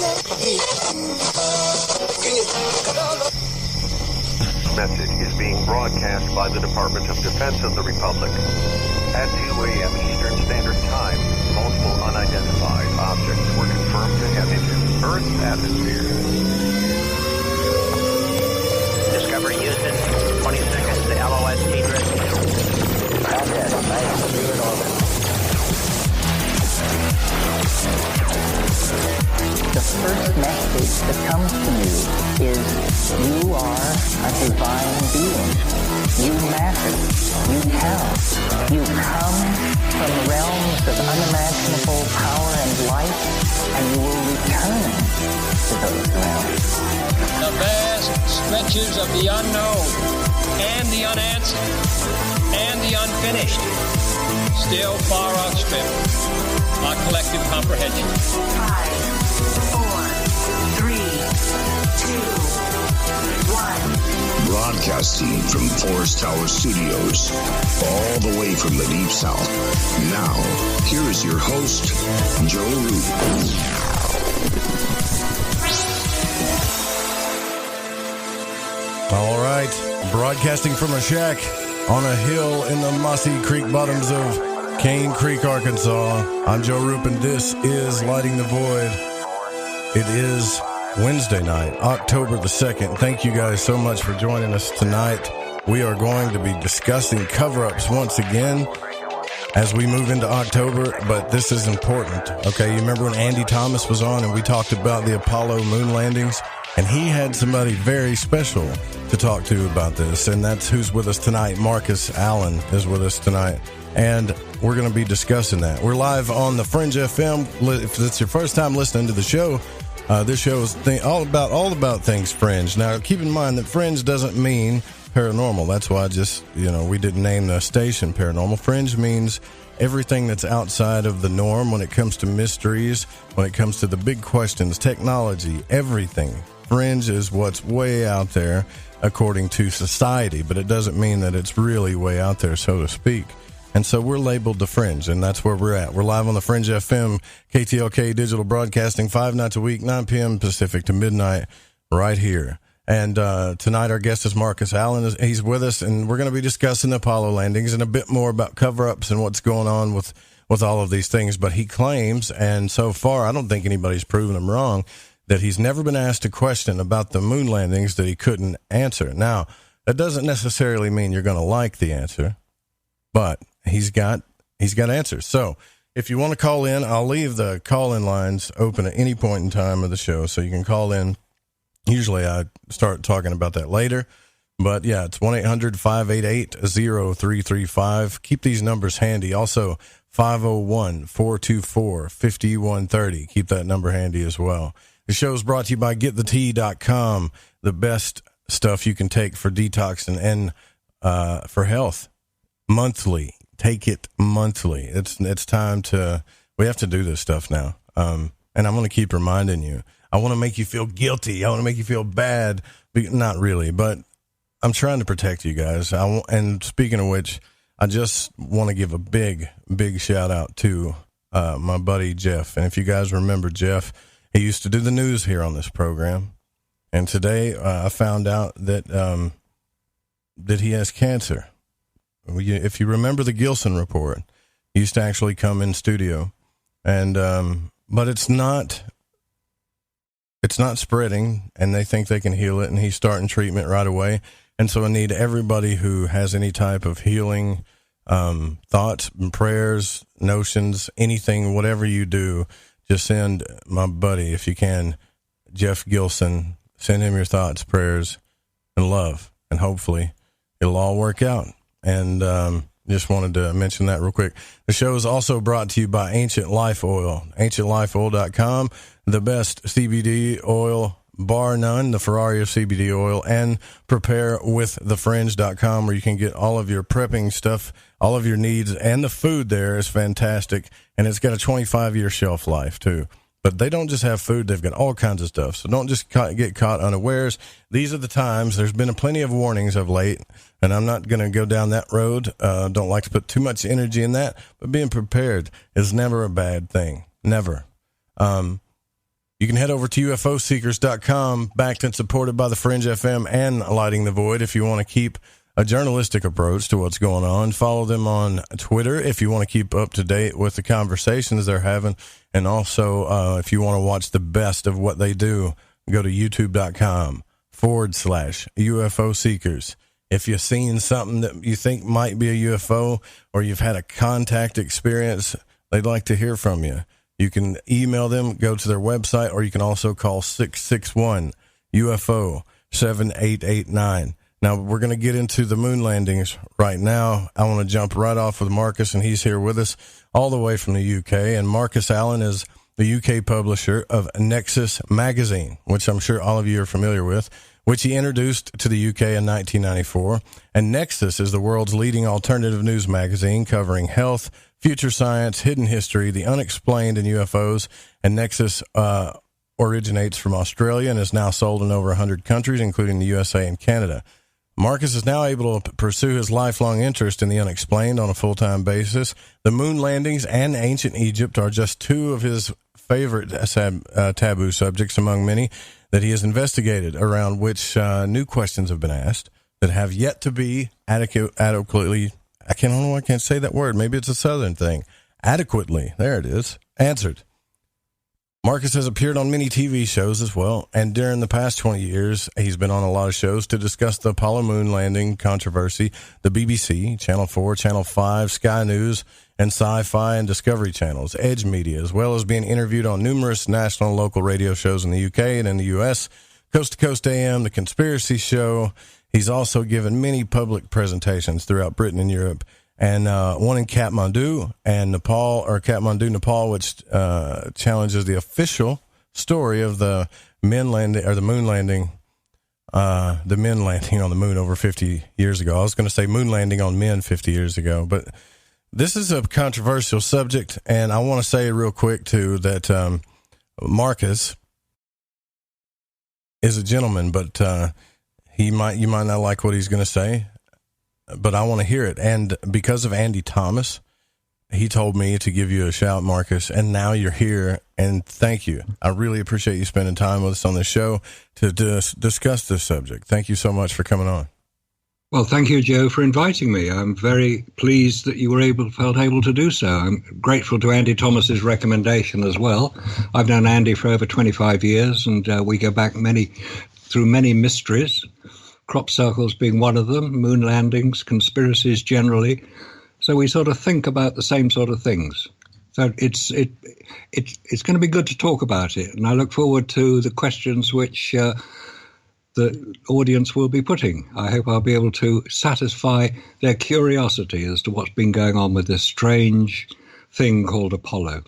Message is being broadcast by the Department of Defense of the Republic. At 2 a.m. Eastern Standard Time, multiple unidentified objects were confirmed to have entered Earth's atmosphere. Discovery Houston, 20 seconds to LOS egress. Contact, nice, clear in orbit. The first message that comes to you is you are a divine being. You matter. You count. You come from realms of unimaginable power and light, and you will return to those realms. The vast stretches of the unknown and the unanswered and the unfinished still far outstrip our collective comprehension. 5, 4, 3, 2, 1. Broadcasting from Forest Tower Studios, all the way from the Deep South. Now, here is your host, Joe Root. All right, broadcasting from a shack on a hill in the mossy creek bottoms of Cane Creek, Arkansas. I'm Joe Roop, and this is Lighting the Void. It is Wednesday night, October the 2nd. Thank you guys so much for joining us tonight. We are going to be discussing cover-ups once again as we move into October, but this is important, okay? You remember when Andy Thomas was on and we talked about the Apollo moon landings? And he had somebody very special to talk to about this, and that's who's with us tonight. Marcus Allen is with us tonight, and we're going to be discussing that. We're live on the Fringe FM. If it's your first time listening to the show, this show is all about things Fringe. Now, keep in mind that Fringe doesn't mean paranormal. That's why we didn't name the station Paranormal. Fringe means everything that's outside of the norm when it comes to mysteries, when it comes to the big questions, technology, everything. Fringe is what's way out there according to society, but it doesn't mean that it's really way out there, so to speak. And so we're labeled the Fringe, and that's where we're at. We're live on the Fringe FM, KTLK Digital Broadcasting, 5 nights a week, 9 p.m. Pacific to midnight, right here. And tonight our guest is Marcus Allen. He's with us, and we're going to be discussing the Apollo landings and a bit more about cover-ups and what's going on with all of these things. But he claims, and so far I don't think anybody's proven him wrong, that he's never been asked a question about the moon landings that he couldn't answer. Now, that doesn't necessarily mean you're going to like the answer, but he's got answers. So if you want to call in, I'll leave the call-in lines open at any point in time of the show, so you can call in. Usually I start talking about that later, but yeah, it's 1-800-588-0335. Keep these numbers handy. Also, 501-424-5130. Keep that number handy as well. The show is brought to you by GetTheTea.com, the best stuff you can take for detoxing and for health. Monthly. Take it monthly. It's time we have to do this stuff now. And I'm going to keep reminding you. I want to make you feel guilty. I want to make you feel bad. Not really, but I'm trying to protect you guys. And speaking of which, I just want to give a big, big shout out to my buddy Jeff. And if you guys remember Jeff, he used to do the news here on this program. And today I found out that he has cancer. If you remember the Gilson report, he used to actually come in studio. And but it's not spreading, and they think they can heal it, and he's starting treatment right away. And so I need everybody who has any type of healing thoughts and prayers, notions, anything, whatever you do, just send my buddy, if you can, Jeff Gilson, send him your thoughts, prayers, and love, and hopefully it'll all work out. And just wanted to mention that real quick. The show is also brought to you by Ancient Life Oil, ancientlifeoil.com, the best CBD oil, bar none, the Ferrari of CBD oil, and preparewiththefringe.com, where you can get all of your prepping stuff, all of your needs, and the food there is fantastic, and it's got a 25-year shelf life, too. But they don't just have food, they've got all kinds of stuff, so don't just get caught unawares. These are the times. There's been plenty of warnings of late, and I'm not going to go down that road. Don't like to put too much energy in that, but being prepared is never a bad thing. Never. You can head over to ufoseekers.com, backed and supported by the Fringe FM and Lighting the Void if you want to keep a journalistic approach to what's going on. Follow them on Twitter if you want to keep up to date with the conversations they're having. And also, if you want to watch the best of what they do, go to youtube.com/UFO Seekers. If you've seen something that you think might be a UFO or you've had a contact experience, they'd like to hear from you. You can email them, go to their website, or you can also call 661-UFO-7889. Now, we're going to get into the moon landings right now. I want to jump right off with Marcus, and he's here with us all the way from the UK. And Marcus Allen is the UK publisher of Nexus Magazine, which I'm sure all of you are familiar with, which he introduced to the UK in 1994. And Nexus is the world's leading alternative news magazine covering health, future science, hidden history, the unexplained and UFOs. And Nexus originates from Australia and is now sold in over 100 countries, including the USA and Canada. Marcus is now able to pursue his lifelong interest in the unexplained on a full-time basis. The moon landings and ancient Egypt are just two of his favorite taboo subjects among many that he has investigated, around which new questions have been asked that have yet to be adequately, I can't say that word. Maybe it's a Southern thing. Adequately, there it is, answered. Marcus has appeared on many TV shows as well, and during the past 20 years, he's been on a lot of shows to discuss the Apollo moon landing controversy, the BBC, Channel 4, Channel 5, Sky News, and Sci-Fi and Discovery Channels, Edge Media, as well as being interviewed on numerous national and local radio shows in the UK and in the US, Coast to Coast AM, The Conspiracy Show. He's also given many public presentations throughout Britain and Europe, and one in Kathmandu and Nepal, Nepal, which challenges the official story of the moon landing on the moon over 50 years ago. I was going to say moon landing on men 50 years ago, but this is a controversial subject, and I want to say real quick too that Marcus is a gentleman, but you might not like what he's going to say. But I want to hear it. And because of Andy Thomas, he told me to give you a shout, Marcus, and now you're here, and thank you. I really appreciate you spending time with us on this show to discuss this subject. Thank you so much for coming on. Well, thank you, Joe, for inviting me. I'm very pleased that you felt able to do so. I'm grateful to Andy Thomas's recommendation as well. I've known Andy for over 25 years, and we go back through many mysteries. Crop circles being one of them, moon landings, conspiracies generally. So we sort of think about the same sort of things. So it's going to be good to talk about it, and I look forward to the questions which the audience will be putting. I hope I'll be able to satisfy their curiosity as to what's been going on with this strange thing called Apollo.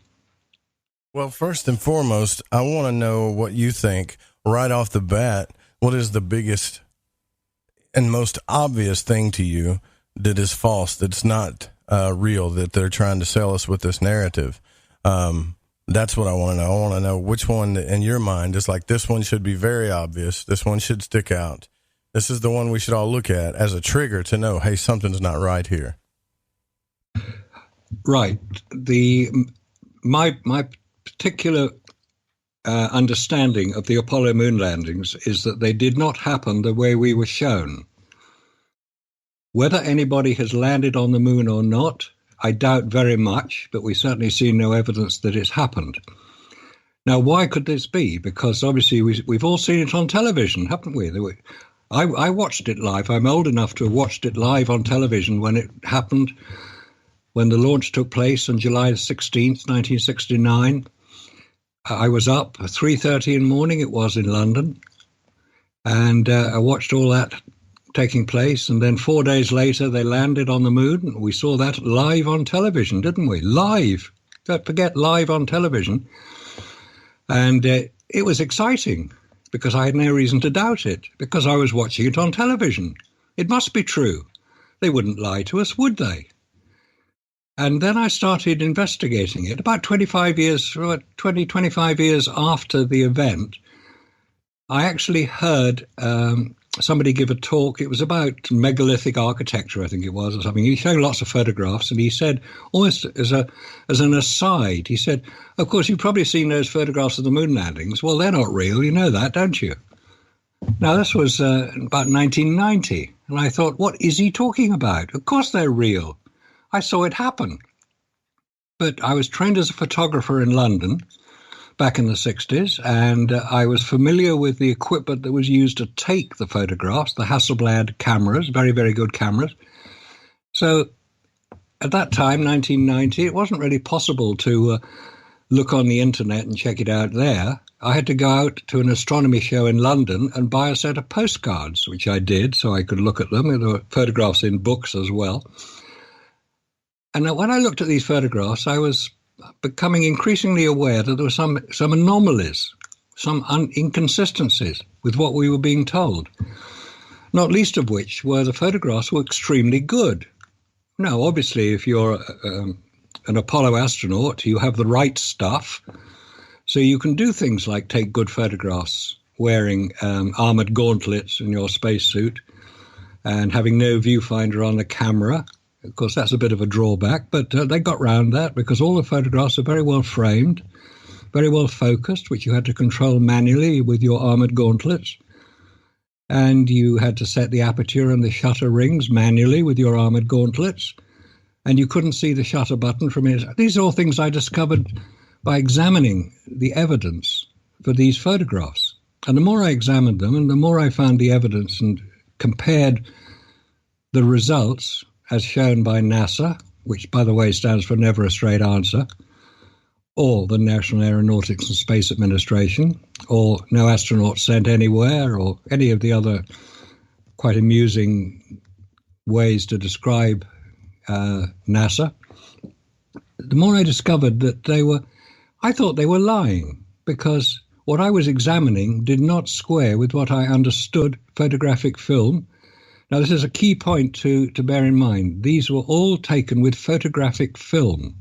Well, first and foremost, I want to know what you think right off the bat. What is the biggest and most obvious thing to you that is false, that's not real, that they're trying to sell us with this narrative? That's what I want to know. I want to know which one in your mind is like, this one should be very obvious, this one should stick out, this is the one we should all look at as a trigger to know, hey, something's not right here. Right. My particular understanding of the Apollo moon landings is that they did not happen the way we were shown. Whether anybody has landed on the moon or not, I doubt very much, but we certainly see no evidence that it's happened. Now, why could this be? Because obviously we've all seen it on television, haven't we? I watched it live. I'm old enough to have watched it live on television when it happened, when the launch took place on July 16th, 1969. I was up at 3:30 in the morning, it was in London, and I watched all that taking place, and then 4 days later they landed on the moon. We saw that live on television, didn't we? Live. Don't forget, live on television. And it was exciting because I had no reason to doubt it, because I was watching it on television. It must be true. They wouldn't lie to us, would they? And then I started investigating it. About 25 years after the event, I actually heard somebody give a talk. It was about megalithic architecture, I think it was, or something. He showed lots of photographs, and he said, almost as an aside, he said, of course, you've probably seen those photographs of the moon landings. Well, they're not real. You know that, don't you? Now, this was about 1990, and I thought, what is he talking about? Of course they're real. I saw it happen. But I was trained as a photographer in London back in the 60s, and I was familiar with the equipment that was used to take the photographs, the Hasselblad cameras, very, very good cameras. So at that time, 1990, it wasn't really possible to look on the internet and check it out there. I had to go out to an astronomy show in London and buy a set of postcards, which I did, so I could look at them. There were photographs in books as well. And when I looked at these photographs, I was becoming increasingly aware that there were some anomalies, some inconsistencies with what we were being told, not least of which were the photographs were extremely good. Now, obviously, if you're an Apollo astronaut, you have the right stuff, so you can do things like take good photographs wearing armored gauntlets in your spacesuit and having no viewfinder on the camera. Of course, that's a bit of a drawback, but they got round that because all the photographs are very well framed, very well focused, which you had to control manually with your armored gauntlets. And you had to set the aperture and the shutter rings manually with your armored gauntlets. And you couldn't see the shutter button from it. These are all things I discovered by examining the evidence for these photographs. And the more I examined them and the more I found the evidence and compared the results as shown by NASA, which, by the way, stands for Never a Straight Answer, or the National Aeronautics and Space Administration, or No Astronauts Sent Anywhere, or any of the other quite amusing ways to describe NASA, the more I discovered that I thought they were lying, because what I was examining did not square with what I understood photographic film. Now, this is a key point to bear in mind. These were all taken with photographic film.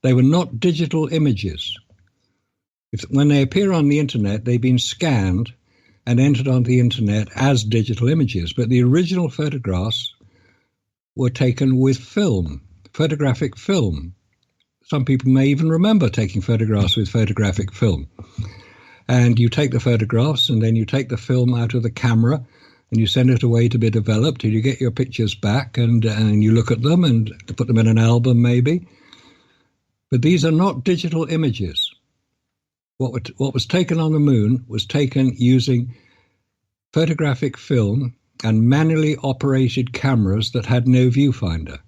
They were not digital images. When they appear on the internet, they've been scanned and entered on the internet as digital images. But the original photographs were taken with film, photographic film. Some people may even remember taking photographs with photographic film. And you take the photographs and then you take the film out of the camera and you send it away to be developed, and you get your pictures back and you look at them and put them in an album maybe. But these are not digital images. What was taken on the moon was taken using photographic film and manually operated cameras that had no viewfinder.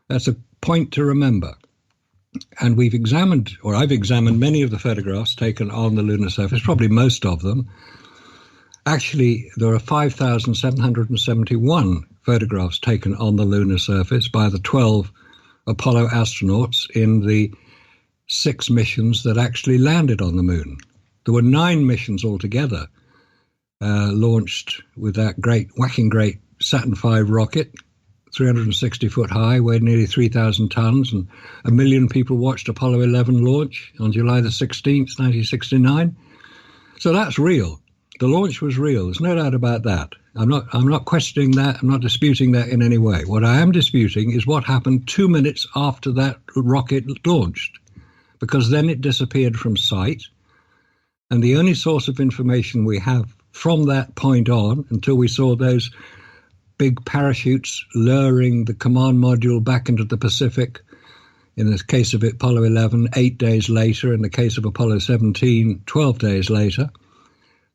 That's a point to remember. And I've examined many of the photographs taken on the lunar surface, probably most of them. Actually, there are 5,771 photographs taken on the lunar surface by the 12 Apollo astronauts in the 6 missions that actually landed on the moon. There were 9 missions altogether launched with that whacking great Saturn V rocket, 360 foot high, weighed nearly 3,000 tons, and 1 million people watched Apollo 11 launch on July the 16th, 1969. So that's real. The launch was real. There's no doubt about that. I'm not questioning that. I'm not disputing that in any way. What I am disputing is what happened 2 minutes after that rocket launched, because then it disappeared from sight. And the only source of information we have from that point on, until we saw those big parachutes luring the command module back into the Pacific, in the case of Apollo 11, 8 days later, in the case of Apollo 17, 12 days later,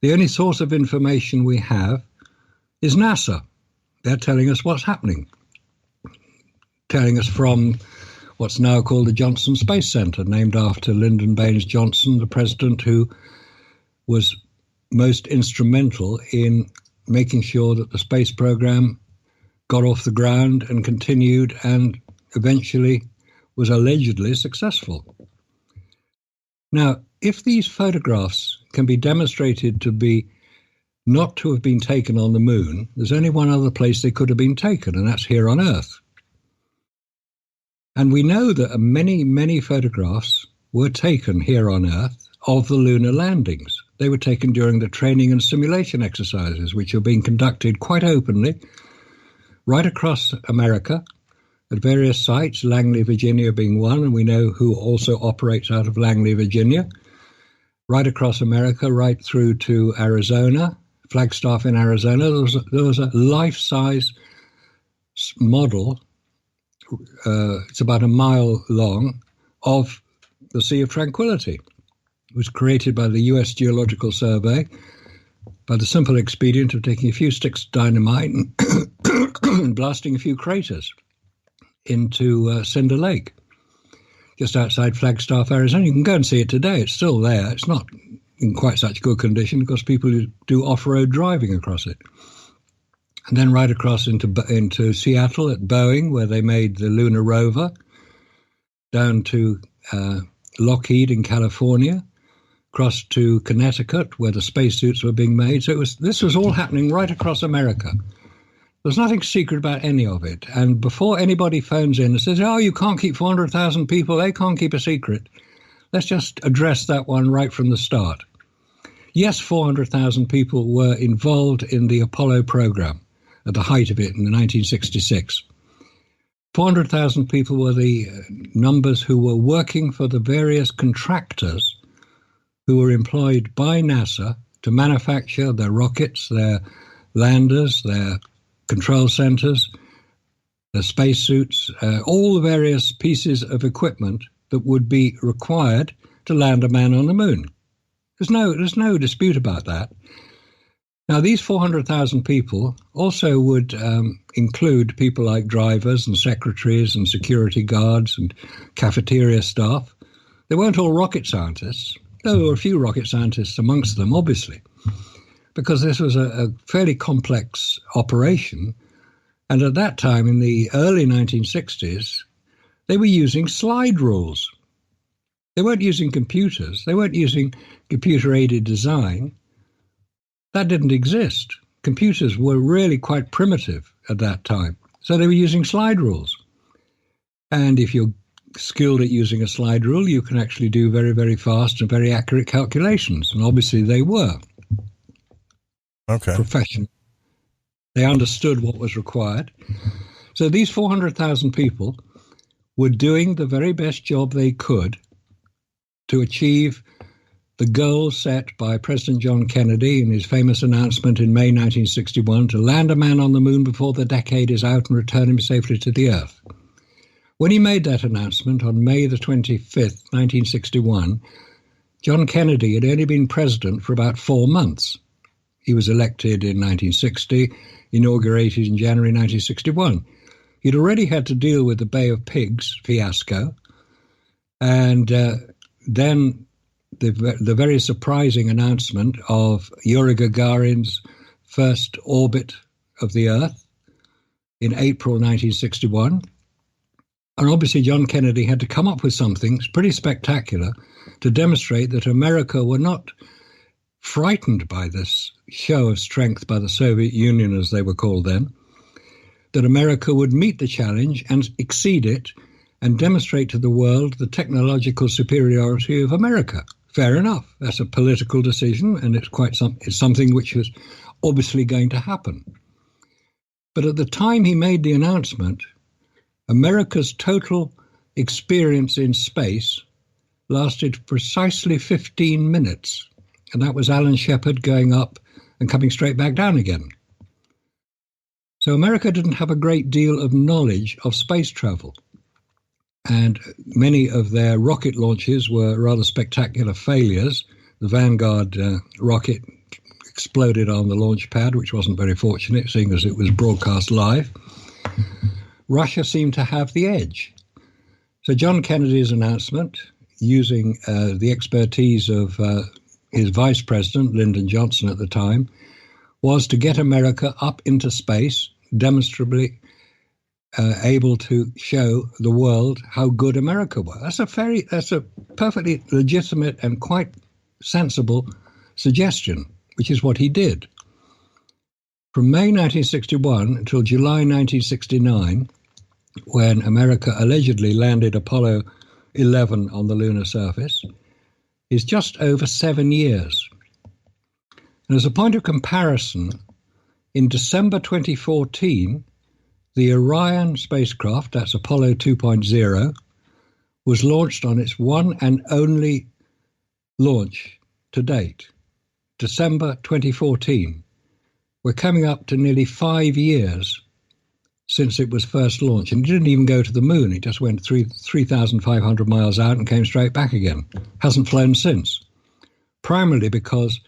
the only source of information we have is NASA. They're telling us what's happening, telling us from what's now called the Johnson Space Center, named after Lyndon Baines Johnson, the president who was most instrumental in making sure that the space program got off the ground and continued and eventually was allegedly successful. Now, if these photographs can be demonstrated to be not to have been taken on the moon, there's only one other place they could have been taken, and that's here on Earth. And we know that many, many photographs were taken here on Earth of the lunar landings. They were taken during the training and simulation exercises, which are being conducted quite openly right across America at various sites, Langley, Virginia being one, and we know who also operates out of Langley, Virginia, right across America, right through to Arizona, Flagstaff in Arizona. There was a life-size model, it's about a mile long, of the Sea of Tranquility. It was created by the U.S. Geological Survey by the simple expedient of taking a few sticks of dynamite and blasting a few craters into Cinder Lake, just outside Flagstaff, Arizona. You can go and see it today. It's still there. It's not in quite such good condition because people do off-road driving across it. And then right across into Seattle at Boeing, where they made the lunar rover, down to Lockheed in California, across to Connecticut, where the spacesuits were being made. So this was all happening right across America. There's nothing secret about any of it. And before anybody phones in and says, oh, you can't keep 400,000 people, they can't keep a secret, let's just address that one right from the start. Yes, 400,000 people were involved in the Apollo program at the height of it in 1966. 400,000 people were the numbers who were working for the various contractors who were employed by NASA to manufacture their rockets, their landers, their control centers, the spacesuits, all the various pieces of equipment that would be required to land a man on the moon. There's no dispute about that. Now, these 400,000 people also would include people like drivers and secretaries and security guards and cafeteria staff. They weren't all rocket scientists. There were a few rocket scientists amongst them, obviously, because this was a fairly complex operation. And at that time, in the early 1960s, they were using slide rules. They weren't using computers. They weren't using computer-aided design. That didn't exist. Computers were really quite primitive at that time. So they were using slide rules. And if you're skilled at using a slide rule, you can actually do very, very fast and very accurate calculations. And obviously they were. Okay. Professional. They understood what was required. So these 400,000 people were doing the very best job they could to achieve the goal set by President John Kennedy in his famous announcement in May 1961 to land a man on the moon before the decade is out and return him safely to the Earth. When he made that announcement on May the 25th, 1961, John Kennedy had only been president for about 4 months. He was elected in 1960, inaugurated in January 1961. He'd already had to deal with the Bay of Pigs fiasco, and then the very surprising announcement of Yuri Gagarin's first orbit of the Earth in April 1961. And obviously John Kennedy had to come up with something pretty spectacular to demonstrate that America were not frightened by this show of strength by the Soviet Union, as they were called then, that America would meet the challenge and exceed it and demonstrate to the world the technological superiority of America. Fair enough. That's a political decision, and it's something which was obviously going to happen. But at the time he made the announcement, America's total experience in space lasted precisely 15 minutes, and that was Alan Shepard going up and coming straight back down again. So America didn't have a great deal of knowledge of space travel. And many of their rocket launches were rather spectacular failures. The Vanguard rocket exploded on the launch pad, which wasn't very fortunate, seeing as it was broadcast live. Russia seemed to have the edge. So John Kennedy's announcement, using the expertise of his vice president, Lyndon Johnson at the time, was to get America up into space, demonstrably able to show the world how good America was. That's a perfectly legitimate and quite sensible suggestion, which is what he did. From May 1961 until July 1969, when America allegedly landed Apollo 11 on the lunar surface, is just over 7 years. And as a point of comparison, in December 2014, the Orion spacecraft, that's Apollo 2.0, was launched on its one and only launch to date, December 2014. We're coming up to nearly 5 years since it was first launched. And it didn't even go to the moon. It just went 3,500 miles out and came straight back again. Hasn't flown since. Primarily because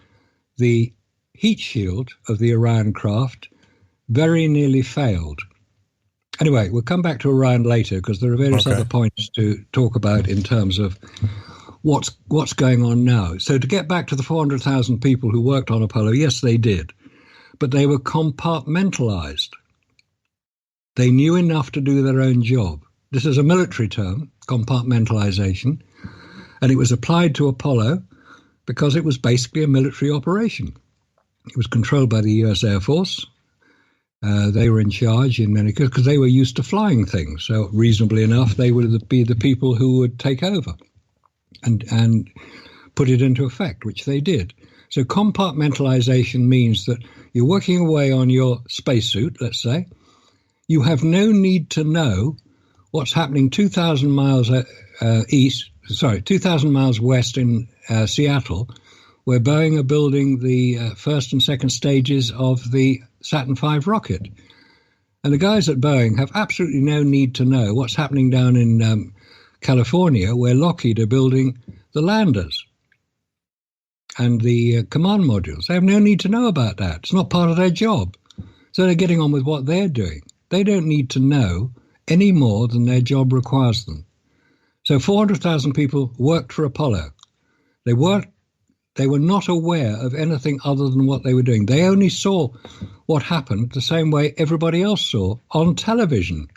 the heat shield of the Orion craft very nearly failed. Anyway, we'll come back to Orion later because there are various other points to talk about in terms of what's going on now. So to get back to the 400,000 people who worked on Apollo, yes, they did. But they were compartmentalized. They knew enough to do their own job. This is a military term, compartmentalization, and it was applied to Apollo because it was basically a military operation. It was controlled by the US Air Force. They were in charge in many cases because they were used to flying things. So reasonably enough, they would be the people who would take over and put it into effect, which they did. So compartmentalization means that you're working away on your spacesuit, let's say. You have no need to know what's happening 2,000 miles 2,000 miles west in Seattle, where Boeing are building the first and second stages of the Saturn V rocket. And the guys at Boeing have absolutely no need to know what's happening down in California, where Lockheed are building the landers and the command modules. They have no need to know about that. It's not part of their job. So they're getting on with what they're doing. They don't need to know any more than their job requires them. So 400,000 people worked for Apollo. They were not aware of anything other than what they were doing. They only saw what happened the same way everybody else saw on television.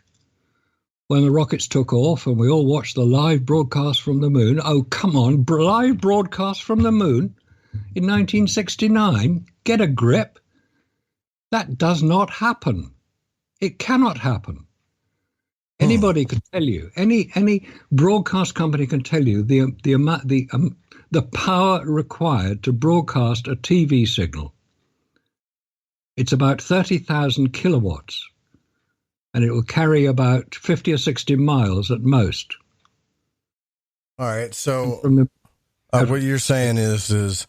When the rockets took off and we all watched the live broadcast from the moon. Oh, come on, live broadcast from the moon in 1969? Get a grip. That does not happen. It cannot happen. Anybody could tell you, any broadcast company can tell you the power required to broadcast a TV signal. It's about 30,000 kilowatts, and it will carry about 50 or 60 miles at most. All right, so what you're saying is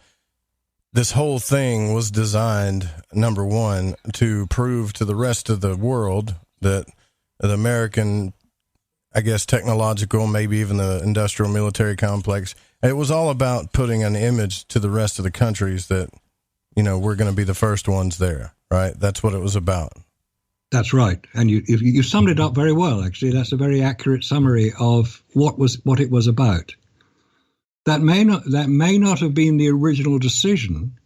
this whole thing was designed, number one, to prove to the rest of the world that the American, I guess, technological, maybe even the industrial military complex, it was all about putting an image to the rest of the countries that, we're going to be the first ones there, right? That's what it was about. That's right. And you summed it up very well, actually. That's a very accurate summary of what it was about. That may not have been the original decision.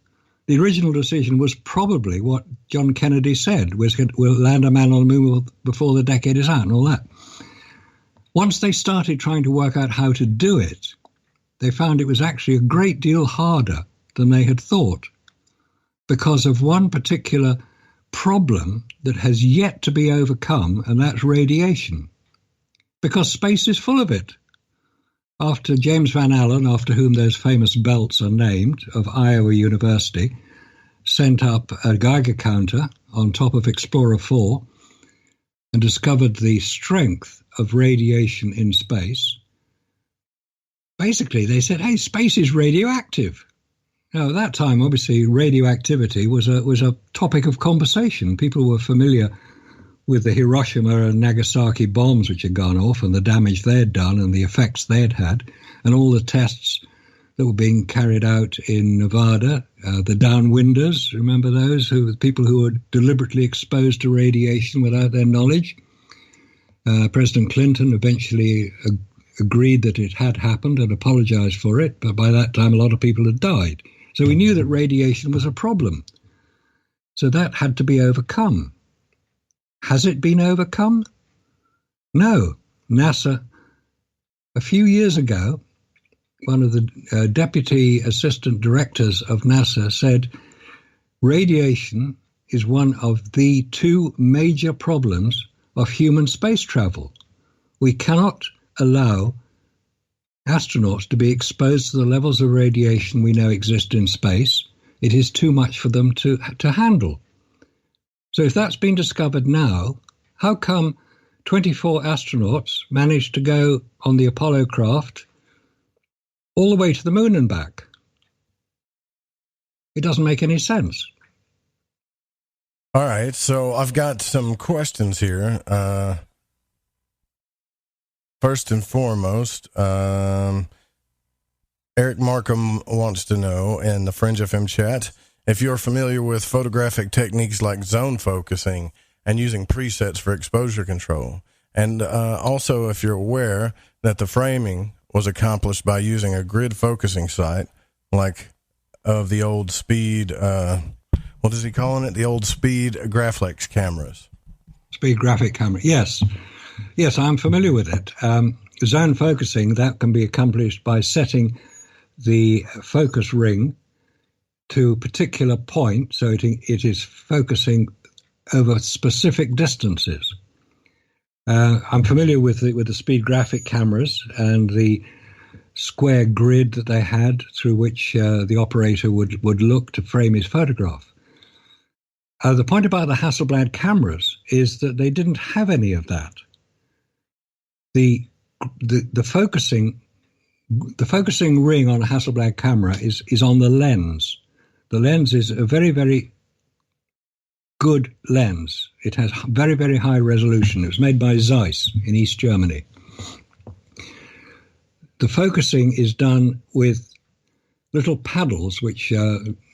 The original decision was probably what John Kennedy said, we'll land a man on the moon before the decade is out and all that. Once they started trying to work out how to do it, they found it was actually a great deal harder than they had thought because of one particular problem that has yet to be overcome, and that's radiation. Because space is full of it. After James Van Allen, after whom those famous belts are named, of Iowa University, sent up a Geiger counter on top of Explorer 4 and discovered the strength of radiation in space, basically they said, hey, space is radioactive. Now, at that time, obviously, radioactivity was a topic of conversation. People were familiar with the Hiroshima and Nagasaki bombs which had gone off and the damage they had done and the effects they had had, and all the tests that were being carried out in Nevada, the downwinders, remember those, people who were deliberately exposed to radiation without their knowledge. President Clinton eventually agreed that it had happened and apologized for it, but by that time a lot of people had died. So we knew that radiation was a problem. So that had to be overcome. Has it been overcome? No. NASA, a few years ago, one of the deputy assistant directors of NASA said, radiation is one of the two major problems of human space travel. We cannot allow astronauts to be exposed to the levels of radiation we know exist in space it is too much for them to handle. So if that's been discovered now, how come 24 astronauts managed to go on the Apollo craft all the way to the moon and back? It doesn't make any sense. All right, so I've got some questions here. First and foremost, Eric Markham wants to know in the Fringe FM chat if you're familiar with photographic techniques like zone focusing and using presets for exposure control. And also if you're aware that the framing was accomplished by using a grid focusing site like of the old speed... what is he calling it? The old speed Graflex cameras. Speed graphic camera, yes. Yes, I'm familiar with it. Zone focusing, that can be accomplished by setting the focus ring to a particular point, so it is focusing over specific distances. I'm familiar with the speed graphic cameras and the square grid that they had through which the operator would look to frame his photograph. The point about the Hasselblad cameras is that they didn't have any of that. The focusing ring on a Hasselblad camera is on the lens. The lens is a very, very good lens. It has very, very high resolution. It was made by Zeiss in East Germany. The focusing is done with little paddles which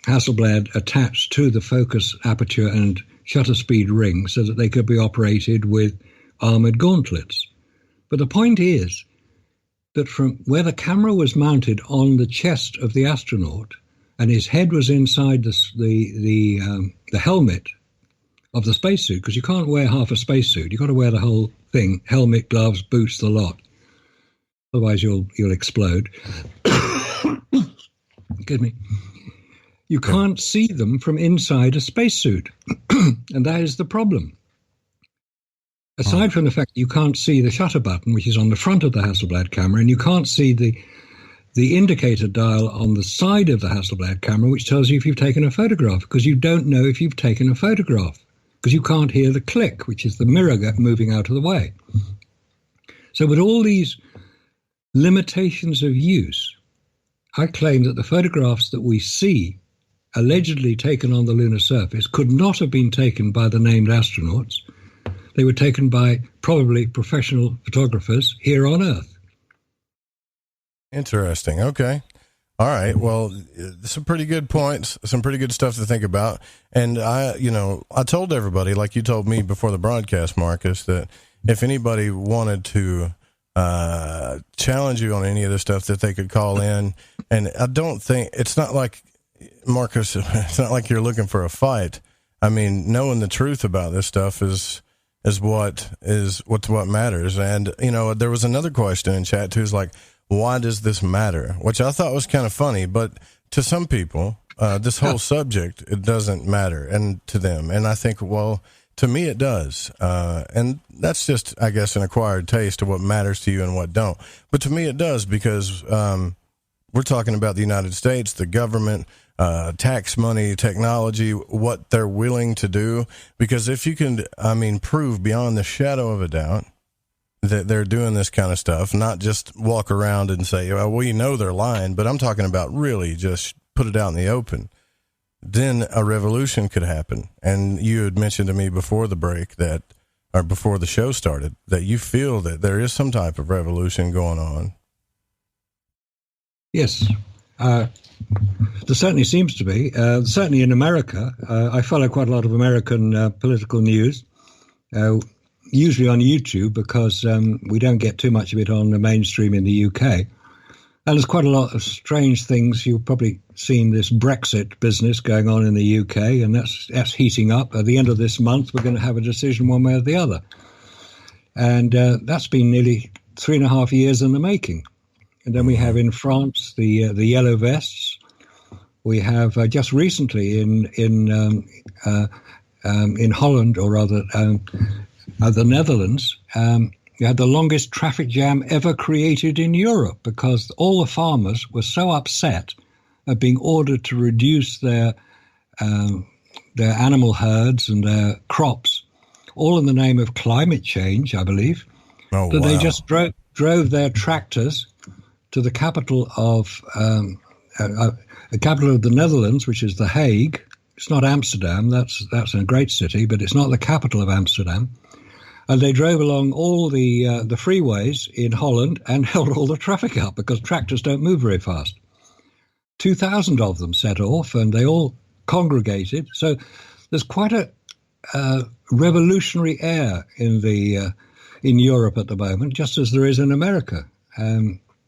Hasselblad attached to the focus aperture and shutter speed ring so that they could be operated with armored gauntlets. But the point is that from where the camera was mounted on the chest of the astronaut and his head was inside the helmet of the spacesuit, because you can't wear half a spacesuit, you've got to wear the whole thing, helmet, gloves, boots, the lot. Otherwise you'll explode. Excuse me. You can't see them from inside a spacesuit, and that is the problem. Aside from the fact that you can't see the shutter button, which is on the front of the Hasselblad camera, and you can't see the indicator dial on the side of the Hasselblad camera, which tells you if you've taken a photograph, because you don't know if you've taken a photograph, because you can't hear the click, which is the mirror moving out of the way. So with all these limitations of use, I claim that the photographs that we see allegedly taken on the lunar surface could not have been taken by the named astronauts. They were taken by probably professional photographers here on Earth. Interesting. Okay. All right. Well, some pretty good points, some pretty good stuff to think about. And I told everybody, like you told me before the broadcast, Marcus, that if anybody wanted to challenge you on any of this stuff, that they could call in. And I don't think it's not like, Marcus, it's not like you're looking for a fight. I mean, knowing the truth about this stuff is what matters. And, there was another question in chat too, is like, why does this matter? Which I thought was kind of funny, but to some people, this whole subject, it doesn't matter and to them. And I think, well, to me it does. And that's just, I guess, an acquired taste of what matters to you and what don't. But to me it does, because we're talking about the United States, the government, tax money, technology, what they're willing to do. Because if you can, prove beyond the shadow of a doubt that they're doing this kind of stuff, not just walk around and say, well, we know they're lying, but I'm talking about really just put it out in the open, then a revolution could happen. And you had mentioned to me before the break or before the show started, that you feel that there is some type of revolution going on. Yes. There certainly seems to be. Certainly in America, I follow quite a lot of American political news, usually on YouTube, because we don't get too much of it on the mainstream in the UK. And there's quite a lot of strange things. You've probably seen this Brexit business going on in the UK, and that's heating up. At the end of this month, we're going to have a decision one way or the other. And that's been nearly 3.5 years in the making. And then we have in France the yellow vests. We have just recently in Holland, or rather the Netherlands, you had the longest traffic jam ever created in Europe, because all the farmers were so upset are being ordered to reduce their animal herds and their crops, all in the name of climate change, I believe. Oh, that wow. They just drove their tractors to the capital of the capital of the Netherlands, which is The Hague. It's not Amsterdam. That's a great city, but it's not the capital of Amsterdam. And they drove along all the freeways in Holland and held all the traffic up because tractors don't move very fast. 2,000 of them set off, and they all congregated. So there's quite a revolutionary air in Europe at the moment, just as there is in America.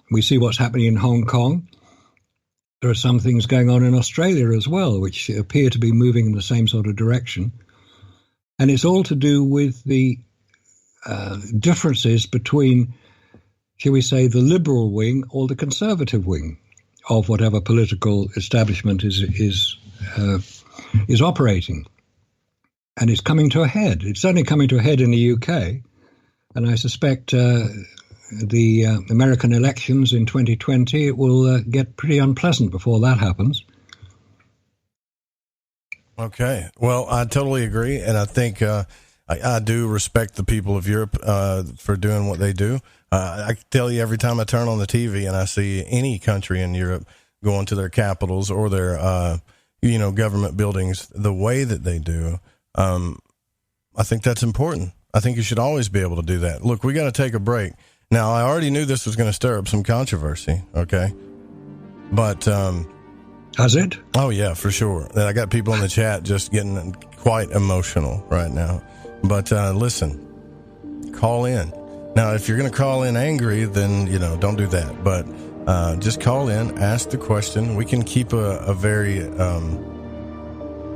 We see what's happening in Hong Kong. There are some things going on in Australia as well, which appear to be moving in the same sort of direction. And it's all to do with the differences between, shall we say, the liberal wing or the conservative wing of whatever political establishment is operating. And it's coming to a head. It's certainly coming to a head in the UK. And I suspect the American elections in 2020, it will get pretty unpleasant before that happens. Okay. Well, I totally agree. And I think I do respect the people of Europe for doing what they do. I tell you, every time I turn on the TV and I see any country in Europe going to their capitals or their, government buildings the way that they do, I think that's important. I think you should always be able to do that. Look, we got to take a break. Now, I already knew this was going to stir up some controversy, okay? But has it? Oh, yeah, for sure. I got people in the chat just getting quite emotional right now. But listen, call in. Now, if you're going to call in angry, then, don't do that. But just call in, ask the question. We can keep a very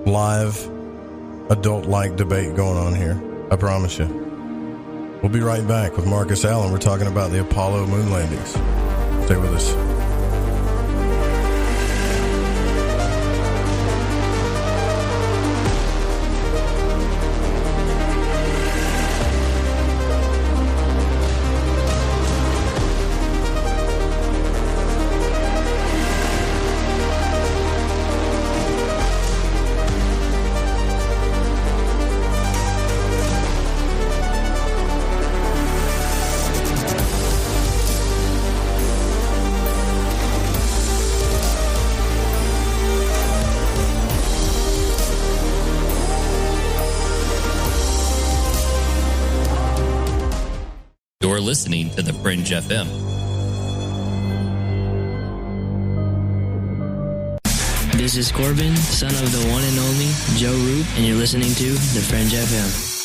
live, adult-like debate going on here. I promise you. We'll be right back with Marcus Allen. We're talking about the Apollo moon landings. Stay with us. Listening to the Fringe FM. This is Corbin, son of the one and only Joe Roop, and you're listening to the Fringe FM.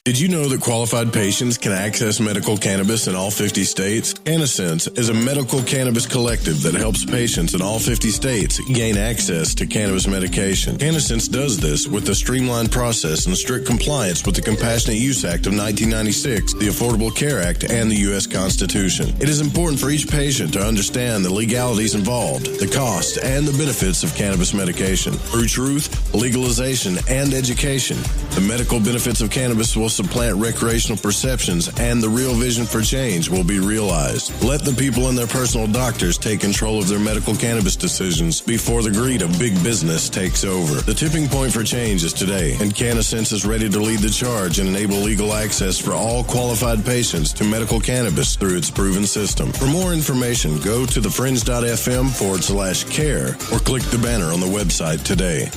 Did you know that qualified patients can access medical cannabis in all 50 states? Cannasense is a medical cannabis collective that helps patients in all 50 states gain access to cannabis medication. Cannasense does this with a streamlined process and strict compliance with the Compassionate Use Act of 1996, the Affordable Care Act, and the U.S. Constitution. It is important for each patient to understand the legalities involved, the cost, and the benefits of cannabis medication. Through truth, legalization, and education, the medical benefits of cannabis will supplant recreational perceptions, and the real vision for change will be realized. Let the people and their personal doctors take control of their medical cannabis decisions before the greed of big business takes over. The tipping point for change is today, and Cannasense is ready to lead the charge and enable legal access for all qualified patients to medical cannabis through its proven system. For more information, go to thefringe.fm/care or click the banner on the website today.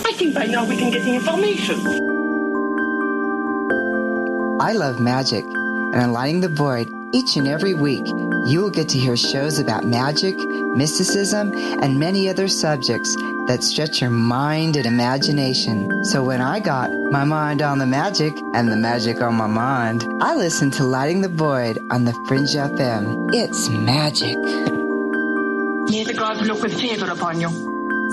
I think by now we can get the information. I love magic, and on Lighting the Void, each and every week, you will get to hear shows about magic, mysticism, and many other subjects that stretch your mind and imagination. So when I got my mind on the magic and the magic on my mind, I listened to Lighting the Void on the Fringe FM. It's magic. May the gods look with favor upon you.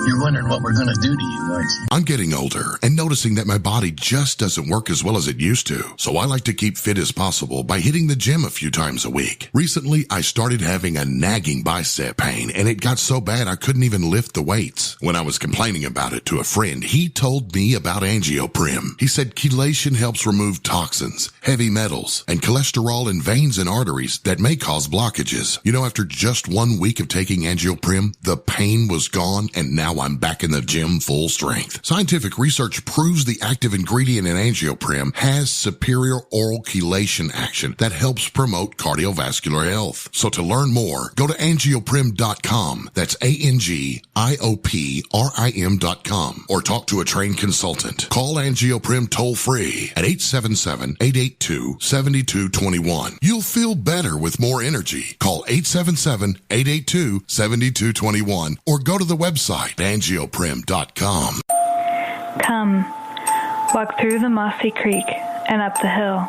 You're wondering what we're going to do to you, aren't you? I'm getting older and noticing that my body just doesn't work as well as it used to. So I like to keep fit as possible by hitting the gym a few times a week. Recently, I started having a nagging bicep pain, and it got so bad I couldn't even lift the weights. When I was complaining about it to a friend, he told me about angioprim. He said chelation helps remove toxins, heavy metals, and cholesterol in veins and arteries that may cause blockages. You know, after just 1 week of taking angioprim, the pain was gone, and now I'm back in the gym full strength. Scientific research proves the active ingredient in angioprim has superior oral chelation action that helps promote cardiovascular health. So to learn more, go to angioprim.com. That's ANGIOPRIM.com, or talk to a trained consultant. Call Angioprim toll free at 877-882-7221. You'll feel better with more energy. Call 877-882-7221 or go to the website angioprim.com. Come, walk through the mossy creek and up the hill.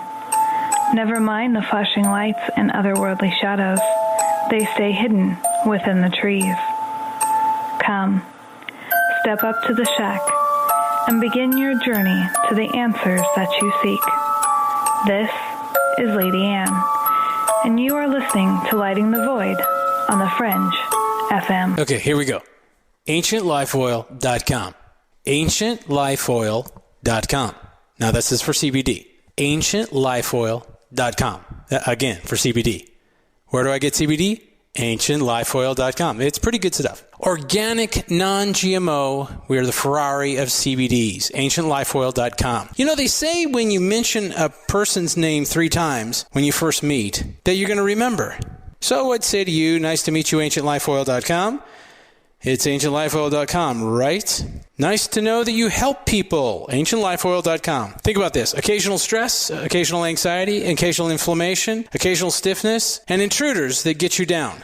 Never mind the flashing lights and otherworldly shadows. They stay hidden within the trees. Come, step up to the shack and begin your journey to the answers that you seek. This is Lady Anne, and you are listening to Lighting the Void on the Fringe FM. Okay, here we go. AncientLifeOil.com. AncientLifeOil.com. Now this is for CBD. AncientLifeOil.com. Again, for CBD. Where do I get CBD? AncientLifeOil.com. It's pretty good stuff. Organic, non-GMO. We are the Ferrari of CBDs. AncientLifeOil.com. You know, they say when you mention a person's name 3 times when you first meet, that you're going to remember. So I'd say to you, nice to meet you, AncientLifeOil.com. It's AncientLifeOil.com, right? Nice to know that you help people. AncientLifeOil.com. Think about this. Occasional stress, occasional anxiety, occasional inflammation, occasional stiffness, and intruders that get you down.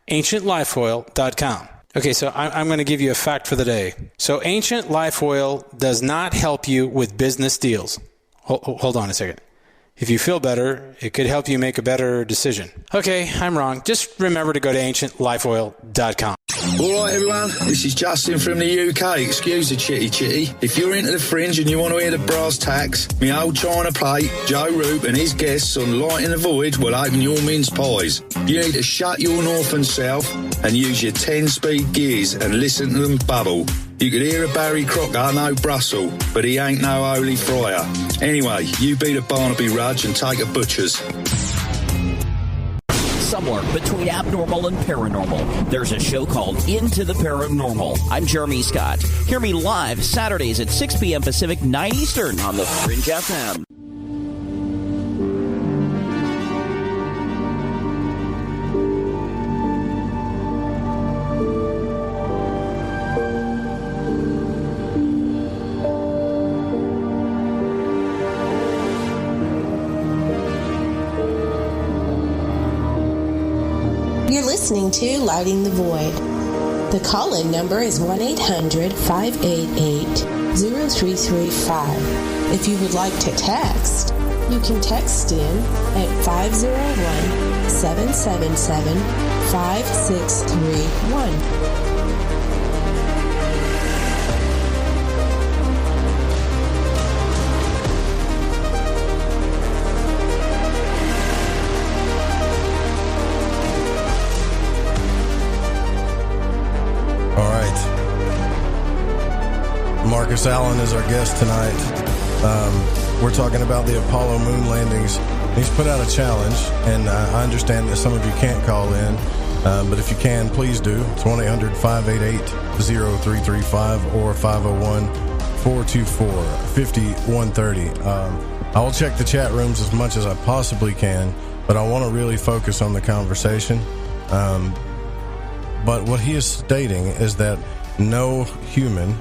AncientLifeOil.com. Okay, so I'm going to give you a fact for the day. So Ancient Life Oil does not help you with business deals. Hold on a second. If you feel better, it could help you make a better decision. Okay, I'm wrong. Just remember to go to AncientLifeOil.com. All right, everyone, this is Justin from the UK. Excuse the chitty. If you're into the Fringe and you want to hear the brass tacks, me old China plate, Joe Roop and his guests on Light in the Void will open your mince pies. You need to shut your north and south and use your 10-speed gears and listen to them bubble. You could hear a Barry Crocker, no Brussels, but he ain't no holy friar. Anyway, you beat a Barnaby Rudge and take a butcher's. Somewhere between abnormal and paranormal, there's a show called Into the Paranormal. I'm Jeremy Scott. Hear me live Saturdays at 6 p.m. Pacific, 9 Eastern on the Fringe FM. You're listening to Lighting the Void. The call-in number is 1-800-588-0335. If you would like to text, you can text in at 501-777-5631. Marcus Allen is our guest tonight. We're talking about the Apollo moon landings. He's put out a challenge, and I understand that some of you can't call in, but if you can, please do. It's 1-800-588-0335 or 501-424-5130. I will check the chat rooms as much as I possibly can, but I want to really focus on the conversation. But what he is stating is that no human...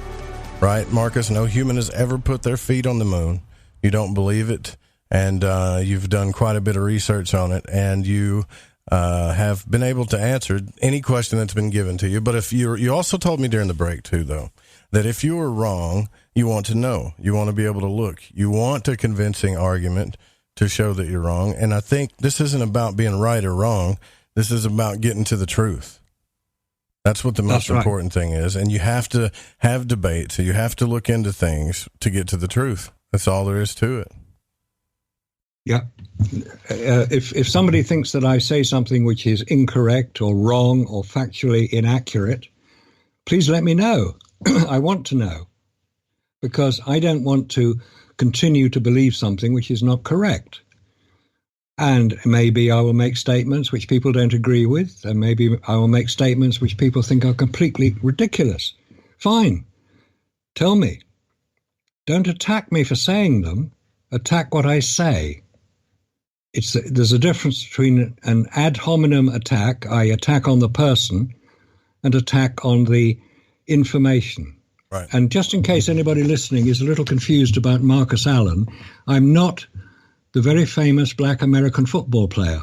Right, Marcus? No human has ever put their feet on the moon. You don't believe it, and you've done quite a bit of research on it, and you have been able to answer any question that's been given to you. But if you also told me during the break, too, though, that if you were wrong, you want to know. You want to be able to look. You want a convincing argument to show that you're wrong. And I think this isn't about being right or wrong. This is about getting to the truth. That's what the most important thing is. And you have to have debate. So you have to look into things to get to the truth. That's all there is to it. Yeah. If somebody thinks that I say something which is incorrect or wrong or factually inaccurate, please let me know. I want to know, because I don't want to continue to believe something which is not correct. And maybe I will make statements which people don't agree with, and maybe I will make statements which people think are completely ridiculous. Fine. Tell me. Don't attack me for saying them. Attack what I say. There's a difference between an ad hominem attack, I attack on the person, and attack on the information. Right. And just in case anybody listening is a little confused about Marcus Allen, I'm not the very famous black American football player.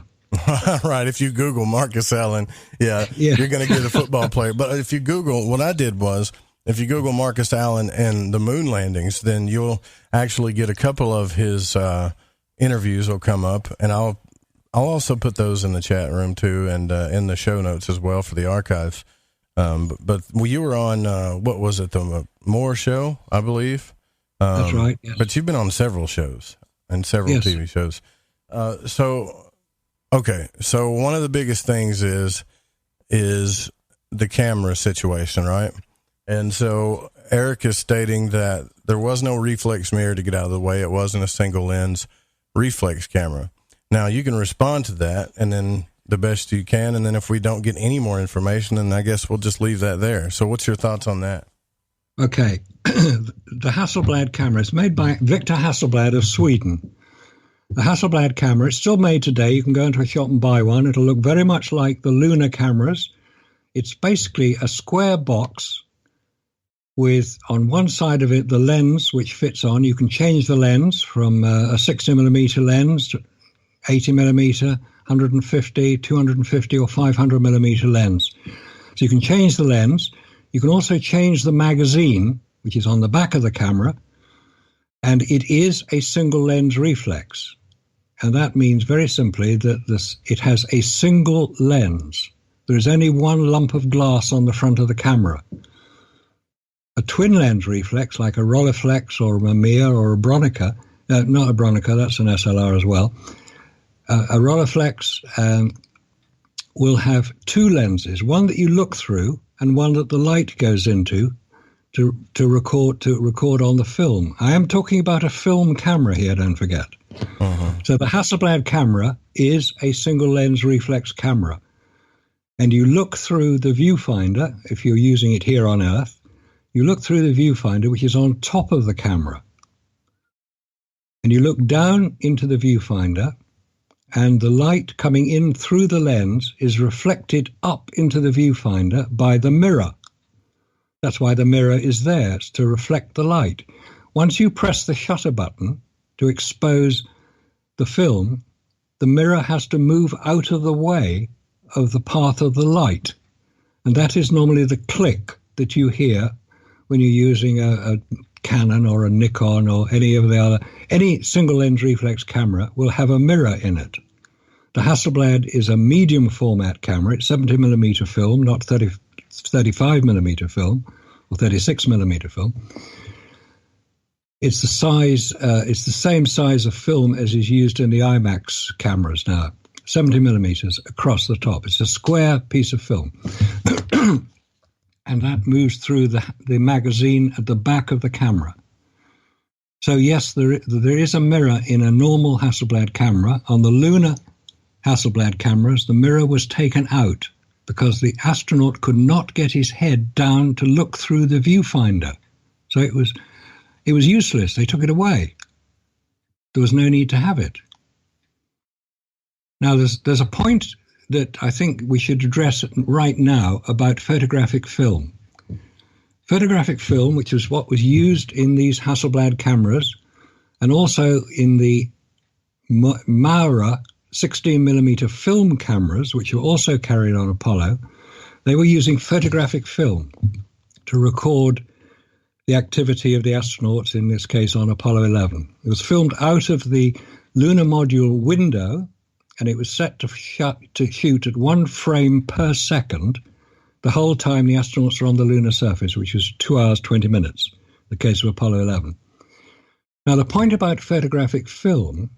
Right. If you Google Marcus Allen, you're going to get a football player. But if you Google, what I did was, if you Google Marcus Allen and the moon landings, then you'll actually get a couple of his interviews will come up, and I'll also put those in the chat room too, and in the show notes as well for the archives. But you were on what was it, the Moore show, I believe. That's right. Yes. But you've been on several shows and several TV shows. So one of the biggest things is the camera situation, right? And so Eric is stating that there was no reflex mirror to get out of the way. It wasn't a single lens reflex camera. Now you can respond to that, and then the best you can, and then if we don't get any more information, then I guess we'll just leave that there. So what's your thoughts on that? Okay. The Hasselblad camera is made by Victor Hasselblad of Sweden. The Hasselblad camera, it's still made today. You can go into a shop and buy one. It'll look very much like the lunar cameras. It's basically a square box with, on one side of it, the lens which fits on. You can change the lens from a 60mm lens to 80mm, 150, 250 or 500mm lens. So you can change the lens. You can also change the magazine, which is on the back of the camera, and it is a single lens reflex. And that means very simply that it has a single lens. There is only one lump of glass on the front of the camera. A twin lens reflex, like a Rolleiflex or a Mamiya or a Bronica, not a Bronica, that's an SLR as well. A Rolleiflex will have two lenses, one that you look through and one that the light goes into to record on the film. I am talking about a film camera here, don't forget. Uh-huh. So the Hasselblad camera is a single lens reflex camera. And you look through the viewfinder, if you're using it here on Earth, you look through the viewfinder, which is on top of the camera. And you look down into the viewfinder, and the light coming in through the lens is reflected up into the viewfinder by the mirror. That's why the mirror is there, it's to reflect the light. Once you press the shutter button to expose the film, the mirror has to move out of the way of the path of the light. And that is normally the click that you hear when you're using a Canon or a Nikon or any single lens reflex camera will have a mirror in it. The Hasselblad is a medium format camera. It's 70mm film, not 35mm film or 36mm film. It's the size. It's the same size of film as is used in the IMAX cameras now. 70mm across the top. It's a square piece of film. And that moves through the magazine at the back of the camera. So yes, there is a mirror in a normal Hasselblad camera. On the lunar Hasselblad cameras, the mirror was taken out because the astronaut could not get his head down to look through the viewfinder. So it was useless. They took it away. There was no need to have it. Now, there's a point that I think we should address right now about photographic film. Photographic film, which is what was used in these Hasselblad cameras, and also in the Maurer 16mm film cameras, which were also carried on Apollo, they were using photographic film to record the activity of the astronauts, in this case on Apollo 11. It was filmed out of the lunar module window, and it was set to shoot at 1 frame per second, the whole time the astronauts are on the lunar surface, which was 2 hours, 20 minutes, the case of Apollo 11. Now, the point about photographic film,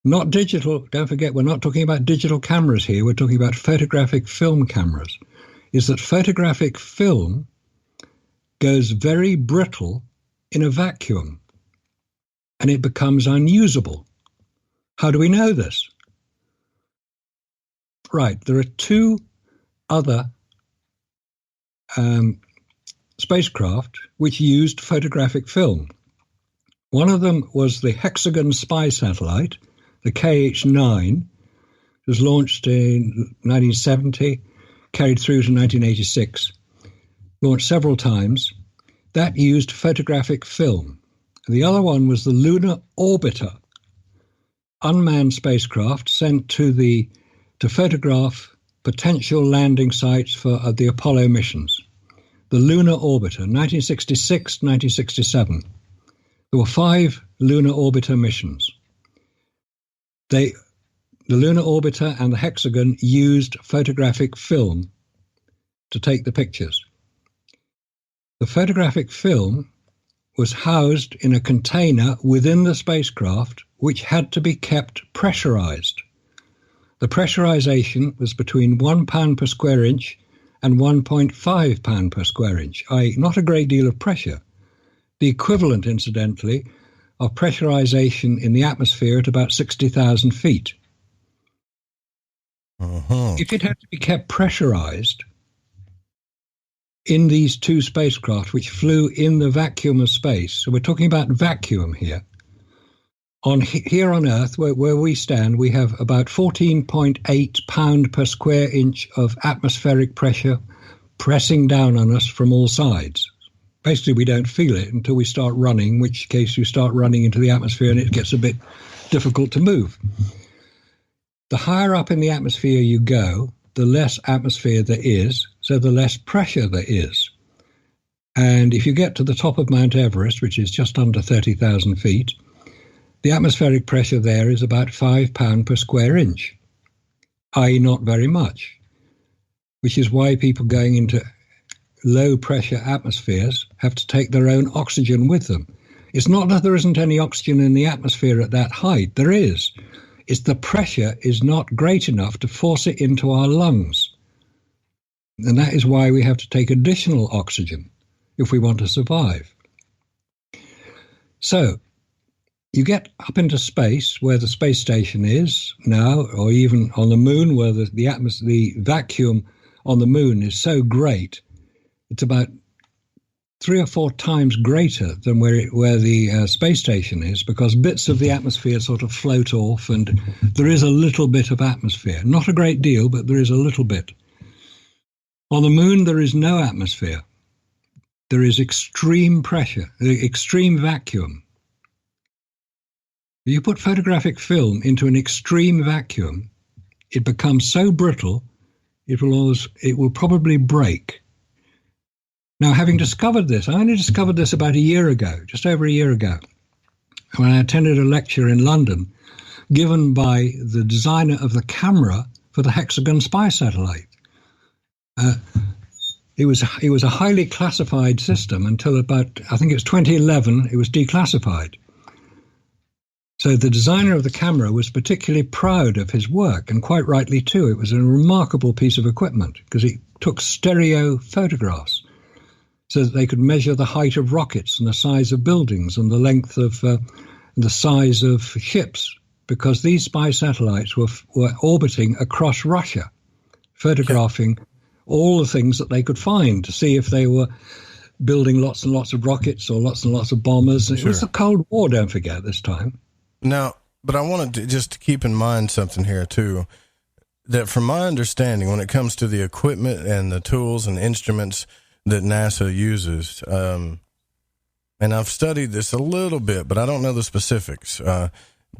not digital, don't forget, we're not talking about digital cameras here, we're talking about photographic film cameras, is that photographic film goes very brittle in a vacuum, and it becomes unusable. How do we know this? Right, there are two other spacecraft which used photographic film. One of them was the Hexagon spy satellite, the KH-9. It was launched in 1970, carried through to 1986, launched several times. That used photographic film. The other one was the Lunar Orbiter, unmanned spacecraft sent to photograph potential landing sites for the Apollo missions. The Lunar Orbiter, 1966, 1967. There were 5 Lunar Orbiter missions. The Lunar Orbiter and the Hexagon used photographic film to take the pictures. The photographic film was housed in a container within the spacecraft, which had to be kept pressurized. The pressurization was between 1 pound per square inch and 1.5 pound per square inch, i.e. not a great deal of pressure. The equivalent, incidentally, of pressurization in the atmosphere at about 60,000 feet. If it had to be kept pressurized in these two spacecraft which flew in the vacuum of space, so we're talking about vacuum here, here on Earth, where we stand, we have about 14.8 pound per square inch of atmospheric pressure pressing down on us from all sides. Basically, we don't feel it until we start running, in which case you start running into the atmosphere and it gets a bit difficult to move. The higher up in the atmosphere you go, the less atmosphere there is, so the less pressure there is. And if you get to the top of Mount Everest, which is just under 30,000 feet, the atmospheric pressure there is about 5 pound per square inch, i.e. not very much, which is why people going into low pressure atmospheres have to take their own oxygen with them. It's not that there isn't any oxygen in the atmosphere at that height, there is. It's the pressure is not great enough to force it into our lungs. And that is why we have to take additional oxygen if we want to survive. So, you get up into space where the space station is now, or even on the moon where the vacuum on the moon is so great, it's about 3 or 4 times greater than where the space station is, because bits of the atmosphere sort of float off and there is a little bit of atmosphere. Not a great deal, but there is a little bit. On the moon, there is no atmosphere. There is extreme pressure, extreme vacuum. If you put photographic film into an extreme vacuum, it becomes so brittle, it will probably break. Now, having discovered this, I only discovered this about a year ago, just over a year ago, when I attended a lecture in London given by the designer of the camera for the Hexagon spy satellite. It was a highly classified system until about, I think it was 2011, it was declassified. So the designer of the camera was particularly proud of his work, and quite rightly too. It was a remarkable piece of equipment because it took stereo photographs so that they could measure the height of rockets and the size of buildings and the length of the size of ships, because these spy satellites were orbiting across Russia, photographing all the things that they could find to see if they were building lots and lots of rockets or lots and lots of bombers. Sure. It was the Cold War, don't forget, this time. Now, but I wanted to just keep in mind something here, too, that from my understanding, when it comes to the equipment and the tools and instruments that NASA uses, and I've studied this a little bit, but I don't know the specifics, but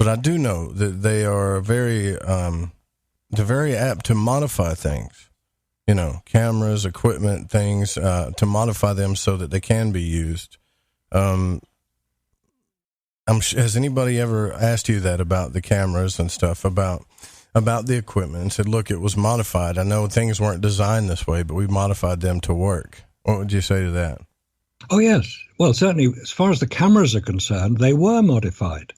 I do know that they are they're very apt to modify things, you know, cameras, equipment, things, to modify them so that they can be used. Has anybody ever asked you that about the cameras and stuff, about about the equipment and said, look, it was modified. I know things weren't designed this way, but we modified them to work. What would you say to that? Oh, yes. Well, certainly, as far as the cameras are concerned, they were modified.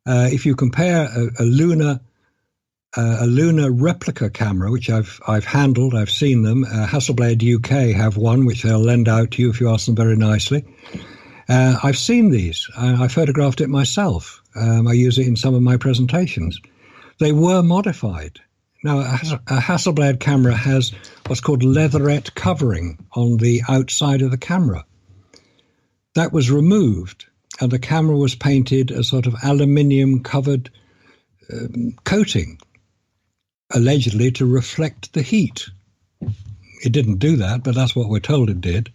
If you compare a lunar replica camera, which I've handled, I've seen them. Hasselblad UK have one, which they'll lend out to you if you ask them very nicely. I've seen these. I photographed it myself. I use it in some of my presentations. They were modified. Now, a Hasselblad camera has what's called leatherette covering on the outside of the camera. That was removed, and the camera was painted a sort of aluminium-covered coating, allegedly to reflect the heat. It didn't do that, but that's what we're told it did.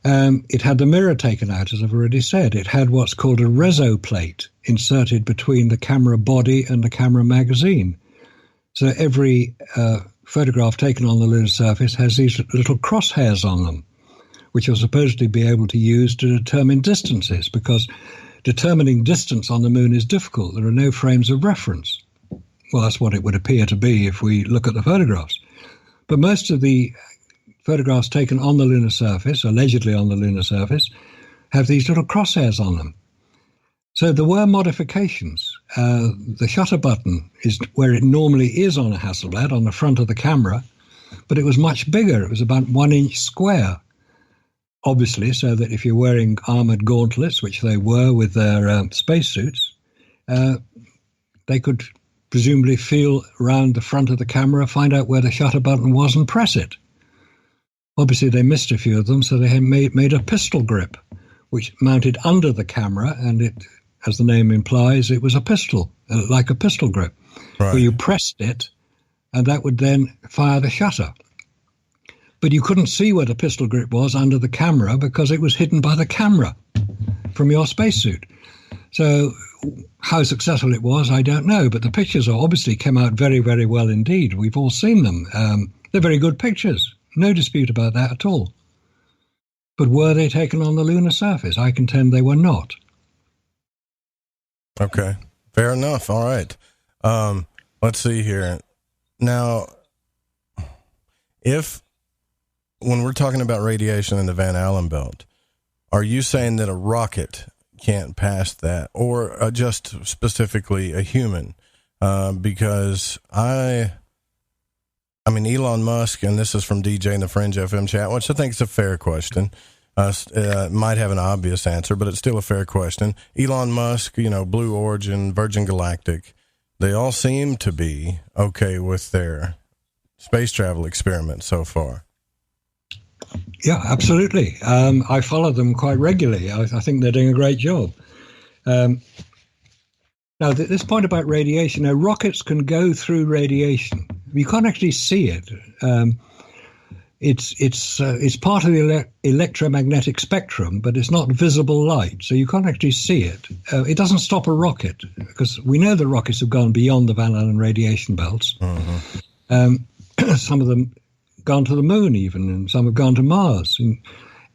It had the mirror taken out, as I've already said. It had what's called a reso plate inserted between the camera body and the camera magazine. So every photograph taken on the lunar surface has these little crosshairs on them, which you'll supposedly be able to use to determine distances, because determining distance on the moon is difficult. There are no frames of reference. Well, that's what it would appear to be if we look at the photographs. But most of the photographs taken on the lunar surface, allegedly on the lunar surface, have these little crosshairs on them. So there were modifications. The shutter button is where it normally is on a Hasselblad, on the front of the camera, but it was much bigger. It was about 1 inch square, obviously, so that if you're wearing armored gauntlets, which they were with their spacesuits, they could presumably feel around the front of the camera, find out where the shutter button was and press it. Obviously, they missed a few of them, so they had made a pistol grip, which mounted under the camera, and it, as the name implies, it was a pistol, like a pistol grip, right, where you pressed it, and that would then fire the shutter. But you couldn't see where the pistol grip was under the camera because it was hidden by the camera from your spacesuit. So how successful it was, I don't know, but the pictures obviously came out very, very well indeed. We've all seen them. They're very good pictures. No dispute about that at all. But were they taken on the lunar surface? I contend they were not. Okay, fair enough. All right. Let's see here. Now, when we're talking about radiation in the Van Allen belt, are you saying that a rocket can't pass that, or just specifically a human? Because I mean, Elon Musk, and this is from DJ in the Fringe FM chat, which I think is a fair question. Might have an obvious answer, but it's still a fair question. Elon Musk, Blue Origin, Virgin Galactic, they all seem to be okay with their space travel experiments so far. Yeah, absolutely. I follow them quite regularly. I think they're doing a great job. Now, this point about radiation, rockets can go through radiation. You can't actually see it. It's part of the electromagnetic spectrum, but it's not visible light, so you can't actually see it. It doesn't stop a rocket, because we know the rockets have gone beyond the Van Allen radiation belts. Mm-hmm. Some of them gone to the moon even, and some have gone to Mars. And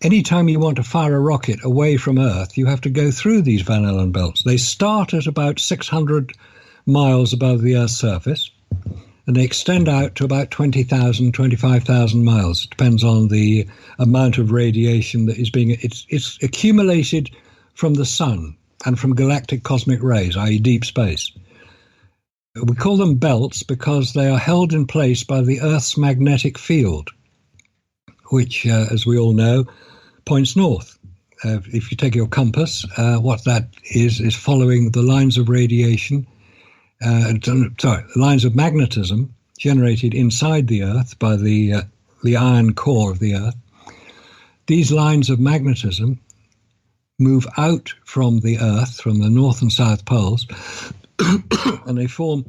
anytime you want to fire a rocket away from Earth, you have to go through these Van Allen belts. They start at about 600 miles above the Earth's surface, and they extend out to about 20,000, 25,000 miles. It depends on the amount of radiation that is it's accumulated from the sun and from galactic cosmic rays, i.e. deep space. We call them belts because they are held in place by the Earth's magnetic field, which, as we all know, points north. If you take your compass, what that is following the lines of radiation, lines of magnetism generated inside the Earth by the iron core of the Earth. These lines of magnetism move out from the Earth, from the North and South poles, and they form,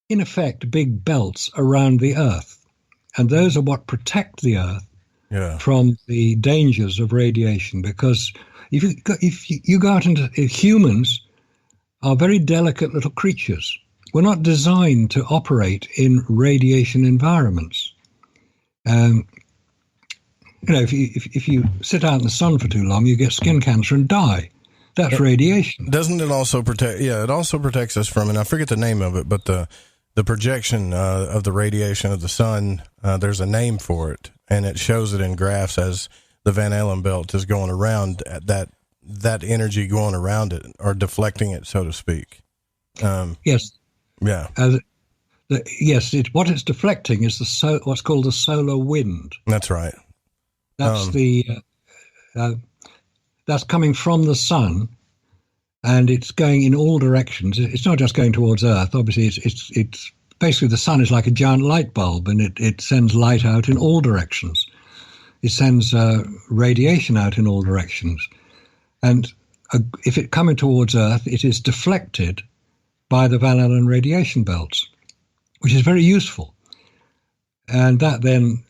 in effect, big belts around the Earth. And those are what protect the Earth from the dangers of radiation. Because if you go out into humans are very delicate little creatures. We're not designed to operate in radiation environments. If you sit out in the sun for too long, you get skin cancer and die. That's radiation. Doesn't it also protect? Yeah, it also protects us from, and I forget the name of it, but the projection of the radiation of the sun. There's a name for it, and it shows it in graphs as the Van Allen belt is going around. That energy going around it or deflecting it, so to speak. Yes. Yeah. Yes. What it's deflecting is what's called the solar wind. That's right. That's that's coming from the sun, and it's going in all directions. It's not just going towards Earth. Obviously, it's basically the sun is like a giant light bulb, and it sends light out in all directions. It sends radiation out in all directions, and if it coming towards Earth, it is deflected by the Van Allen radiation belts, which is very useful, and that then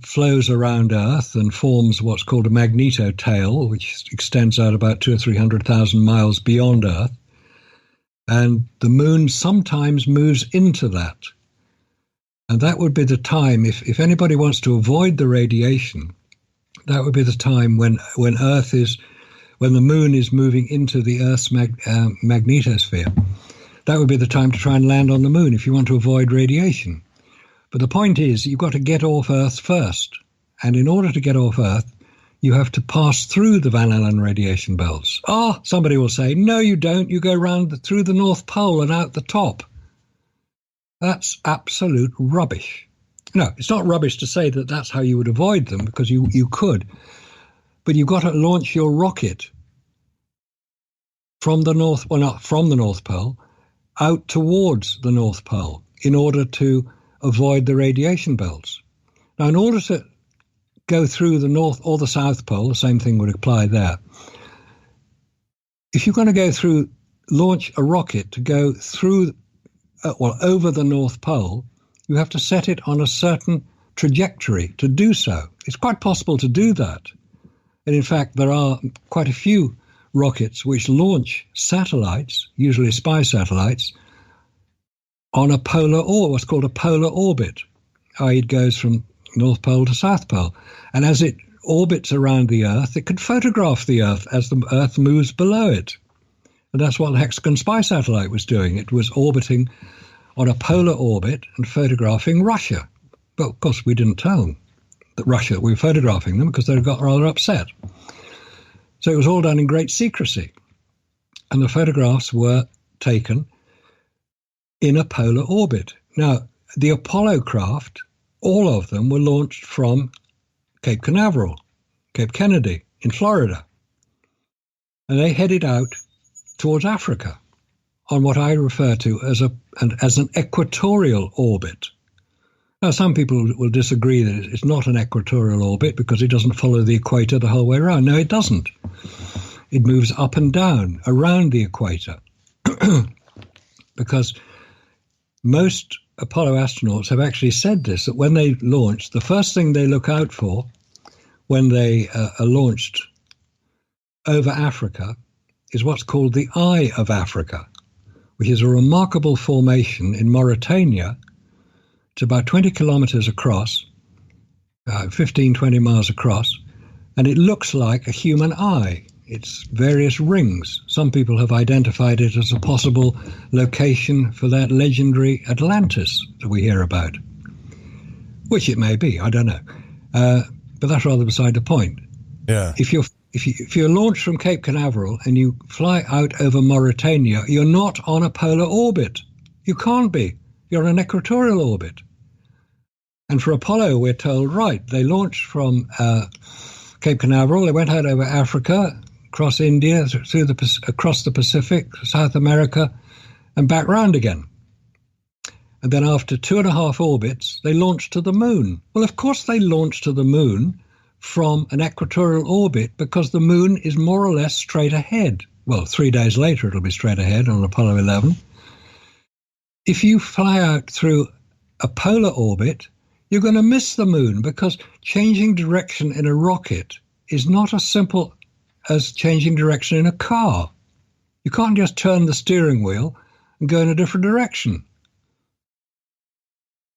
flows around Earth and forms what's called a magnetotail, which extends out about 200,000 or 300,000 miles beyond Earth. And the moon sometimes moves into that. And that would be the time, if anybody wants to avoid the radiation, that would be the time when the moon is moving into the Earth's magnetosphere. That would be the time to try and land on the moon if you want to avoid radiation. But the point is, you've got to get off Earth first. And in order to get off Earth, you have to pass through the Van Allen radiation belts. Somebody will say, no, you don't. You go through the North Pole and out the top. That's absolute rubbish. No, it's not rubbish to say that that's how you would avoid them, because you could. But you've got to launch your rocket from the North, well, not from the North Pole, out towards the North Pole in order to avoid the radiation belts. Now, in order to go through the North or the South Pole, the same thing would apply there. If you're going to launch a rocket to go through, over the North Pole, you have to set it on a certain trajectory to do so. It's quite possible to do that. And in fact, there are quite a few rockets which launch satellites, usually spy satellites, on what's called a polar orbit, i.e. it goes from North Pole to South Pole. And as it orbits around the Earth, it can photograph the Earth as the Earth moves below it. And that's what the Hexagon spy satellite was doing. It was orbiting on a polar orbit and photographing Russia. But of course, we didn't tell them that we were photographing them because they got rather upset. So it was all done in great secrecy. And the photographs were taken in a polar orbit. Now, the Apollo craft, all of them were launched from Cape Canaveral, Cape Kennedy in Florida. And they headed out towards Africa on what I refer to as an equatorial orbit. Now, some people will disagree that it's not an equatorial orbit because it doesn't follow the equator the whole way around. No, it doesn't. It moves up and down around the equator because most Apollo astronauts have actually said this, that when they launch, the first thing they look out for when they are launched over Africa is what's called the Eye of Africa, which is a remarkable formation in Mauritania. It's about 20 kilometers across, 15, 20 miles across, and it looks like a human eye. It's various rings. Some people have identified it as a possible location for that legendary Atlantis that we hear about, which it may be, I don't know. But that's rather beside the point. Yeah. If you're launched from Cape Canaveral and you fly out over Mauritania, you're not on a polar orbit. You can't be. You're on an equatorial orbit. And for Apollo, we're told, right, they launched from Cape Canaveral, they went out over Africa, across India, across the Pacific, South America, and back round again. And then after 2.5 orbits, they launched to the moon. Well, of course they launched to the moon from an equatorial orbit because the moon is more or less straight ahead. Well, 3 days later, it'll be straight ahead on Apollo 11. If you fly out through a polar orbit, you're going to miss the moon because changing direction in a rocket is not as simple as changing direction in a car. You can't just turn the steering wheel and go in a different direction.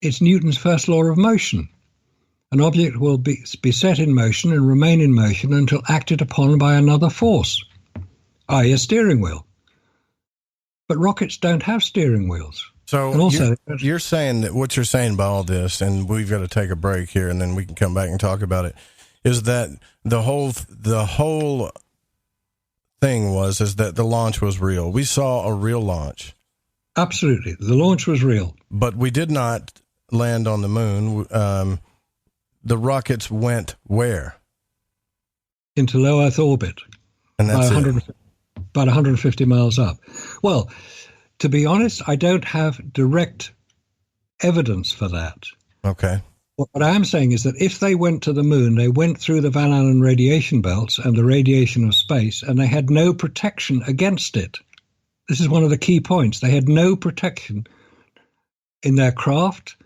It's Newton's first law of motion. An object will be set in motion and remain in motion until acted upon by another force, i.e. a steering wheel. But rockets don't have steering wheels. So and also, you're saying that what you're saying by all this, and we've got to take a break here, and then we can come back and talk about it, is that the whole thing is that the launch was real. We saw a real launch. Absolutely. The launch was real. But we did not land on the moon. The rockets went where? Into low Earth orbit. And that's about 150 miles up. Well, to be honest, I don't have direct evidence for that. Okay. What I am saying is that if they went to the moon, they went through the Van Allen radiation belts and the radiation of space, and they had no protection against it. This is one of the key points. They had no protection in their craft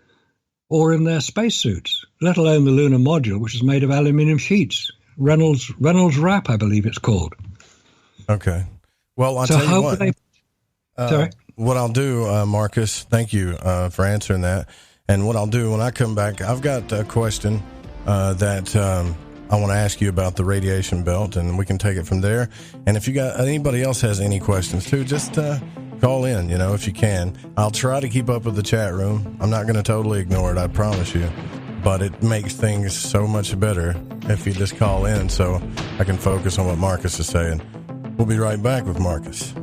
or in their spacesuits, let alone the lunar module, which is made of aluminium sheets. Reynolds wrap, I believe it's called. Okay. Well, I'll tell you what. Sorry? What I'll do, Marcus, thank you for answering that. And what I'll do when I come back, I've got a question that I want to ask you about the radiation belt, and we can take it from there. And if you got anybody else has any questions too, just call in, if you can. I'll try to keep up with the chat room. I'm not going to totally ignore it, I promise you. But it makes things so much better if you just call in so I can focus on what Marcus is saying. We'll be right back with Marcus.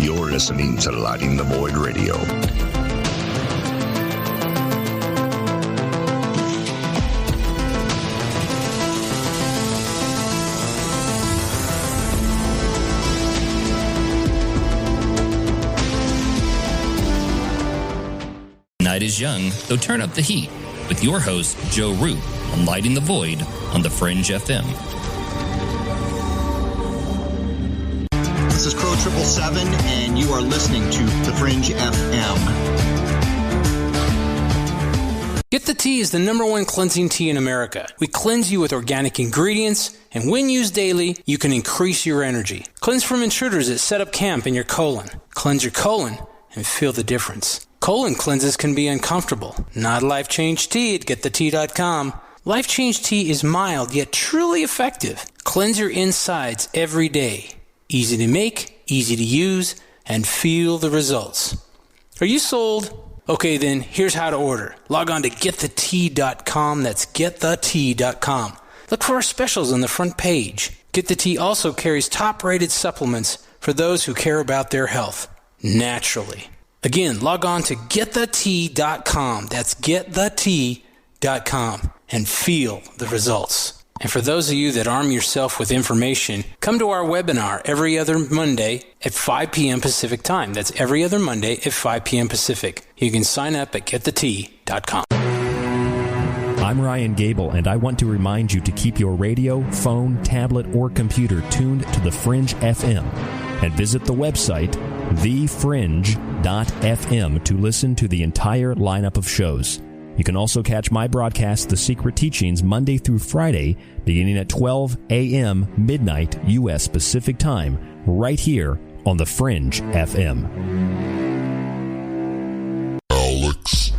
You're listening to Lighting the Void Radio. Night is young, so turn up the heat with your host, Joe Root, on Lighting the Void on the Fringe FM. This is Crow 777, and you are listening to the Fringe FM. Get the Tea is the #1 cleansing tea in America. We cleanse you with organic ingredients, and when used daily, you can increase your energy. Cleanse from intruders that set up camp in your colon. Cleanse your colon and feel the difference. Colon cleanses can be uncomfortable. Not Life Change Tea at GetTheTea.com. Life Change Tea is mild yet truly effective. Cleanse your insides every day. Easy to make, easy to use, and feel the results. Are you sold? Okay, then here's how to order. Log on to GetTheTea.com. That's GetTheTea.com. Look for our specials on the front page. Get the Tea also carries top-rated supplements for those who care about their health naturally. Again, log on to GetTheTea.com. That's GetTheTea.com and feel the results. And for those of you that arm yourself with information, come to our webinar every other Monday at 5 p.m. Pacific time. That's every other Monday at 5 p.m. Pacific. You can sign up at GetTheTea.com. I'm Ryan Gable, and I want to remind you to keep your radio, phone, tablet, or computer tuned to the Fringe FM, and visit the website thefringe.fm to listen to the entire lineup of shows. You can also catch my broadcast, The Secret Teachings, Monday through Friday, beginning at 12 a.m. midnight U.S. Pacific Time, right here on the Fringe FM. Alex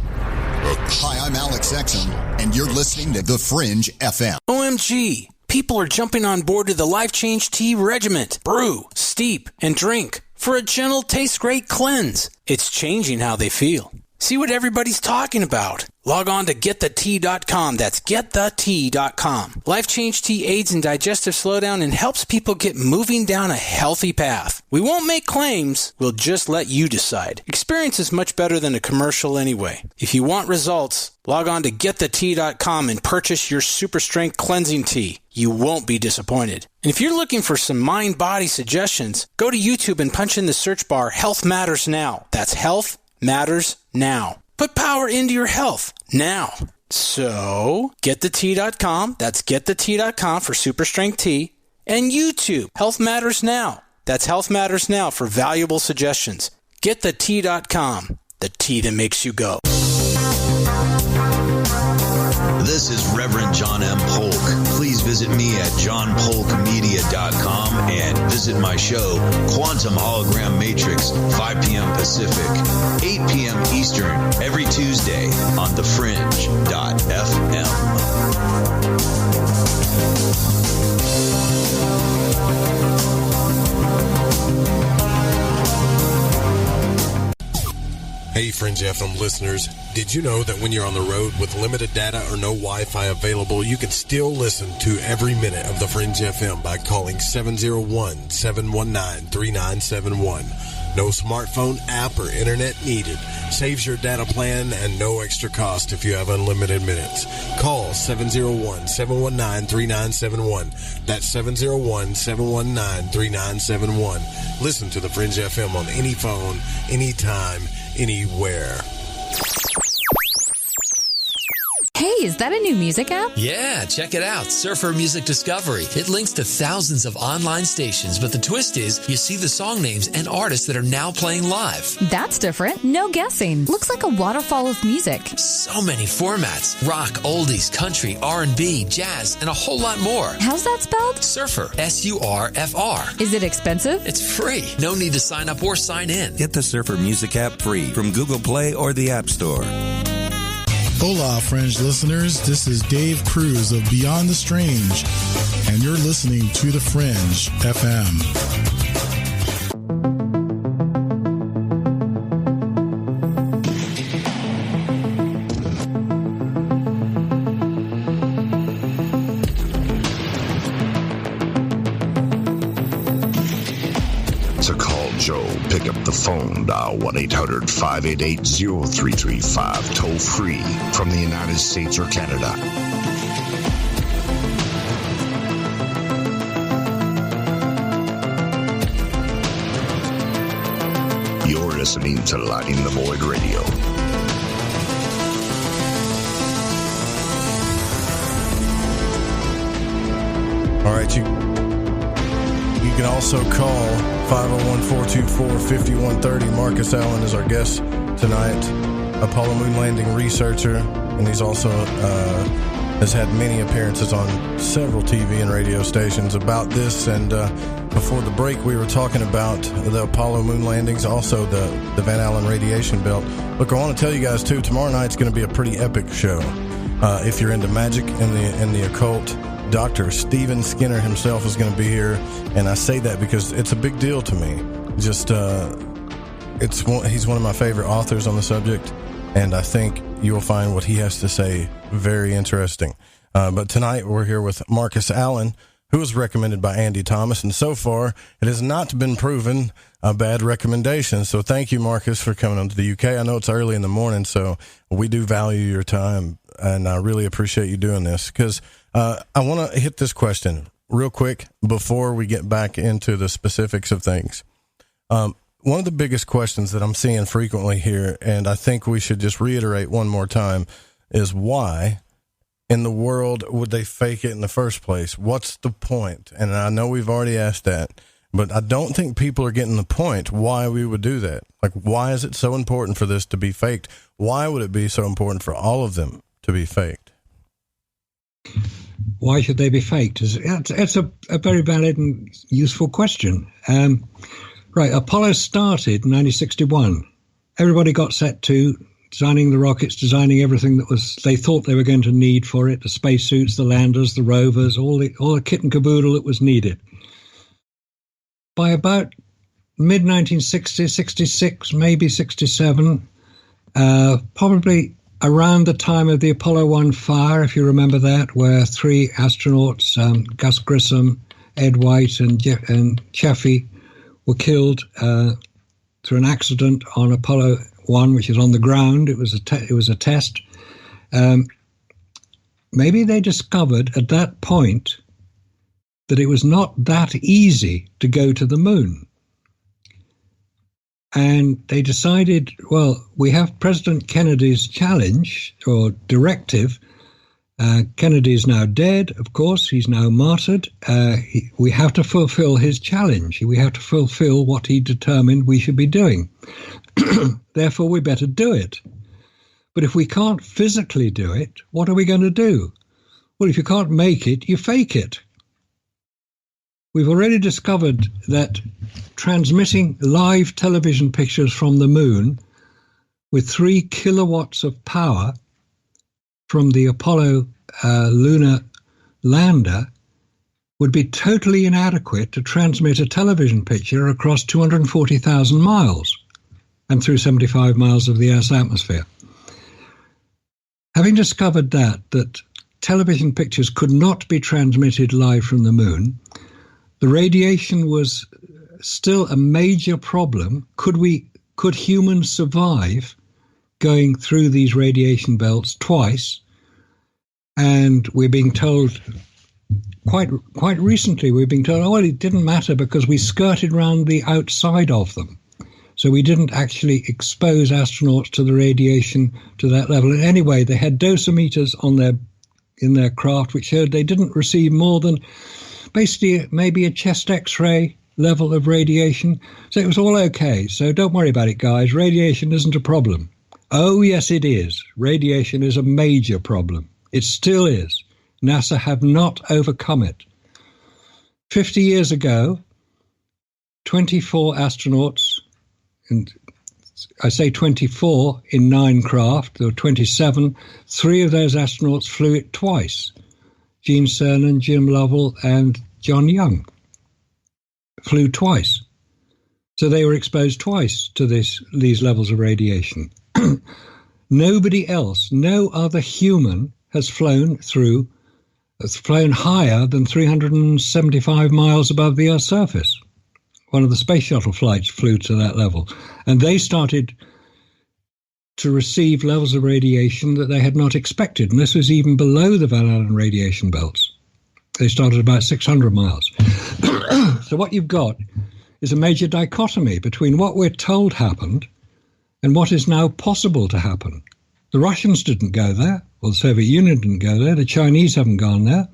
X. Hi, I'm Alex Exum, and you're listening to the Fringe FM. OMG! People are jumping on board to the Life Change Tea Regiment. Brew, steep, and drink for a gentle, taste-great cleanse. It's changing how they feel. See what everybody's talking about. Log on to GetTheTea.com. That's GetTheTea.com. Life Change Tea aids in digestive slowdown and helps people get moving down a healthy path. We won't make claims. We'll just let you decide. Experience is much better than a commercial anyway. If you want results, log on to GetTheTea.com and purchase your super strength cleansing tea. You won't be disappointed. And if you're looking for some mind-body suggestions, go to YouTube and punch in the search bar Health Matters Now. That's Health Matters Now. Put power into your health now. So, GetTheTea.com. That's GetTheTea.com for super strength tea. And YouTube, Health Matters Now. That's Health Matters Now for valuable suggestions. GetTheTea.com. The tea that makes you go. This is Reverend John M. Polk. Please visit me at johnpolkmedia.com and visit my show, Quantum Hologram Matrix, 5 p.m. Pacific, 8 p.m. Eastern, every Tuesday on thefringe.fm. Hey, Fringe FM listeners, did you know that when you're on the road with limited data or no Wi-Fi available, you can still listen to every minute of the Fringe FM by calling 701-719-3971. No smartphone app or internet needed. Saves your data plan and no extra cost if you have unlimited minutes. Call 701-719-3971. That's 701-719-3971. Listen to the Fringe FM on any phone, anytime, anywhere. Hey, is that a new music app? Yeah, check it out. Surfer Music Discovery. It links to thousands of online stations, but the twist is you see the song names and artists that are now playing live. That's different. No guessing. Looks like a waterfall of music. So many formats. Rock, oldies, country, R&B, jazz, and a whole lot more. How's that spelled? Surfer. S-U-R-F-R. Is it expensive? It's free. No need to sign up or sign in. Get the Surfer Music app free from Google Play or the App Store. Hola, Fringe listeners. This is Dave Cruz of Beyond the Strange, and you're listening to The Fringe FM. Pick up the phone, dial 1-800-588-0335, toll free from the United States or Canada. You're listening to Lighting the Void Radio. All right, you can also call 501-424-5130. Marcus Allen is our guest tonight, Apollo moon landing researcher, and he's also has had many appearances on several TV and radio stations about this. And before the break, we were talking about the Apollo moon landings, also the Van Allen radiation belt. Look, I want to tell you guys, too, tomorrow night's going to be a pretty epic show. If you're into magic and the occult, Dr. Stephen Skinner himself is going to be here, and I say that because it's a big deal to me. Just he's one of my favorite authors on the subject, and I think you'll find what he has to say very interesting. But tonight we're here with Marcus Allen, who was recommended by Andy Thomas, and so far it has not been proven a bad recommendation. So thank you, Marcus, for coming on to the UK. I know it's early in the morning, so we do value your time, and I really appreciate you doing this, because I want to hit this question real quick before we get back into the specifics of things. One of the biggest questions that I'm seeing frequently here, and I think we should just reiterate one more time, is why in the world would they fake it in the first place? What's the point? And I know we've already asked that, but I don't think people are getting the point why we would do that. Like, why is it so important for this to be faked? Why would it be so important for all of them to be faked? Why should they be faked? It's a very valid and useful question. Right, Apollo started in 1961. Everybody got set to designing the rockets, designing everything that they thought they were going to need for it, the spacesuits, the landers, the rovers, all the kit and caboodle that was needed. By about mid-1960s, 66, maybe 67, probably around the time of the Apollo 1 fire, if you remember that, where three astronauts, Gus Grissom, Ed White, and Chaffee, were killed through an accident on Apollo 1, which is on the ground. It was a test. Maybe they discovered at that point that it was not that easy to go to the moon. And they decided, well, we have President Kennedy's challenge or directive. Kennedy's now dead, of course. He's now martyred. We have to fulfill his challenge. We have to fulfill what he determined we should be doing. Therefore, we better do it. But if we can't physically do it, what are we going to do? Well, if you can't make it, you fake it. We've already discovered that transmitting live television pictures from the moon with 3 kilowatts of power from the Apollo lunar lander would be totally inadequate to transmit a television picture across 240,000 miles. and through 75 miles of the Earth's atmosphere. Having discovered that television pictures could not be transmitted live from the moon, the radiation was still a major problem. Could humans survive going through these radiation belts twice? And we're being told, quite recently, we're being told, well, it didn't matter because we skirted around the outside of them. So we didn't actually expose astronauts to the radiation to that level. And anyway, they had dosimeters in their craft, which showed they didn't receive more than basically maybe a chest X-ray level of radiation. So it was all okay. So don't worry about it, guys. Radiation isn't a problem. Oh, yes, it is. Radiation is a major problem. It still is. NASA have not overcome it. 50 years ago, 24 astronauts, and I say 24 in 9 craft, there were 27. 3 of those astronauts flew it twice. Gene Cernan, Jim Lovell, and John Young flew twice. So they were exposed twice to these levels of radiation. Nobody else, no other human has flown higher than 375 miles above the Earth's surface. One of the space shuttle flights flew to that level. And they started to receive levels of radiation that they had not expected. And this was even below the Van Allen radiation belts. They started about 600 miles. So what you've got is a major dichotomy between what we're told happened and what is now possible to happen. The Russians didn't go there. Well, the Soviet Union didn't go there. The Chinese haven't gone there.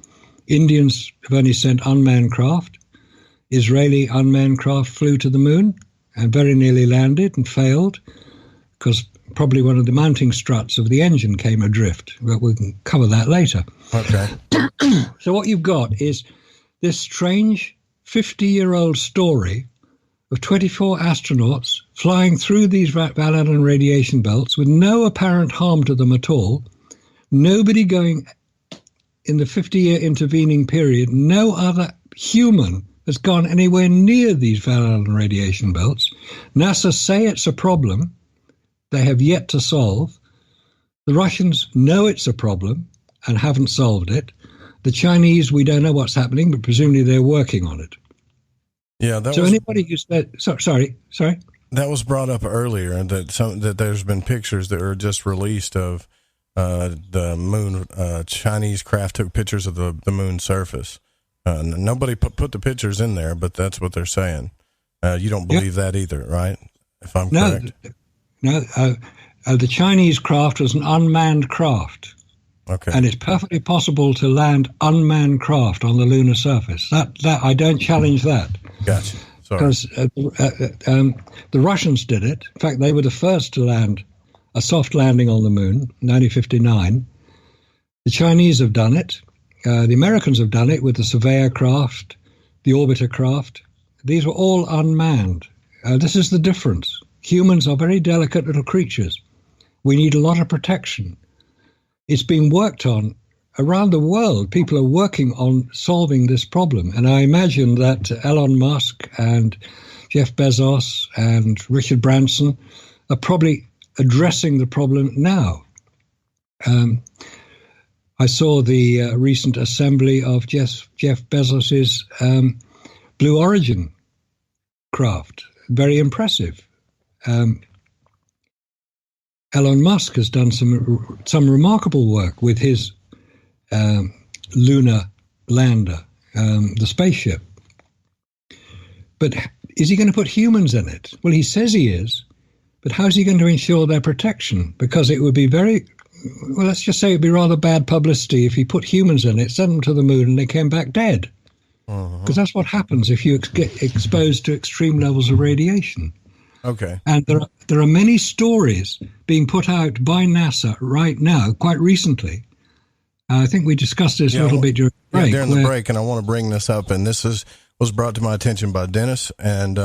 Indians have only sent unmanned craft. Israeli unmanned craft flew to the moon and very nearly landed and failed because probably one of the mounting struts of the engine came adrift. But we can cover that later. Okay. So what you've got is this strange 50-year-old story of 24 astronauts flying through these Van Allen radiation belts with no apparent harm to them at all. Nobody going in the 50-year intervening period, no other human has gone anywhere near these Van Allen radiation belts. NASA say it's a problem they have yet to solve. The Russians know it's a problem and haven't solved it. The Chinese, we don't know what's happening, but presumably they're working on it. Yeah. Anybody who said, sorry. That was brought up earlier that there's been pictures that were just released of the moon. Chinese craft took pictures of the moon surface. Nobody put the pictures in there, but that's what they're saying. You don't believe that either, right? If I'm correct. No. The Chinese craft was an unmanned craft. Okay. And it's perfectly possible to land unmanned craft on the lunar surface. That I don't challenge that. Gotcha. Because the Russians did it. In fact, they were the first to land a soft landing on the moon in 1959. The Chinese have done it. The Americans have done it with the Surveyor craft, the Orbiter craft. These were all unmanned. This is the difference. Humans are very delicate little creatures. We need a lot of protection. It's being worked on around the world. People are working on solving this problem. And I imagine that Elon Musk and Jeff Bezos and Richard Branson are probably addressing the problem now. I saw the recent assembly of Jeff Bezos's Blue Origin craft. Very impressive. Elon Musk has done some remarkable work with his lunar lander, the spaceship. But is he going to put humans in it? Well, he says he is, but how's he going to ensure their protection? Because it would be let's just say it'd be rather bad publicity if he put humans in it, sent them to the moon, and they came back dead. Because that's what happens if you get exposed to extreme levels of radiation. Okay. And there are many stories being put out by NASA right now, quite recently. I think we discussed this a little bit during the break. During the break, and I want to bring this up, and this was brought to my attention by Dennis, and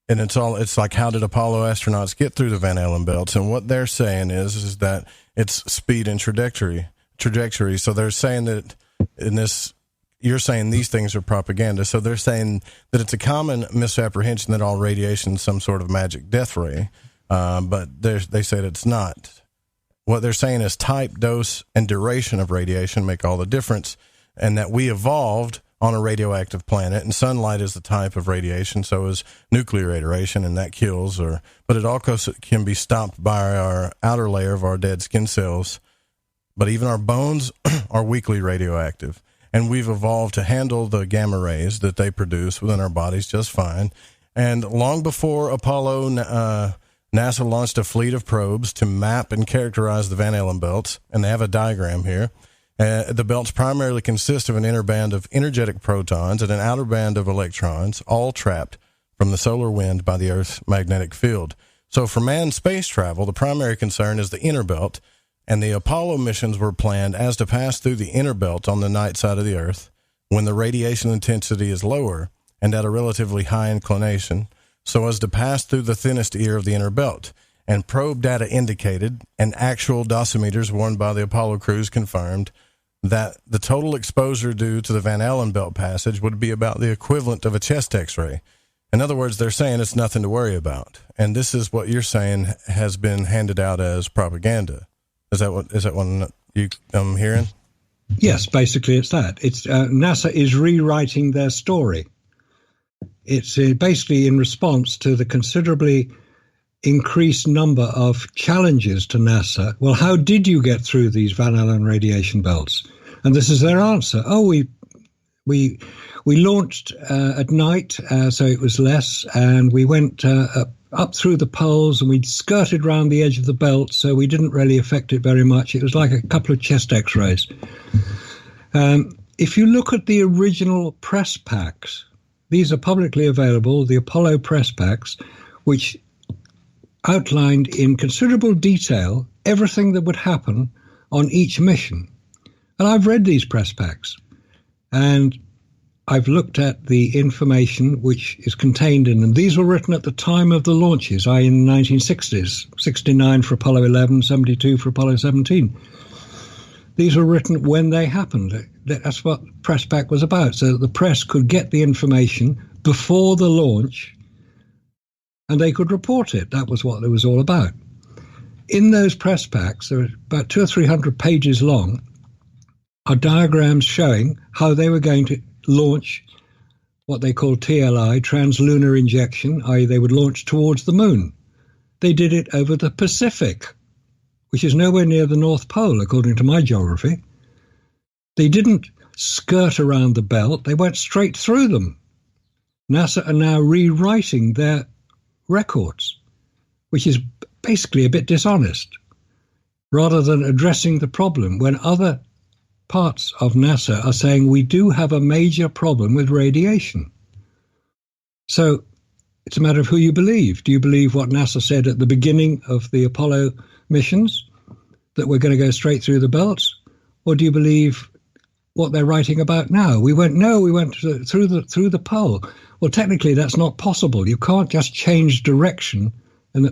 it's like, how did Apollo astronauts get through the Van Allen belts? And what they're saying is that it's speed and trajectory. So they're saying that in this, you're saying these things are propaganda. So they're saying that it's a common misapprehension that all radiation is some sort of magic death ray, but they said it's not. What they're saying is type, dose, and duration of radiation make all the difference, and that we evolved on a radioactive planet, and sunlight is the type of radiation, so is nuclear radiation, and that kills, but it also can be stopped by our outer layer of our dead skin cells. But even our bones are weakly radioactive, and we've evolved to handle the gamma rays that they produce within our bodies just fine. And long before Apollo, NASA launched a fleet of probes to map and characterize the Van Allen belts, and they have a diagram here. The belts primarily consist of an inner band of energetic protons and an outer band of electrons, all trapped from the solar wind by the Earth's magnetic field. So for manned space travel, the primary concern is the inner belt, and the Apollo missions were planned as to pass through the inner belt on the night side of the Earth when the radiation intensity is lower and at a relatively high inclination, so as to pass through the thinnest ear of the inner belt. And probe data indicated, and actual dosimeters worn by the Apollo crews confirmed, that the total exposure due to the Van Allen belt passage would be about the equivalent of a chest x-ray. In other words, they're saying it's nothing to worry about. And this is what you're saying has been handed out as propaganda. Is that what you hearing? Yes, basically it's that. It's NASA is rewriting their story. It's basically in response to the considerably increased number of challenges to NASA. Well, how did you get through these Van Allen radiation belts? And this is their answer. Oh, we launched at night, so it was less, and we went up through the poles, and we skirted around the edge of the belt, so we didn't really affect it very much. It was like a couple of chest x-rays. If you look at the original press packs, these are publicly available, the Apollo press packs, which outlined in considerable detail everything that would happen on each mission. And I've read these press packs, and I've looked at the information which is contained in them. These were written at the time of the launches, i.e. in the 1960s, 69 for Apollo 11, 72 for Apollo 17. These were written when they happened. That's what press pack was about, so that the press could get the information before the launch and they could report it. That was what it was all about. In those press packs, they're about 200 or 300 pages long, are diagrams showing how they were going to launch what they call TLI, translunar injection, i.e. they would launch towards the moon. They did it over the Pacific, which is nowhere near the North Pole, according to my geography. They didn't skirt around the belt, they went straight through them. NASA are now rewriting their records, which is basically a bit dishonest, rather than addressing the problem when other parts of NASA are saying we do have a major problem with radiation. So it's a matter of who you believe. Do you believe what NASA said at the beginning of the Apollo missions, that we're going to go straight through the belts? Or do you believe what they're writing about now? We went through the pole. Well, technically that's not possible. You can't just change direction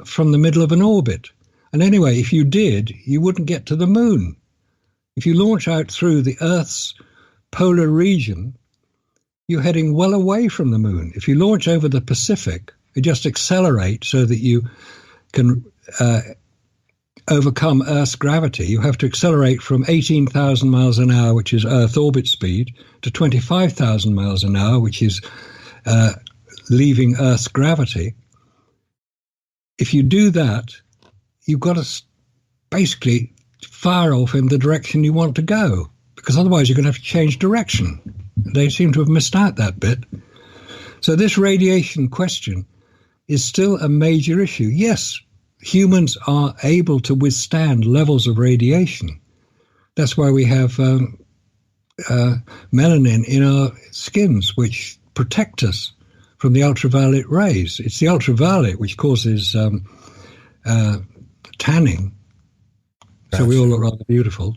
from the middle of an orbit. And anyway, if you did, you wouldn't get to the moon. If you launch out through the Earth's polar region, you're heading well away from the moon. If you launch over the Pacific, you just accelerate so that you can overcome Earth's gravity. You have to accelerate from 18,000 miles an hour, which is Earth orbit speed, to 25,000 miles an hour, which is leaving Earth's gravity. If you do that, you've got to basically fire off in the direction you want to go, because otherwise you're going to have to change direction. They seem to have missed out that bit. So this radiation question is still a major issue. Yes, humans are able to withstand levels of radiation. That's why we have melanin in our skins, which protect us from the ultraviolet rays. It's the ultraviolet which causes tanning. So we all look rather beautiful.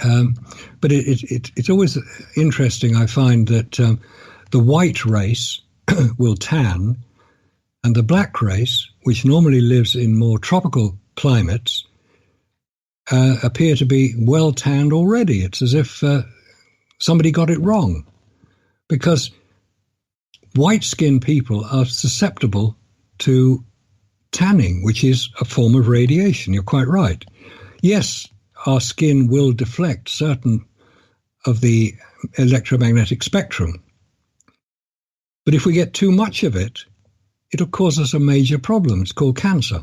But it's always interesting, I find, that the white race will tan, and the black race, which normally lives in more tropical climates, appear to be well tanned already. It's as if somebody got it wrong, because white-skinned people are susceptible to tanning, which is a form of radiation. You're quite right. Yes, our skin will deflect certain of the electromagnetic spectrum, but if we get too much of it, it'll cause us a major problem. It's called cancer.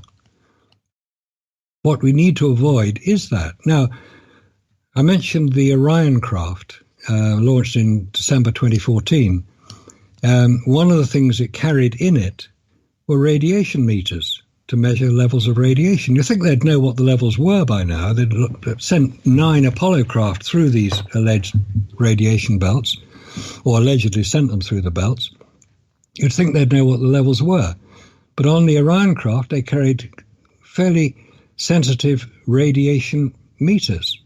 What we need to avoid is that. Now, I mentioned the Orion craft, launched in December 2014. One of the things it carried in it were radiation meters to measure levels of radiation. You think they'd know what the levels were by now. They'd sent 9 Apollo craft through these alleged radiation belts, or allegedly sent them through the belts. You'd think they'd know what the levels were. But on the Orion craft, they carried fairly sensitive radiation meters.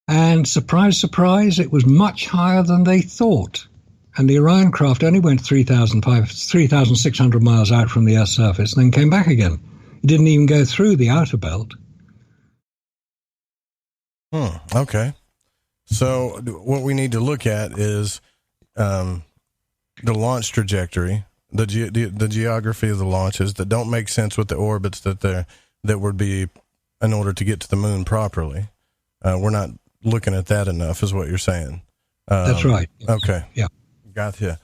And surprise, surprise, it was much higher than they thought. And the Orion craft only went 3,600 miles out from the Earth's surface and then came back again. It didn't even go through the outer belt. Okay. So what we need to look at is the launch trajectory, the geography of the launches that don't make sense with the orbits that would be in order to get to the moon properly. We're not looking at that enough, is what you're saying. That's right. Okay. Yeah. Gotcha.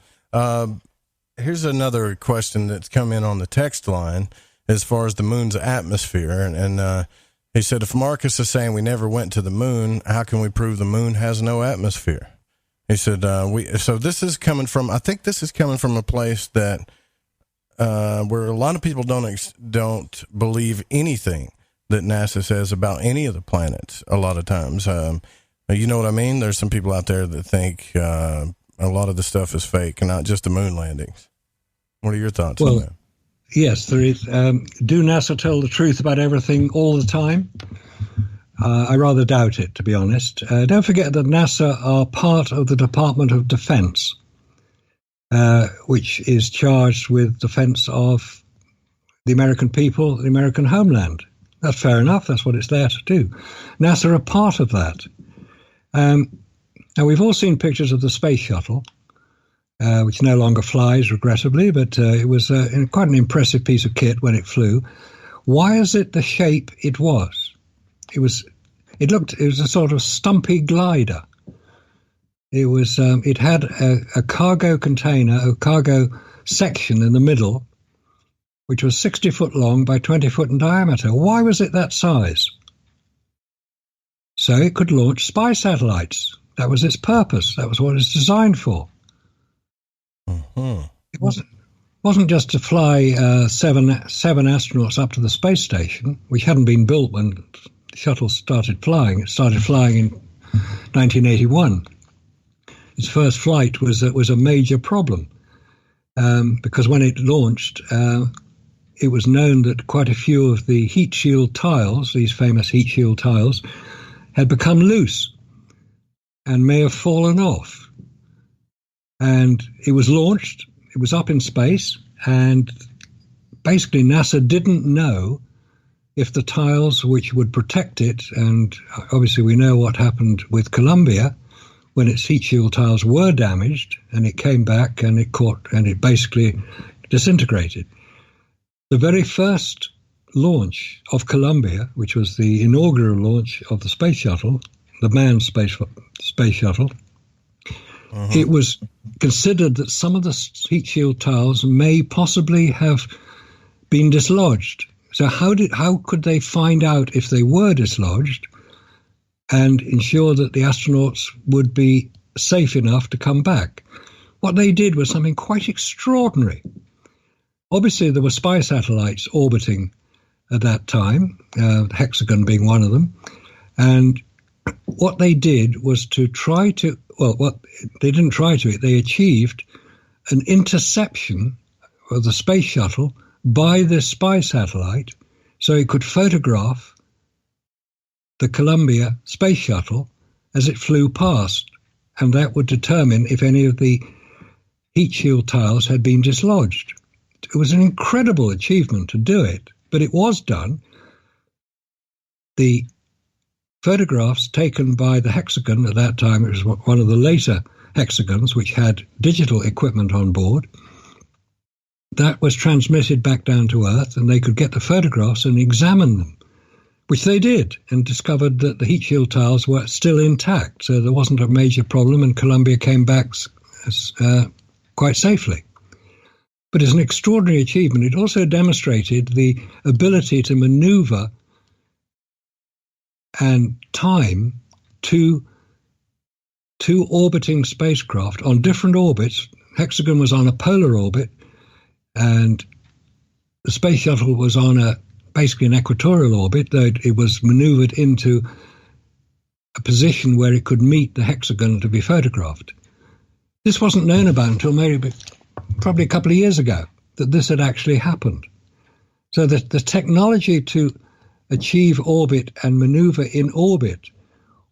Here's another question that's come in on the text line as far as the moon's atmosphere. And he said, if Marcus is saying we never went to the moon, how can we prove the moon has no atmosphere? He said, so this is coming from, I think this is coming from a place that, where a lot of people don't believe anything that NASA says about any of the planets a lot of times. You know what I mean? There's some people out there that think, a lot of the stuff is fake and not just the moon landings. What are your thoughts on that? Yes, there is. Do NASA tell the truth about everything all the time? I rather doubt it, to be honest. Don't forget that NASA are part of the Department of Defense, which is charged with defense of the American people, the American homeland. That's fair enough. That's what it's there to do. NASA are part of that. Now, we've all seen pictures of the space shuttle, which no longer flies, regrettably, but it was quite an impressive piece of kit when it flew. Why is it the shape it was? It was a sort of stumpy glider. It had a cargo container, a cargo section in the middle, which was 60 foot long by 20 foot in diameter. Why was it that size? So it could launch spy satellites. That was its purpose. That was what it's designed for. It wasn't just to fly seven astronauts up to the space station, which hadn't been built when the shuttle started flying. It started flying in 1981. Its first flight was a major problem because when it launched, it was known that quite a few of the heat shield tiles, these famous heat shield tiles, had become loose and may have fallen off. And it was launched, it was up in space, and basically NASA didn't know if the tiles which would protect it, and obviously we know what happened with Columbia when its heat shield tiles were damaged and it came back and it caught and it basically disintegrated. The very first launch of Columbia, which was the inaugural launch of the space shuttle, the manned space shuttle, it was considered that some of the heat shield tiles may possibly have been dislodged. So how could they find out if they were dislodged and ensure that the astronauts would be safe enough to come back? What they did was something quite extraordinary. Obviously, there were spy satellites orbiting at that time, Hexagon being one of them, and what they did was to try to, they didn't try to, they achieved an interception of the space shuttle by the spy satellite so it could photograph the Columbia space shuttle as it flew past, and that would determine if any of the heat shield tiles had been dislodged. It was an incredible achievement to do it, but it was done. The photographs taken by the Hexagon. At that time, it was one of the later Hexagons, which had digital equipment on board. That was transmitted back down to Earth, and they could get the photographs and examine them, which they did, and discovered that the heat shield tiles were still intact, so there wasn't a major problem, and Columbia came back quite safely. But it's an extraordinary achievement. It also demonstrated the ability to maneuver and time two orbiting spacecraft on different orbits. Hexagon was on a polar orbit, and the space shuttle was on basically an equatorial orbit, though it was maneuvered into a position where it could meet the Hexagon to be photographed. This wasn't known about until probably a couple of years ago, that this had actually happened. So the technology to achieve orbit and maneuver in orbit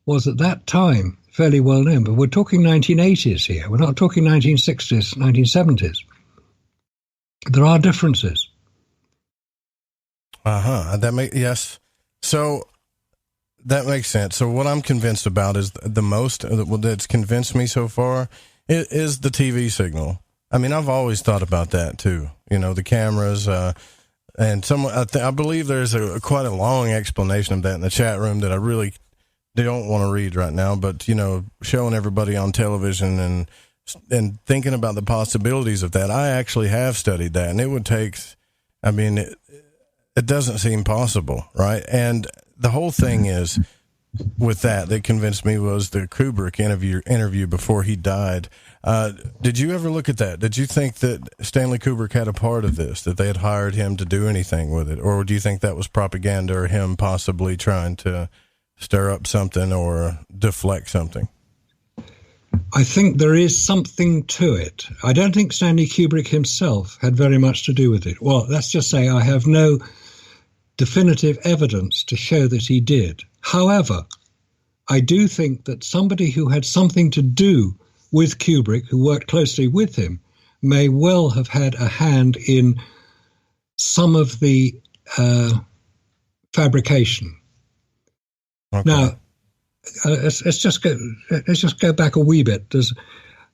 was at that time fairly well known, but we're talking 1980s here. We're not talking 1960s, 1970s. There are differences. Yes. So that makes sense. So what I'm convinced about is the most that's convinced me so far is the TV signal. I mean, I've always thought about that too. You know, the cameras, and I believe there's quite a long explanation of that in the chat room that I really don't want to read right now, but, you know, showing everybody on television and thinking about the possibilities of that. I actually have studied that, and it would take, I mean, it doesn't seem possible, right? And the whole thing is with that convinced me was the Kubrick interview before he died. Did you ever look at that? Did you think that Stanley Kubrick had a part of this, that they had hired him to do anything with it? Or do you think that was propaganda or him possibly trying to stir up something or deflect something? I think there is something to it. I don't think Stanley Kubrick himself had very much to do with it. Well, let's just say I have no definitive evidence to show that he did. However, I do think that somebody who had something to do with Kubrick, who worked closely with him, may well have had a hand in some of the fabrication. Okay. Now, let's just go back a wee bit. There's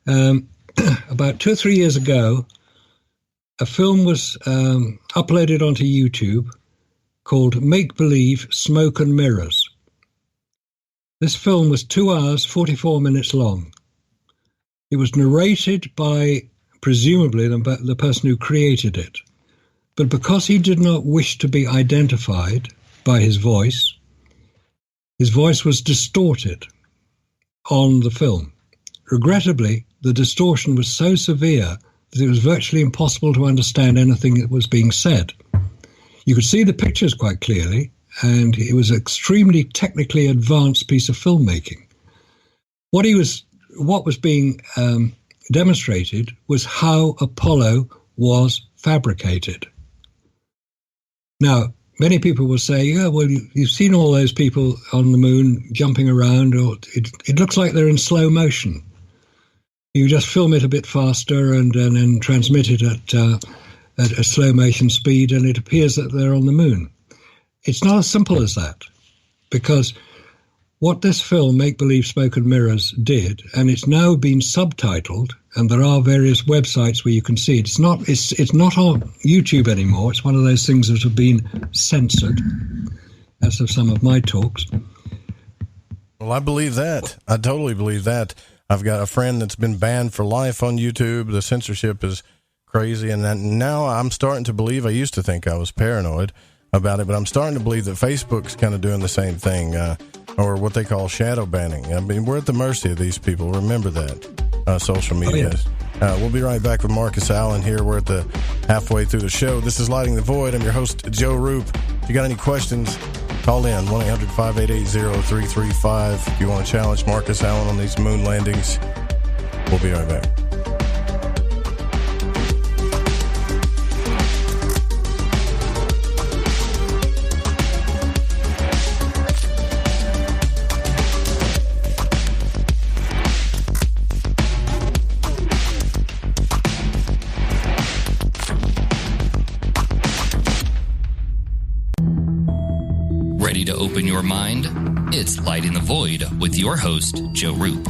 about 2 or 3 years ago, a film was uploaded onto YouTube called Make Believe, Smoke and Mirrors. This film was 2 hours, 44 minutes long. It was narrated by, presumably, the person who created it. But because he did not wish to be identified by his voice was distorted on the film. Regrettably, the distortion was so severe that it was virtually impossible to understand anything that was being said. You could see the pictures quite clearly, and it was an extremely technically advanced piece of filmmaking. What was being demonstrated was how Apollo was fabricated. Now, many people will say, yeah, well, you've seen all those people on the moon jumping around, or it looks like they're in slow motion. You just film it a bit faster and then transmit it at a slow motion speed, and it appears that they're on the moon. It's not as simple as that, because what this film, Make Believe, Smoke and Mirrors, did, and it's now been subtitled, and there are various websites where you can see it. It's not on YouTube anymore. It's one of those things that have been censored, as have some of my talks. Well, I believe that. I totally believe that. I've got a friend that's been banned for life on YouTube. The censorship is crazy, and now I'm starting to believe, I used to think I was paranoid about it, but I'm starting to believe that Facebook's kind of doing the same thing, or what they call shadow banning. I mean, we're at the mercy of these people. Remember that, social media. Oh, yeah. We'll be right back with Marcus Allen here. We're at the halfway through the show. This is Lighting the Void. I'm your host, Joe Roop. If you got any questions, call in 1-800-588-0335. If you want to challenge Marcus Allen on these moon landings, we'll be right back. Ready to open your mind It's Lighting the Void with your host, Joe Roop.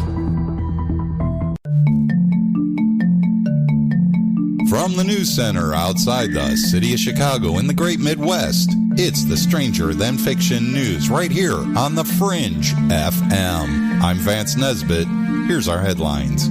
From the news center outside the city of Chicago in the great Midwest, it's the Stranger Than Fiction News right here on the Fringe FM. I'm Vance Nesbitt. Here's our headlines.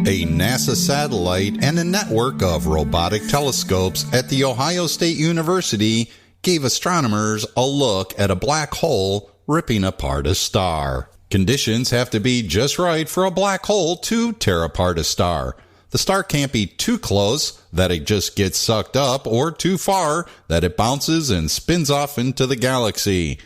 A NASA satellite and a network of robotic telescopes at The Ohio State University gave astronomers a look at a black hole ripping apart a star. Conditions have to be just right for a black hole to tear apart a star. The star can't be too close that it just gets sucked up, or too far that it bounces and spins off into the galaxy.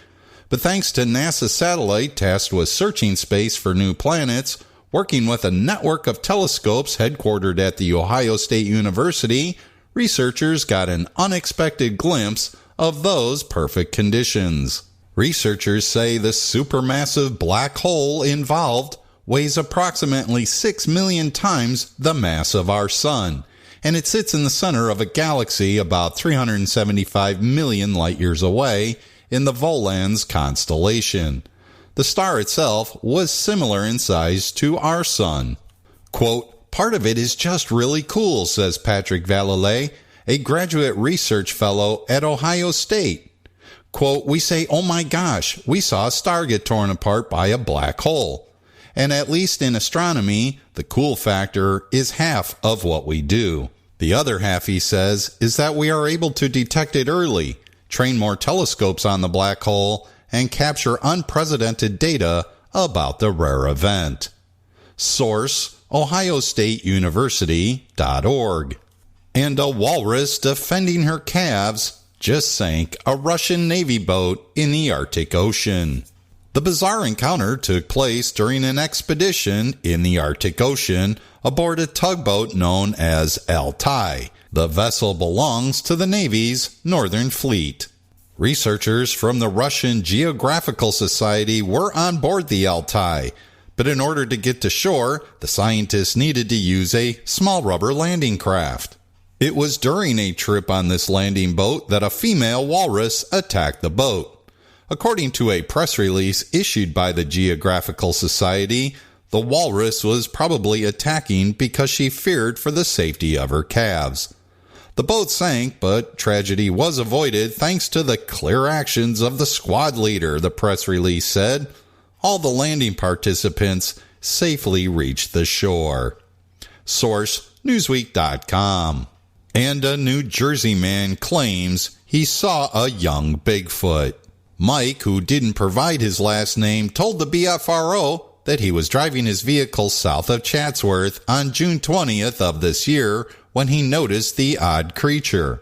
But thanks to NASA's satellite tasked with searching space for new planets, working with a network of telescopes headquartered at The Ohio State University, researchers got an unexpected glimpse of those perfect conditions. Researchers say the supermassive black hole involved weighs approximately 6 million times the mass of our sun, and it sits in the center of a galaxy about 375 million light-years away in the Volans constellation. The star itself was similar in size to our sun. Quote, "Part of it is just really cool," says Patrick Valalay, a graduate research fellow at Ohio State. Quote, "We say, oh my gosh, we saw a star get torn apart by a black hole. And at least in astronomy, the cool factor is half of what we do. The other half," he says, "is that we are able to detect it early, train more telescopes on the black hole, and capture unprecedented data about the rare event." Source, ohiostateuniversity.org. And a walrus defending her calves just sank a Russian Navy boat in the Arctic Ocean. The bizarre encounter took place during an expedition in the Arctic Ocean aboard a tugboat known as Altai. The vessel belongs to the Navy's Northern Fleet. Researchers from the Russian Geographical Society were on board the Altai, but in order to get to shore, the scientists needed to use a small rubber landing craft. It was during a trip on this landing boat that a female walrus attacked the boat. According to a press release issued by the Geographical Society, the walrus was probably attacking because she feared for the safety of her calves. The boat sank, but tragedy was avoided thanks to the clear actions of the squad leader, the press release said. All the landing participants safely reached the shore. Source, Newsweek.com. And a New Jersey man claims he saw a young Bigfoot. Mike, who didn't provide his last name, told the BFRO that he was driving his vehicle south of Chatsworth on June 20th of this year when he noticed the odd creature.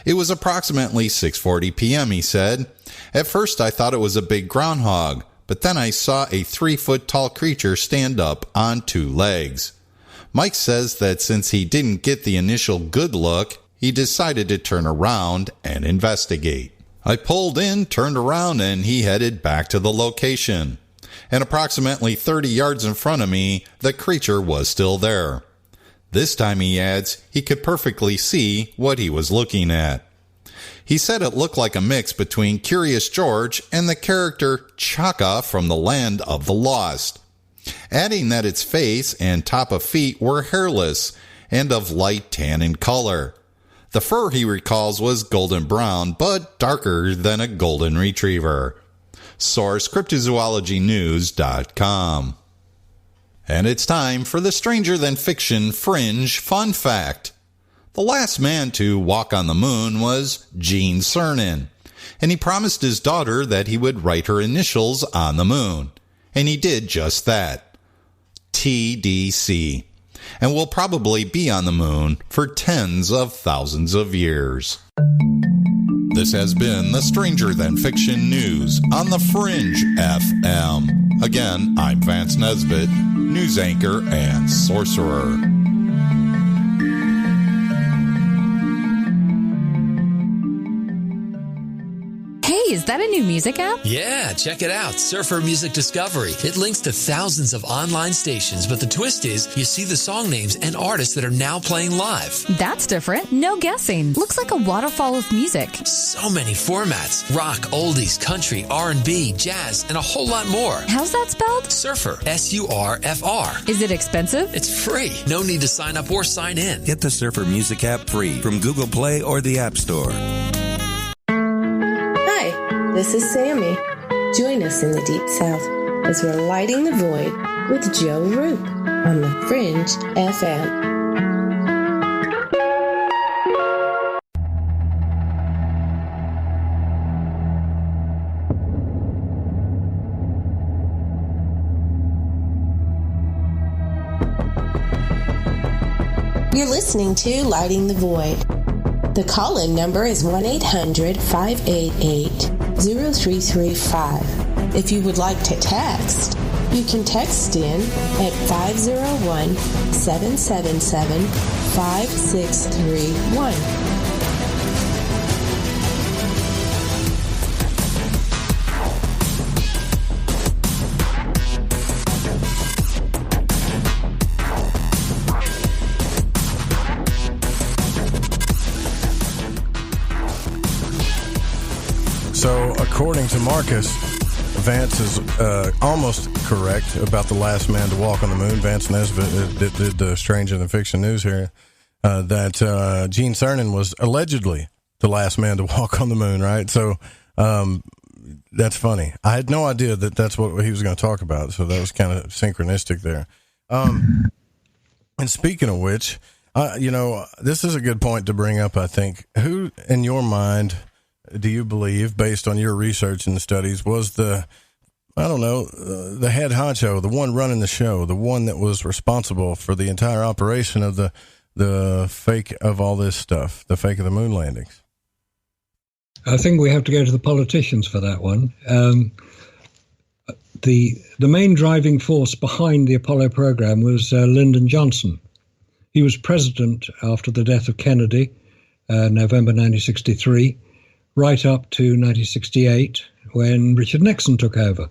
It was approximately 6:40 p.m., he said. At first I thought it was a big groundhog, but then I saw a 3-foot-tall creature stand up on 2 legs. Mike says that since he didn't get the initial good look, he decided to turn around and investigate. I pulled in, turned around, and he headed back to the location. And approximately 30 yards in front of me, the creature was still there. This time, he adds, he could perfectly see what he was looking at. He said it looked like a mix between Curious George and the character Chaka from the Land of the Lost, adding that its face and top of feet were hairless and of light tan in color. The fur, he recalls, was golden brown, but darker than a golden retriever. Source, cryptozoologynews.com. And it's time for the Stranger Than Fiction Fringe Fun Fact. The last man to walk on the moon was Gene Cernan, and he promised his daughter that he would write her initials on the moon. And he did just that. TDC. And will probably be on the moon for tens of thousands of years. This has been the Stranger Than Fiction News on the Fringe FM. Again, I'm Vance Nesbitt, news anchor and sorcerer. Hey, is that a new music app? Yeah, check it out. Surfer Music Discovery. It links to thousands of online stations, but the twist is you see the song names and artists that are now playing live. That's different. No guessing. Looks like a waterfall of music. So many formats. Rock, oldies, country, R&B, jazz, and a whole lot more. How's that spelled? Surfer. S-U-R-F-R. Is it expensive? It's free. No need to sign up or sign in. Get the Surfer Music app free from Google Play or the App Store. Hi, this is Sammy. Join us in the Deep South as we're lighting the void with Joe Roop on the Fringe FM. You're listening to Lighting the Void. The call-in number is 1-800-588-0335. If you would like to text, you can text in at 501-777-5631. So, according to Marcus, Vance is almost correct about the last man to walk on the moon. Vance Nesbitt did the Strange in the Fiction News here, that Gene Cernan was allegedly the last man to walk on the moon, right? So, that's funny. I had no idea that that's what he was going to talk about, so that was kind of synchronistic there. And speaking of which, this is a good point to bring up, I think. Who, in your mind, do you believe, based on your research and studies, was the head honcho, the one running the show, the one that was responsible for the entire operation of the fake of all this stuff, the fake of the moon landings? I think we have to go to the politicians for that one. The main driving force behind the Apollo program was Lyndon Johnson. He was president after the death of Kennedy, November 1963, right up to 1968, when Richard Nixon took over.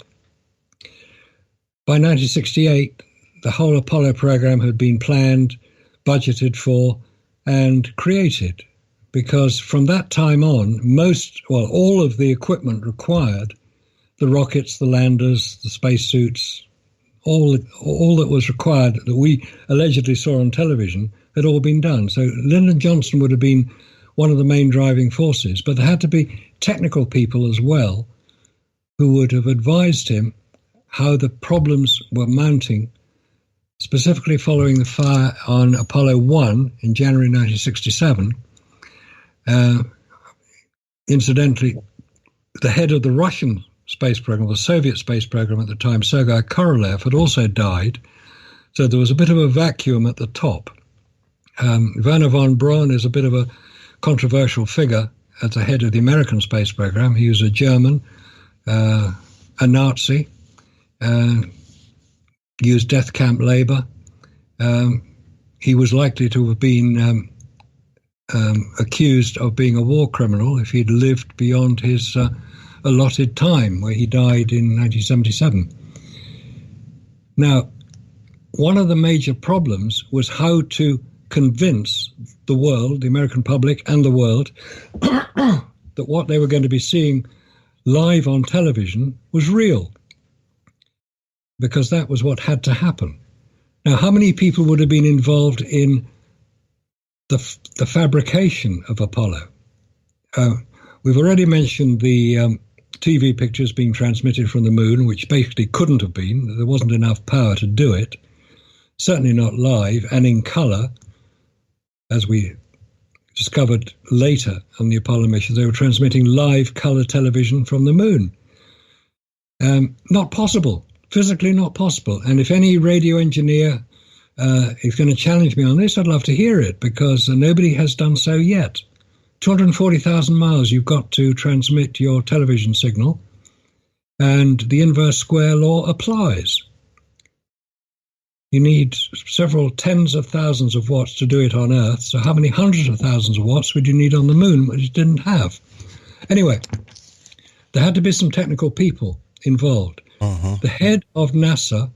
By 1968, the whole Apollo program had been planned, budgeted for, and created, because from that time on, all of the equipment required, the rockets, the landers, the spacesuits, all that was required that we allegedly saw on television had all been done. So Lyndon Johnson would have been one of the main driving forces, but there had to be technical people as well who would have advised him how the problems were mounting, specifically following the fire on Apollo 1 in January 1967. Incidentally, the head of the Russian space program, the Soviet space program at the time, Sergei Korolev, had also died, so there was a bit of a vacuum at the top. Werner von Braun is a bit of a controversial figure at the head of the American space program. He was a German, a Nazi, used death camp labor. He was likely to have been accused of being a war criminal if he'd lived beyond his allotted time, where he died in 1977. Now, one of the major problems was how to convince the world, the American public and the world, that what they were going to be seeing live on television was real, because that was what had to happen. Now, how many people would have been involved in the fabrication of Apollo? We've already mentioned the TV pictures being transmitted from the moon, which basically couldn't have been. There wasn't enough power to do it, certainly not live and in color. As we discovered later on the Apollo mission, they were transmitting live color television from the moon. Not possible, physically not possible. And if any radio engineer is going to challenge me on this, I'd love to hear it, because nobody has done so yet. 240,000 miles you've got to transmit your television signal, and the inverse square law applies. You need several tens of thousands of watts to do it on Earth, so how many hundreds of thousands of watts would you need on the moon, which it didn't have? Anyway, there had to be some technical people involved. The head of NASA,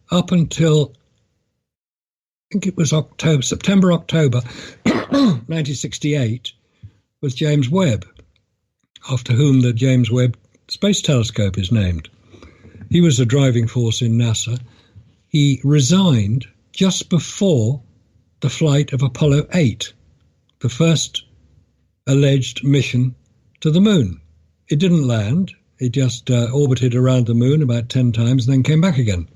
up until, I think it was September, October 1968, was James Webb, after whom the James Webb Space Telescope is named. He was a driving force in NASA. He resigned just before the flight of Apollo 8, the first alleged mission to the moon. It didn't land. It just orbited around the moon about 10 times and then came back again.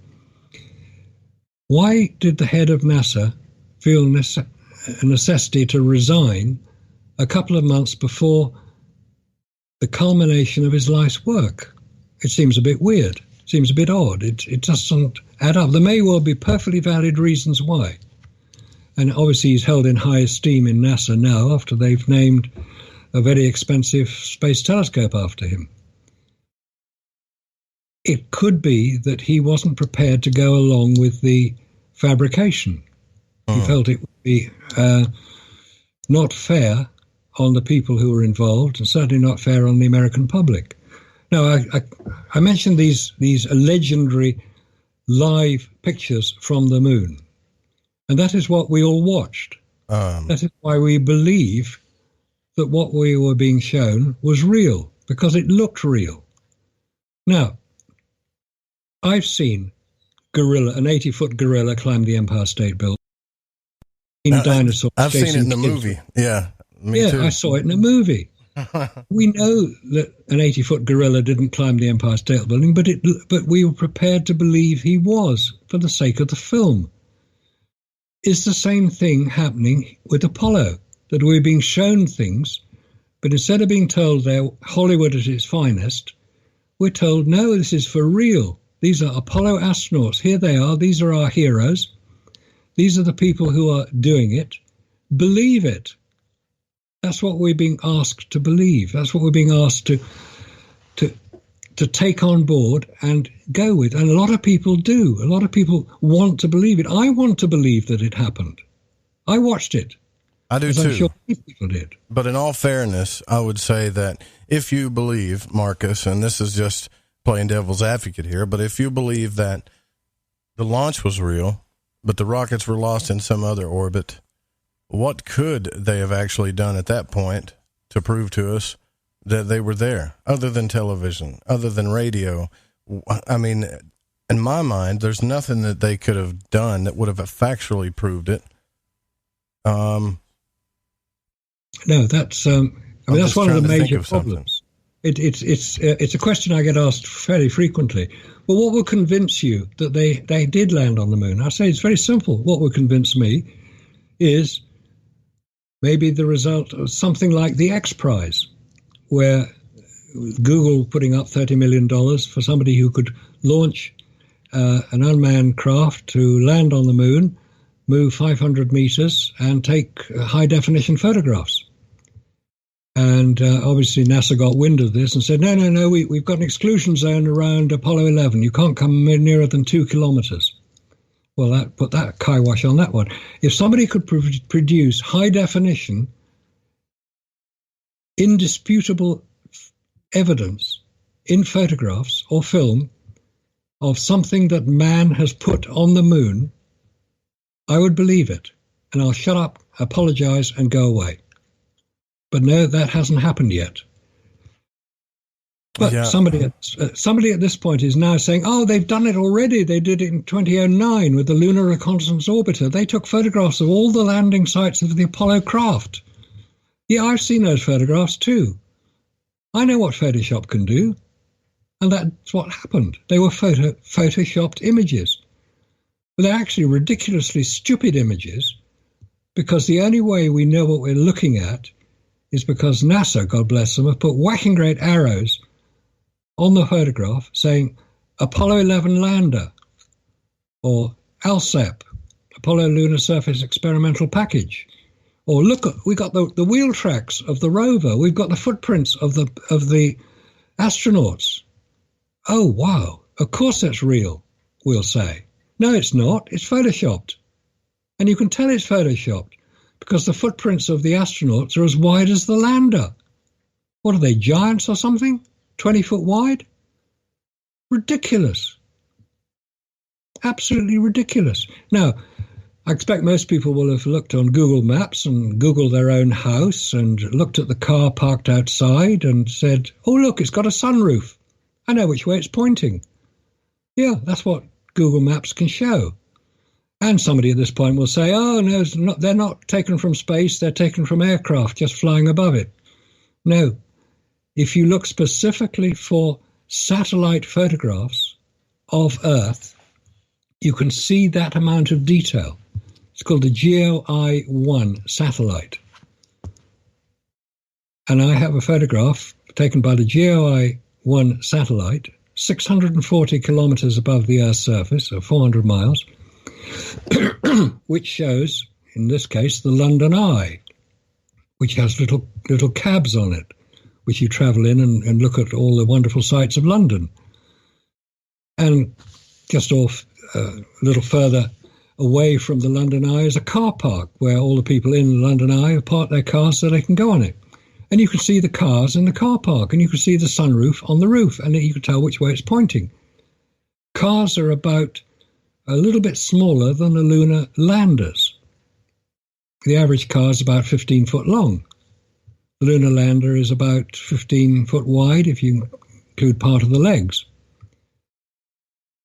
Why did the head of NASA feel a necessity to resign a couple of months before the culmination of his life's work? It seems a bit weird. It seems a bit odd. It doesn't add up. There may well be perfectly valid reasons why. And obviously he's held in high esteem in NASA now after they've named a very expensive space telescope after him. It could be that he wasn't prepared to go along with the fabrication. He felt it would be not fair on the people who were involved, and certainly not fair on the American public. Now, I mentioned these legendary live pictures from the moon, and that is what we all watched. That is why we believe that what we were being shown was real, because it looked real. Now, I've seen an 80-foot gorilla climb the Empire State Building. Dinosaurs. I've seen it in the movie. Yeah, me too. I saw it in a movie. We know that an 80-foot gorilla didn't climb the Empire State Building, but we were prepared to believe he was for the sake of the film. Is the same thing happening with Apollo? That we're being shown things, but instead of being told they're Hollywood at its finest, we're told, no, this is for real. These are Apollo astronauts. Here they are. These are our heroes. These are the people who are doing it. Believe it. That's what we're being asked to believe. That's what we're being asked to take on board and go with. And a lot of people do. A lot of people want to believe it. I want to believe that it happened. I watched it. I do too. I'm sure people did. But in all fairness, I would say that if you believe, Marcus, and this is just playing devil's advocate here, but if you believe that the launch was real, but the rockets were lost in some other orbit, what could they have actually done at that point to prove to us that they were there, other than television, other than radio? I mean, in my mind, there's nothing that they could have done that would have factually proved it. No, that's that's one of the major problems. It's a question I get asked fairly frequently. Well, what will convince you that they did land on the moon? I say it's very simple. What will convince me is maybe the result of something like the X Prize, where Google putting up $30 million for somebody who could launch an unmanned craft to land on the moon, move 500 meters, and take high-definition photographs. And obviously NASA got wind of this and said, no, we've got an exclusion zone around Apollo 11. You can't come nearer than 2 kilometers. Well, put that kibosh on that one. If somebody could produce high-definition, indisputable evidence in photographs or film of something that man has put on the moon, I would believe it. And I'll shut up, apologize, and go away. But no, that hasn't happened yet. But somebody at this point is now saying, oh, they've done it already. They did it in 2009 with the Lunar Reconnaissance Orbiter. They took photographs of all the landing sites of the Apollo craft. Yeah, I've seen those photographs too. I know what Photoshop can do. And that's what happened. They were photoshopped images. But they're actually ridiculously stupid images, because the only way we know what we're looking at is because NASA, God bless them, have put whacking great arrows on the photograph saying Apollo 11 lander or ALSEP, Apollo Lunar Surface Experimental Package. Or look, we got the wheel tracks of the rover. We've got the footprints of the astronauts. Oh, wow. Of course that's real, we'll say. No, it's not. It's photoshopped. And you can tell it's photoshopped because the footprints of the astronauts are as wide as the lander. What are they, giants or something? 20 foot wide? Ridiculous. Absolutely ridiculous. Now, I expect most people will have looked on Google Maps and Googled their own house and looked at the car parked outside and said, oh, look, it's got a sunroof. I know which way it's pointing. Yeah, that's what Google Maps can show. And somebody at this point will say, oh, no, they're not taken from space, they're taken from aircraft just flying above it. No. If you look specifically for satellite photographs of Earth, you can see that amount of detail. It's called the GeoEye-1 satellite. And I have a photograph taken by the GeoEye-1 satellite, 640 kilometers above the Earth's surface, or 400 miles, which shows, in this case, the London Eye, which has little cabs on it, which you travel in and look at all the wonderful sights of London. And just off a little further away from the London Eye is a car park where all the people in the London Eye have parked their cars so they can go on it. And you can see the cars in the car park, and you can see the sunroof on the roof, and you can tell which way it's pointing. Cars are about a little bit smaller than the lunar landers. The average car is about 15 foot long. The lunar lander is about 15 foot wide if you include part of the legs.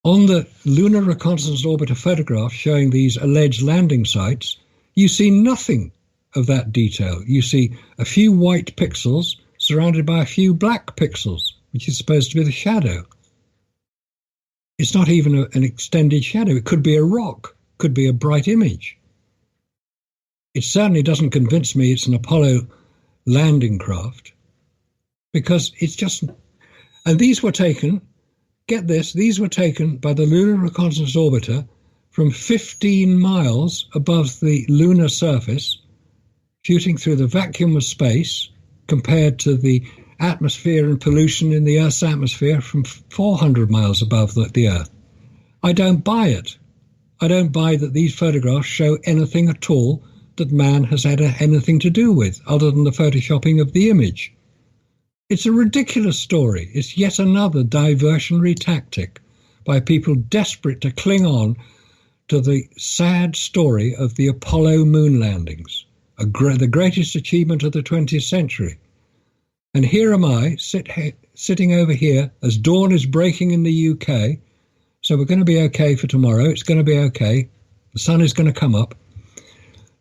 On the Lunar Reconnaissance Orbiter photograph showing these alleged landing sites, you see nothing of that detail. You see a few white pixels surrounded by a few black pixels, which is supposed to be the shadow. It's not even an extended shadow. It could be a rock, could be a bright image. It certainly doesn't convince me it's an Apollo landing craft, because it's just... And these were taken, get this, these were taken by the Lunar Reconnaissance Orbiter from 15 miles above the lunar surface, shooting through the vacuum of space, compared to the atmosphere and pollution in the Earth's atmosphere from 400 miles above the Earth. I don't buy it. I don't buy that these photographs show anything at all that man has had anything to do with, other than the photoshopping of the image. It's a ridiculous story. It's yet another diversionary tactic by people desperate to cling on to the sad story of the Apollo moon landings, the greatest achievement of the 20th century. And here am I, sitting over here as dawn is breaking in the UK, so we're going to be okay for tomorrow. It's going to be okay. The sun is going to come up.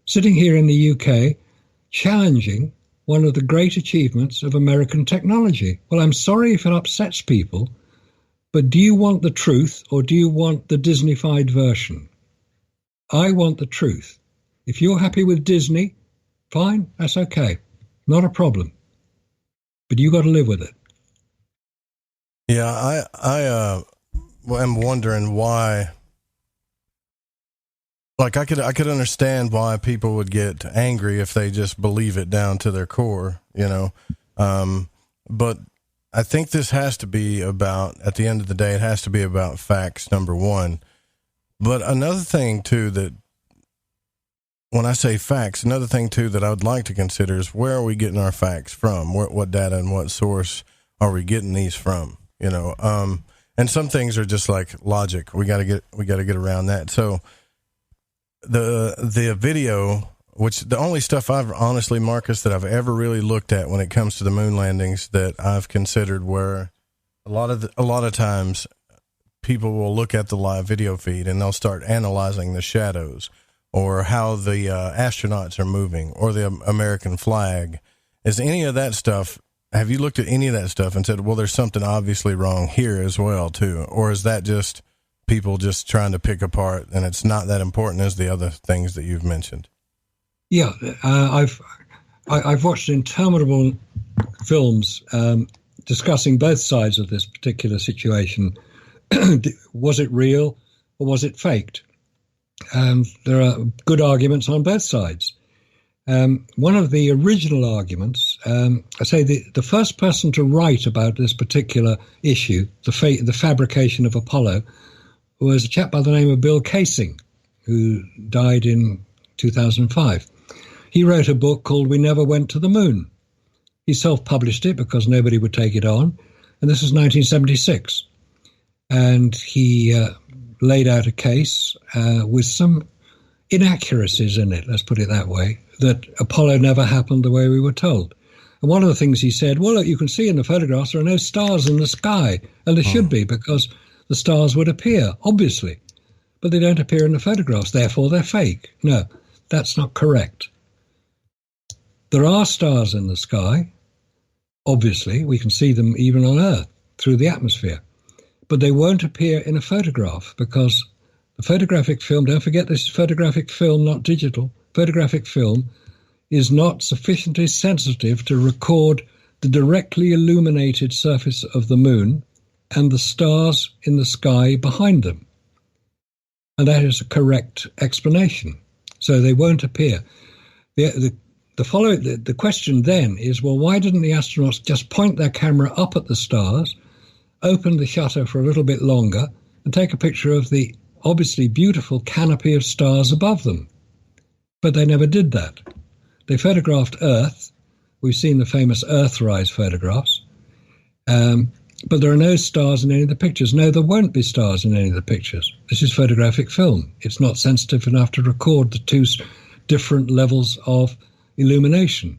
Sitting here in the UK, challenging one of the great achievements of American technology. Well, I'm sorry if it upsets people, but do you want the truth or do you want the Disney-fied version? I want the truth. If you're happy with Disney, fine, that's okay. Not a problem. But you got to live with it. Yeah, I am wondering why. Like I could understand why people would get angry if they just believe it down to their core, you know. But I think this has to be about, at the end of the day, it has to be about facts, number one. But another thing too, that when I say facts, another thing too that I would like to consider is, where are we getting our facts from? What data and what source are we getting these from? You know, and some things are just like logic. We got to get around that. So the video, which the only stuff I've honestly, Marcus, that I've ever really looked at when it comes to the moon landings that I've considered, where a lot of times people will look at the live video feed and they'll start analyzing the shadows, or how the astronauts are moving, or the American flag. Is any of that stuff, have you looked at any of that stuff and said, well, there's something obviously wrong here as well too? Or is that just people just trying to pick apart, and it's not that important as the other things that you've mentioned? Yeah, I've watched interminable films discussing both sides of this particular situation. Was it real or was it faked? There are good arguments on both sides. One of the original arguments, I say the first person to write about this particular issue, the fabrication of Apollo, was a chap by the name of Bill Kasing, who died in 2005. He wrote a book called We Never Went to the Moon. He self-published it because nobody would take it on. And this was 1976. And he laid out a case with some inaccuracies in it, let's put it that way, that Apollo never happened the way we were told. And one of the things he said, well, look, you can see in the photographs there are no stars in the sky, and there should be, because the stars would appear, obviously, but they don't appear in the photographs, therefore they're fake. No, that's not correct. There are stars in the sky, obviously, we can see them even on Earth through the atmosphere, but they won't appear in a photograph because the photographic film, don't forget this is photographic film, not digital, photographic film is not sufficiently sensitive to record the directly illuminated surface of the moon and the stars in the sky behind them. And that is a correct explanation. So they won't appear. The question then is, well, why didn't the astronauts just point their camera up at the stars, open the shutter for a little bit longer, and take a picture of the obviously beautiful canopy of stars above them? But they never did that. They photographed Earth. We've seen the famous Earthrise photographs. But there are no stars in any of the pictures. No, there won't be stars in any of the pictures. This is photographic film. It's not sensitive enough to record the two different levels of illumination.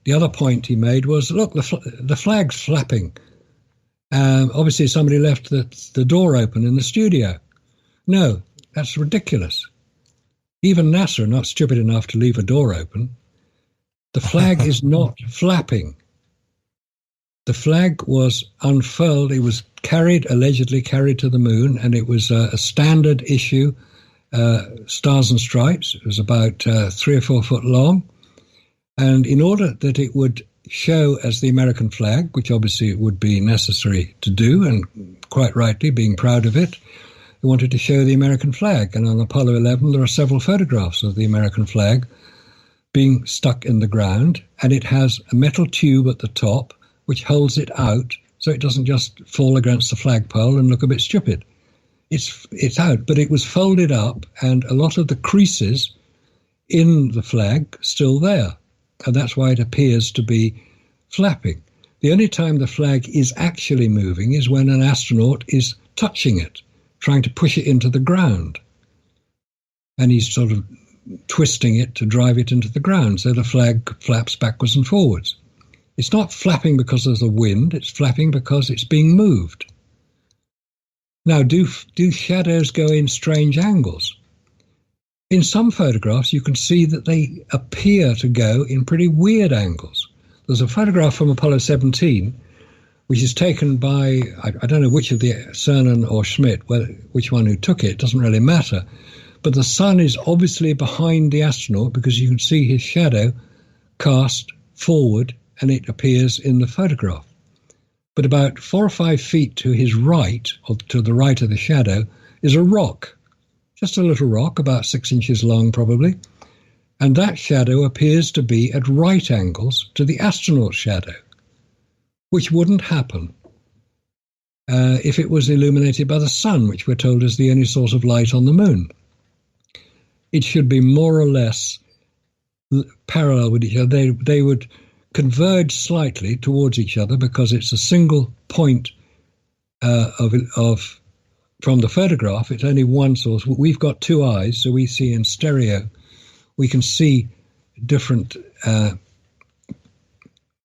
The other point he made was, look, the flag's flapping. Obviously, somebody left the door open in the studio. No, that's ridiculous. Even NASA are not stupid enough to leave a door open. The flag is not flapping. The flag was unfurled. It was allegedly carried to the moon, and it was a standard issue, Stars and Stripes. It was about 3 or 4 foot long. And in order that it would show as the American flag, which obviously it would be necessary to do, and quite rightly, being proud of it, they wanted to show the American flag. And on Apollo 11, there are several photographs of the American flag being stuck in the ground, and it has a metal tube at the top which holds it out so it doesn't just fall against the flagpole and look a bit stupid. It's out, but it was folded up, and a lot of the creases in the flag still there, and that's why it appears to be flapping. The only time the flag is actually moving is when an astronaut is touching it, trying to push it into the ground. And he's sort of twisting it to drive it into the ground, so the flag flaps backwards and forwards. It's not flapping because there's a wind, it's flapping because it's being moved. Now, do shadows go in strange angles? In some photographs, you can see that they appear to go in pretty weird angles. There's a photograph from Apollo 17, which is taken by, I don't know which of the Cernan or Schmidt, which one who took it, doesn't really matter. But the sun is obviously behind the astronaut because you can see his shadow cast forward, and it appears in the photograph. But about 4 or 5 feet to his right, or to the right of the shadow, is a rock. Just a little rock, about 6 inches long probably. And that shadow appears to be at right angles to the astronaut's shadow, which wouldn't happen if it was illuminated by the sun, which we're told is the only source of light on the moon. It should be more or less parallel with each other. They would converge slightly towards each other because it's a single point from the photograph. It's only one source. We've got 2 eyes, so we see in stereo. We can see different,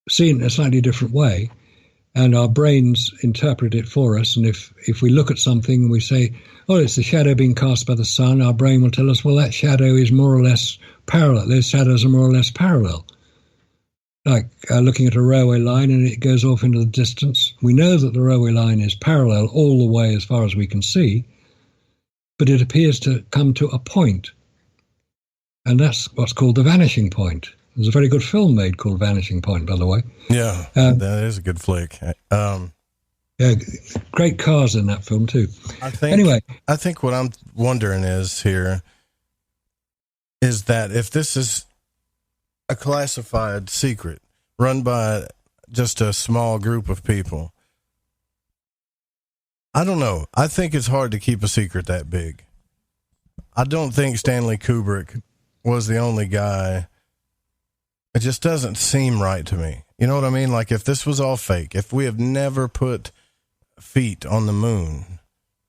see in a slightly different way, and our brains interpret it for us. And if we look at something and we say, oh, it's the shadow being cast by the sun, our brain will tell us, well, that shadow is more or less parallel. Those shadows are more or less parallel. Like looking at a railway line and it goes off into the distance. We know that the railway line is parallel all the way as far as we can see, but it appears to come to a point. And that's what's called the vanishing point. There's a very good film made called Vanishing Point, by the way. Yeah, that is a good flick. Yeah, great cars in that film too. I think what I'm wondering is that if this is a classified secret run by just a small group of people, I don't know. I think it's hard to keep a secret that big. I don't think Stanley Kubrick was the only guy. It just doesn't seem right to me. You know what I mean? Like if this was all fake, if we have never put feet on the moon,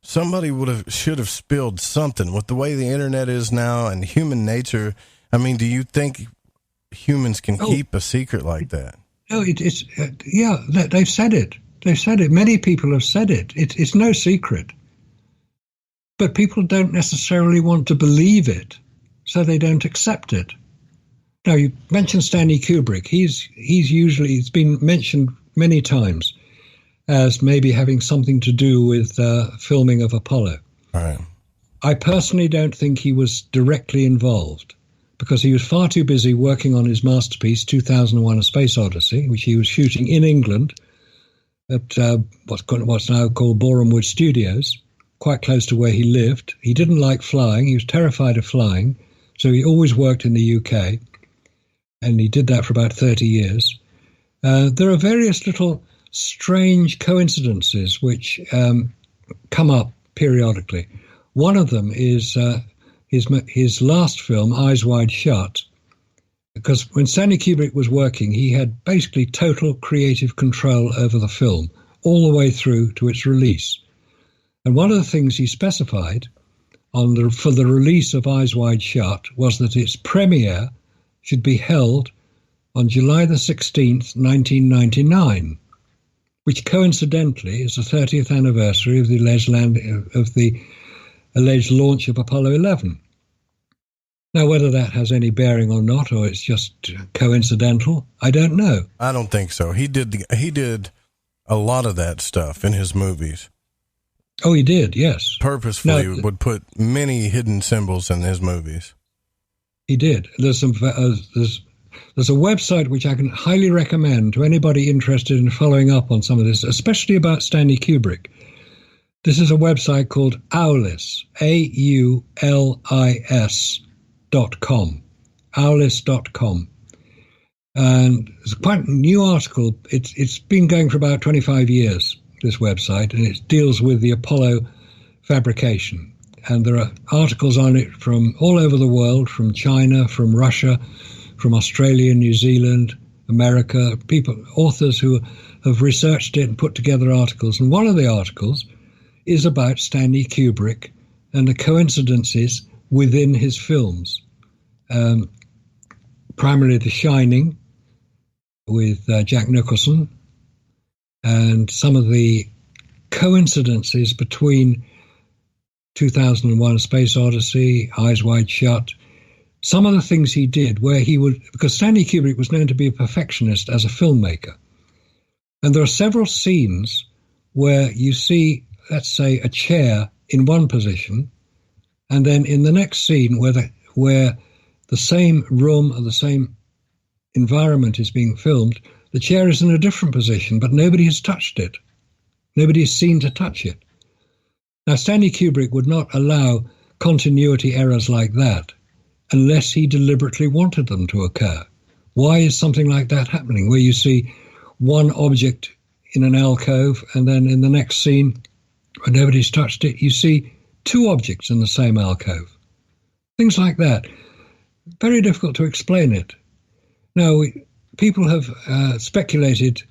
somebody should have spilled something. With the way the internet is now and human nature, I mean, do you think humans can keep a secret like that? No, it's they've said it. They've said it. Many people have said it. It's no secret. But people don't necessarily want to believe it, so they don't accept it. Now, you mentioned Stanley Kubrick. He's been mentioned many times as maybe having something to do with filming of Apollo. All right. I personally don't think he was directly involved because he was far too busy working on his masterpiece, 2001: A Space Odyssey, which he was shooting in England at what's now called Boreham Wood Studios, quite close to where he lived. He didn't like flying. He was terrified of flying, so he always worked in the UK. And he did that for about 30 years. There are various little strange coincidences which come up periodically. One of them is his last film, Eyes Wide Shut, because when Stanley Kubrick was working, he had basically total creative control over the film all the way through to its release. And one of the things he specified for the release of Eyes Wide Shut was that its premiere should be held on July the 16th, 1999, which coincidentally is the 30th anniversary of the alleged launch of Apollo 11. Now, whether that has any bearing or not, or it's just coincidental, I don't know. I don't think so. He did a lot of that stuff in his movies. Oh, he did, yes. Purposefully would put many hidden symbols in his movies. He did. There's a website which I can highly recommend to anybody interested in following up on some of this, especially about Stanley Kubrick. This is a website called Aulis, AULIS.com, aulis.com. And it's quite a new article. It's been going for about 25 years, this website, and it deals with the Apollo fabrication. And there are articles on it from all over the world, from China, from Russia, from Australia, New Zealand, America, authors who have researched it and put together articles. And one of the articles is about Stanley Kubrick and the coincidences within his films. Primarily The Shining with Jack Nicholson, and some of the coincidences between 2001: A Space Odyssey, Eyes Wide Shut, some of the things he did where because Stanley Kubrick was known to be a perfectionist as a filmmaker. And there are several scenes where you see, let's say, a chair in one position, and then in the next scene where the same room or the same environment is being filmed, the chair is in a different position, but nobody has touched it. Nobody is seen to touch it. Now, Stanley Kubrick would not allow continuity errors like that unless he deliberately wanted them to occur. Why is something like that happening, where you see one object in an alcove and then in the next scene, when nobody's touched it, you see two objects in the same alcove? Things like that. Very difficult to explain it. Now, people have speculated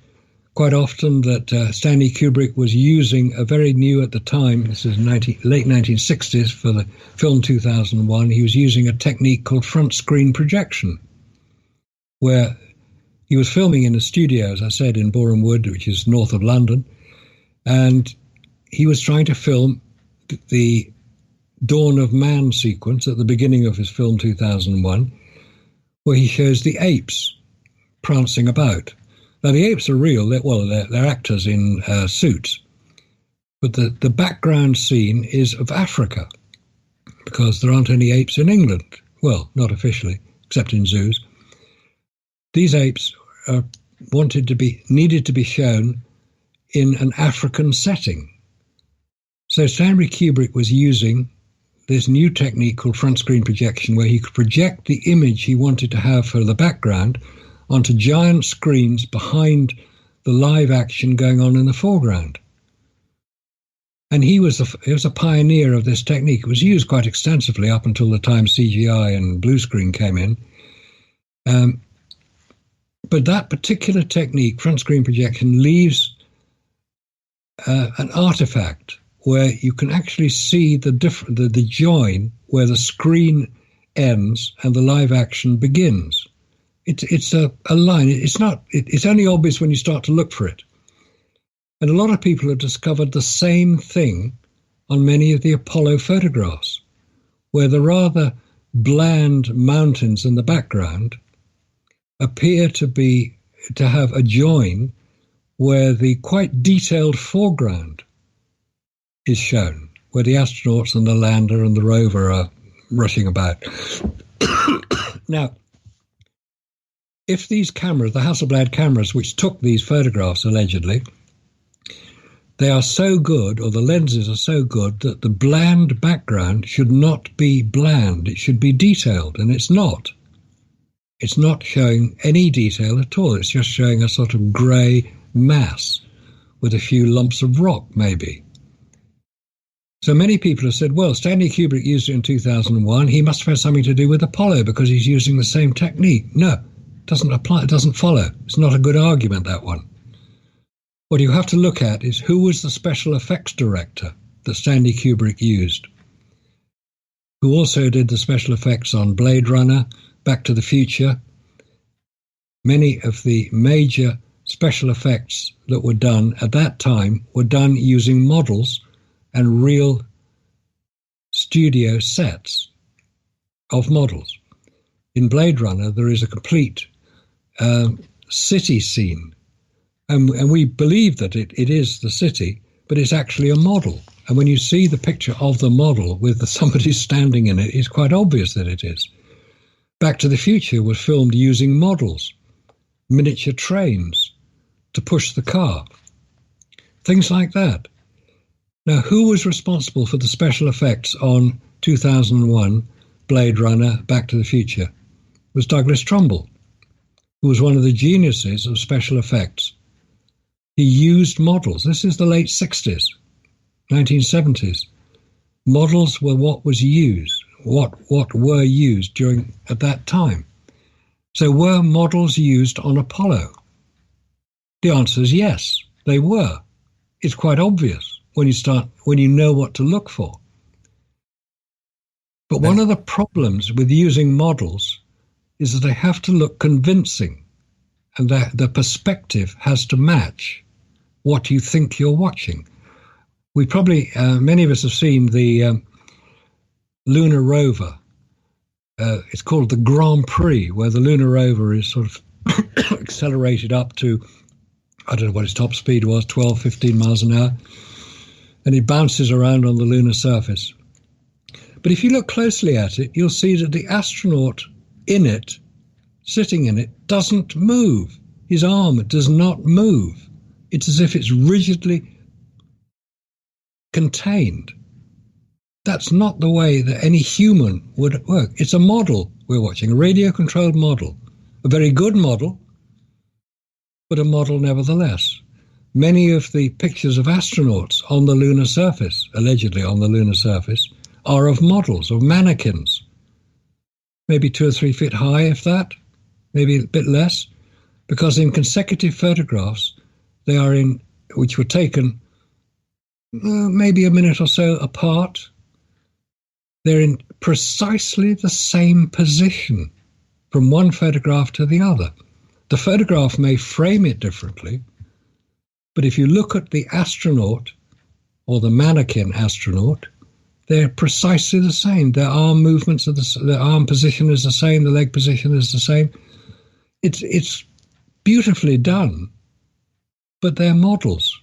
quite often that Stanley Kubrick was using a very new at the time, this is late 1960s for the film 2001, he was using a technique called front screen projection, where he was filming in a studio, as I said, in Boreham Wood, which is north of London, and he was trying to film the Dawn of Man sequence at the beginning of his film 2001, where he shows the apes prancing about. Now, the apes are real. They're actors in suits. But the background scene is of Africa, because there aren't any apes in England. Well, not officially, except in zoos. These apes needed to be shown in an African setting. So Stanley Kubrick was using this new technique called front screen projection, where he could project the image he wanted to have for the background onto giant screens behind the live action going on in the foreground. And he was a pioneer of this technique. It was used quite extensively up until the time CGI and blue screen came in. But that particular technique, front screen projection, leaves an artifact where you can actually see the join where the screen ends and the live action begins. It's a line. It's only obvious when you start to look for it. And a lot of people have discovered the same thing on many of the Apollo photographs, where the rather bland mountains in the background appear to have a join where the quite detailed foreground is shown, where the astronauts and the lander and the rover are rushing about. Now, if these cameras, the Hasselblad cameras, which took these photographs allegedly, they are so good, or the lenses are so good, that the bland background should not be bland. It should be detailed, and it's not. It's not showing any detail at all. It's just showing a sort of grey mass with a few lumps of rock, maybe. So many people have said, well, Stanley Kubrick used it in 2001. He must have had something to do with Apollo because he's using the same technique. No, it doesn't apply. It doesn't follow. It's not a good argument, that one. What you have to look at is who was the special effects director that Stanley Kubrick used, who also did the special effects on Blade Runner, Back to the Future. Many of the major special effects that were done at that time were done using models and real studio sets of models. In Blade Runner, there is a complete city scene, and we believe that it is the city, but it's actually a model. And when you see the picture of the model with somebody standing in it, it's quite obvious that it is. Back to the Future was filmed using models, miniature trains to push the car, things like that. Now, who was responsible for the special effects on 2001, Blade Runner, Back to the Future? It was Douglas Trumbull, who was one of the geniuses of special effects. He used models. This is the late 60s, 1970s. Models were what was used, what were used at that time. So were models used on Apollo? The answer is yes, they were. It's quite obvious when you know what to look for. But one of the problems with using models is that they have to look convincing, and that the perspective has to match what you think you're watching. We probably, many of us have seen the lunar rover. It's called the Grand Prix, where the lunar rover is sort of accelerated up to, I don't know what its top speed was, 12, 15 miles an hour. And it bounces around on the lunar surface. But if you look closely at it, you'll see that the astronaut in it, sitting in it, doesn't move. His arm does not move. It's as if it's rigidly contained. That's not the way that any human would work. It's a model we're watching, a radio-controlled model, a very good model, but a model nevertheless. Many of the pictures of astronauts on the lunar surface, allegedly on the lunar surface, are of models, of mannequins, maybe 2 or 3 feet high, if that, maybe a bit less, because in consecutive photographs, which were taken maybe a minute or so apart, they're in precisely the same position from one photograph to the other. The photograph may frame it differently, but if you look at the astronaut or the mannequin astronaut, they're precisely the same. Their arm movements are their arm position is the same, the leg position is the same. It's beautifully done, but they're models.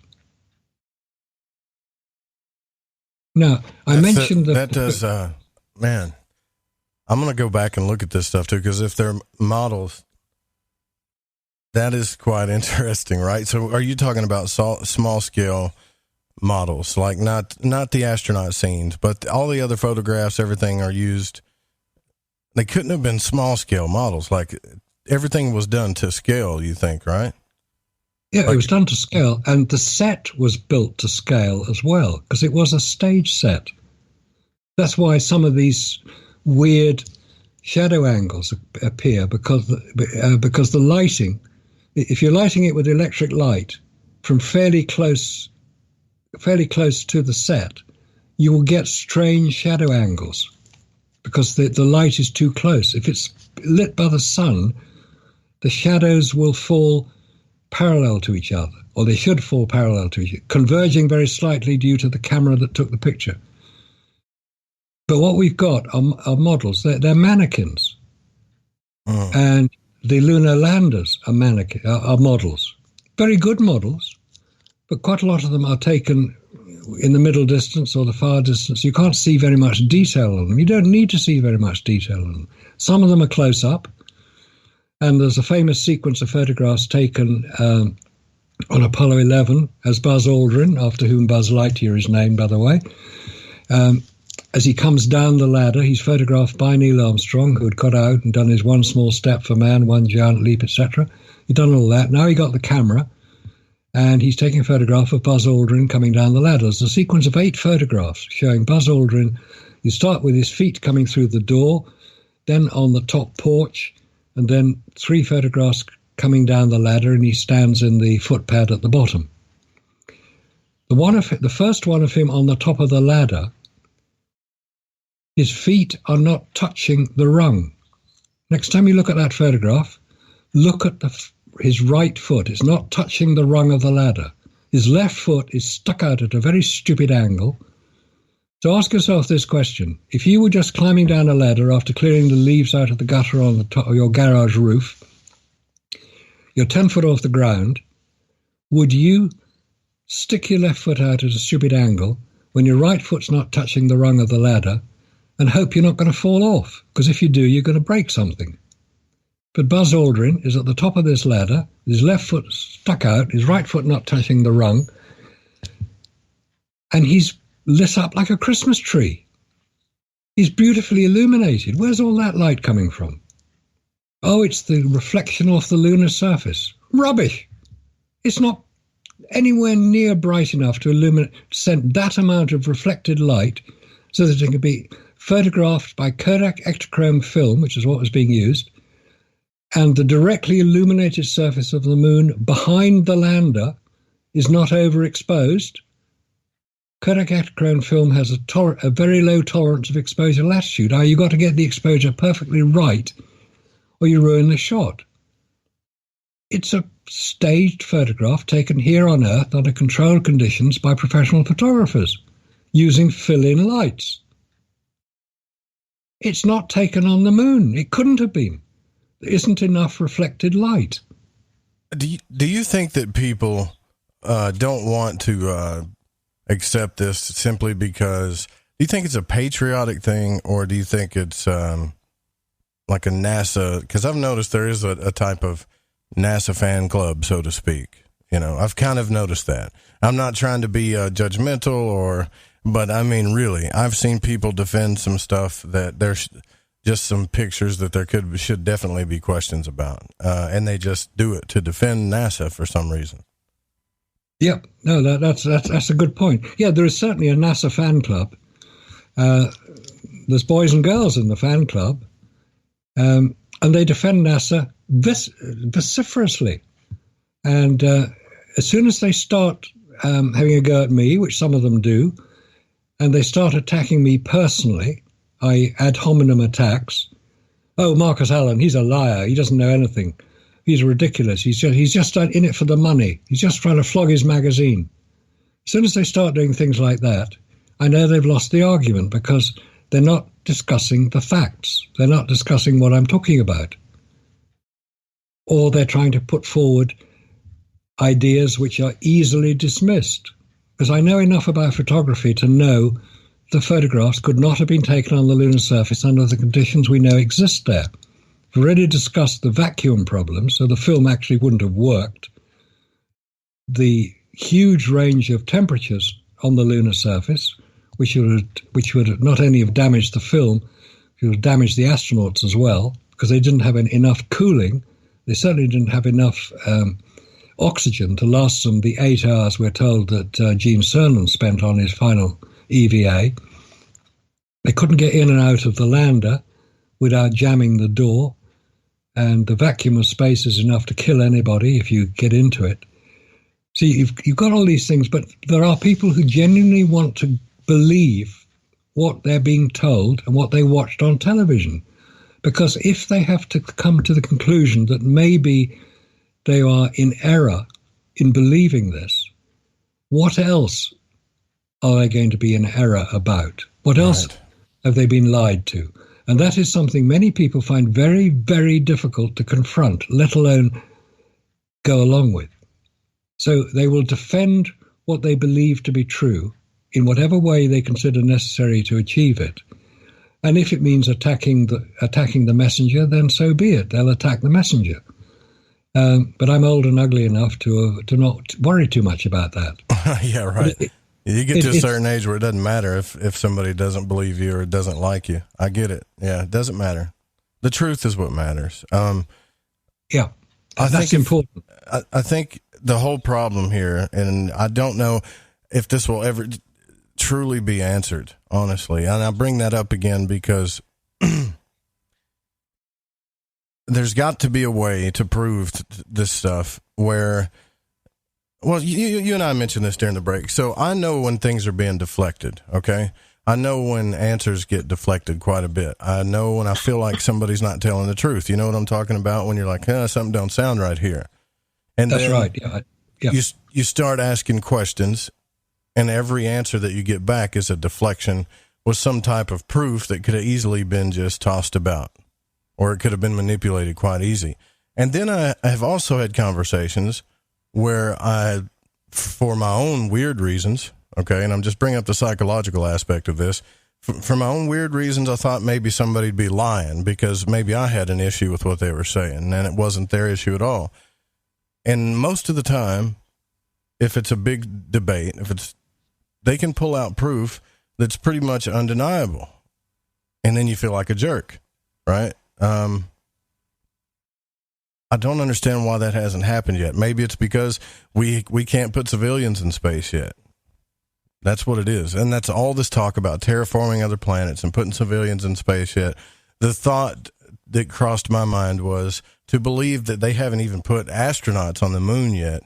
Now, I mentioned that does, man, I'm going to go back and look at this stuff too, because if they're models, that is quite interesting, right? So are you talking about small scale models, like not the astronaut scenes, but all the other photographs, everything are used? They couldn't have been small scale models. Like everything was done to scale, you think, right? Yeah, it was done to scale, and the set was built to scale as well, because it was a stage set. That's why some of these weird shadow angles appear, because the lighting if you're lighting it with electric light from fairly close to the set, you will get strange shadow angles because the light is too close. If it's lit by the sun, the shadows will fall parallel to each other, or they should fall parallel to each other, converging very slightly due to the camera that took the picture. But what we've got are models. They're mannequins. Oh. And the lunar landers are models. Very good models, but quite a lot of them are taken in the middle distance or the far distance. You can't see very much detail on them. You don't need to see very much detail on them. Some of them are close up, and there's a famous sequence of photographs taken on Apollo 11 as Buzz Aldrin, after whom Buzz Lightyear is named, by the way. As he comes down the ladder, he's photographed by Neil Armstrong, who had got out and done his one small step for man, one giant leap, etc. He'd done all that. Now he got the camera, and he's taking a photograph of Buzz Aldrin coming down the ladder. There's a sequence of 8 photographs showing Buzz Aldrin. You start with his feet coming through the door, then on the top porch, and then 3 photographs coming down the ladder, and he stands in the footpad at the bottom. The first one of him on the top of the ladder, his feet are not touching the rung. Next time you look at that photograph, look at his right foot. It's not touching the rung of the ladder. His left foot is stuck out at a very stupid angle. So ask yourself this question. If you were just climbing down a ladder after clearing the leaves out of the gutter on the top of your garage roof, you're 10 foot off the ground, would you stick your left foot out at a stupid angle when your right foot's not touching the rung of the ladder and hope you're not going to fall off? Because if you do, you're going to break something. But Buzz Aldrin is at the top of this ladder, his left foot stuck out, his right foot not touching the rung, and he's lit up like a Christmas tree. He's beautifully illuminated. Where's all that light coming from? Oh, it's the reflection off the lunar surface. Rubbish! It's not anywhere near bright enough to send that amount of reflected light so that it can be photographed by Kodak Ektachrome film, which is what was being used, and the directly illuminated surface of the moon behind the lander is not overexposed. Kodak Ektachrome film has a very low tolerance of exposure latitude. You've got to get the exposure perfectly right or you ruin the shot. It's a staged photograph taken here on Earth under controlled conditions by professional photographers using fill-in lights. It's not taken on the moon. It couldn't have been. There isn't enough reflected light. Do you think that people don't want to accept this simply because, do you think it's a patriotic thing, or do you think it's like a NASA? Because I've noticed there is a type of NASA fan club, so to speak. You know, I've kind of noticed that. I'm not trying to be judgmental, but I mean, really, I've seen people defend some stuff that there's just some pictures that there should definitely be questions about, and they just do it to defend NASA for some reason. Yep, no, that's a good point. Yeah, there is certainly a NASA fan club. There's boys and girls in the fan club, and they defend NASA vociferously. And as soon as they start having a go at me, which some of them do, and they start attacking me personally, ad hominem attacks. Oh, Marcus Allen, he's a liar. He doesn't know anything. He's ridiculous. He's just in it for the money. He's just trying to flog his magazine. As soon as they start doing things like that, I know they've lost the argument because they're not discussing the facts. They're not discussing what I'm talking about. Or they're trying to put forward ideas which are easily dismissed. Because I know enough about photography to know the photographs could not have been taken on the lunar surface under the conditions we know exist there. We've already discussed the vacuum problem, so the film actually wouldn't have worked. The huge range of temperatures on the lunar surface, which would not only have damaged the film, it would have damaged the astronauts as well, because they didn't have enough cooling. They certainly didn't have enough oxygen to last them the 8 hours we're told that Gene Cernan spent on his final EVA. They couldn't get in and out of the lander without jamming the door. and the vacuum of space is enough to kill anybody if you get into it. See, you've got all these things, but there are people who genuinely want to believe what they're being told and what they watched on television. Because if they have to come to the conclusion that maybe they are in error in believing this, what else are they going to be in error about? What else have they been lied to? And that is something many people find very, very difficult to confront, let alone go along with. So they will defend what they believe to be true in whatever way they consider necessary to achieve it. And if it means attacking the messenger, then so be it. They'll attack the messenger. But I'm old and ugly enough to not worry too much about that. Yeah, right. You get to a certain age where it doesn't matter if somebody doesn't believe you or doesn't like you. I get it. Yeah, it doesn't matter. The truth is what matters. Yeah, that's important. I think the whole problem here, and I don't know if this will ever truly be answered, honestly. And I bring that up again because there's got to be a way to prove this stuff where, well, you and I mentioned this during the break. So I know when things are being deflected, okay? I know when answers get deflected quite a bit. I know when I feel like somebody's not telling the truth. You know what I'm talking about? When you're like, something don't sound right here. And that's right. Yeah. You start asking questions, and every answer that you get back is a deflection with some type of proof that could have easily been just tossed about, or it could have been manipulated quite easy. And then I have also had conversations where I, for my own weird reasons, okay, and I'm just bringing up the psychological aspect of this, for my own weird reasons, I thought maybe somebody'd be lying because maybe I had an issue with what they were saying, and it wasn't their issue at all. And most of the time, if it's a big debate, they can pull out proof that's pretty much undeniable. And then you feel like a jerk, right? I don't understand why that hasn't happened yet. Maybe it's because we can't put civilians in space yet. That's what it is. And that's all this talk about terraforming other planets and putting civilians in space yet. The thought that crossed my mind was to believe that they haven't even put astronauts on the moon yet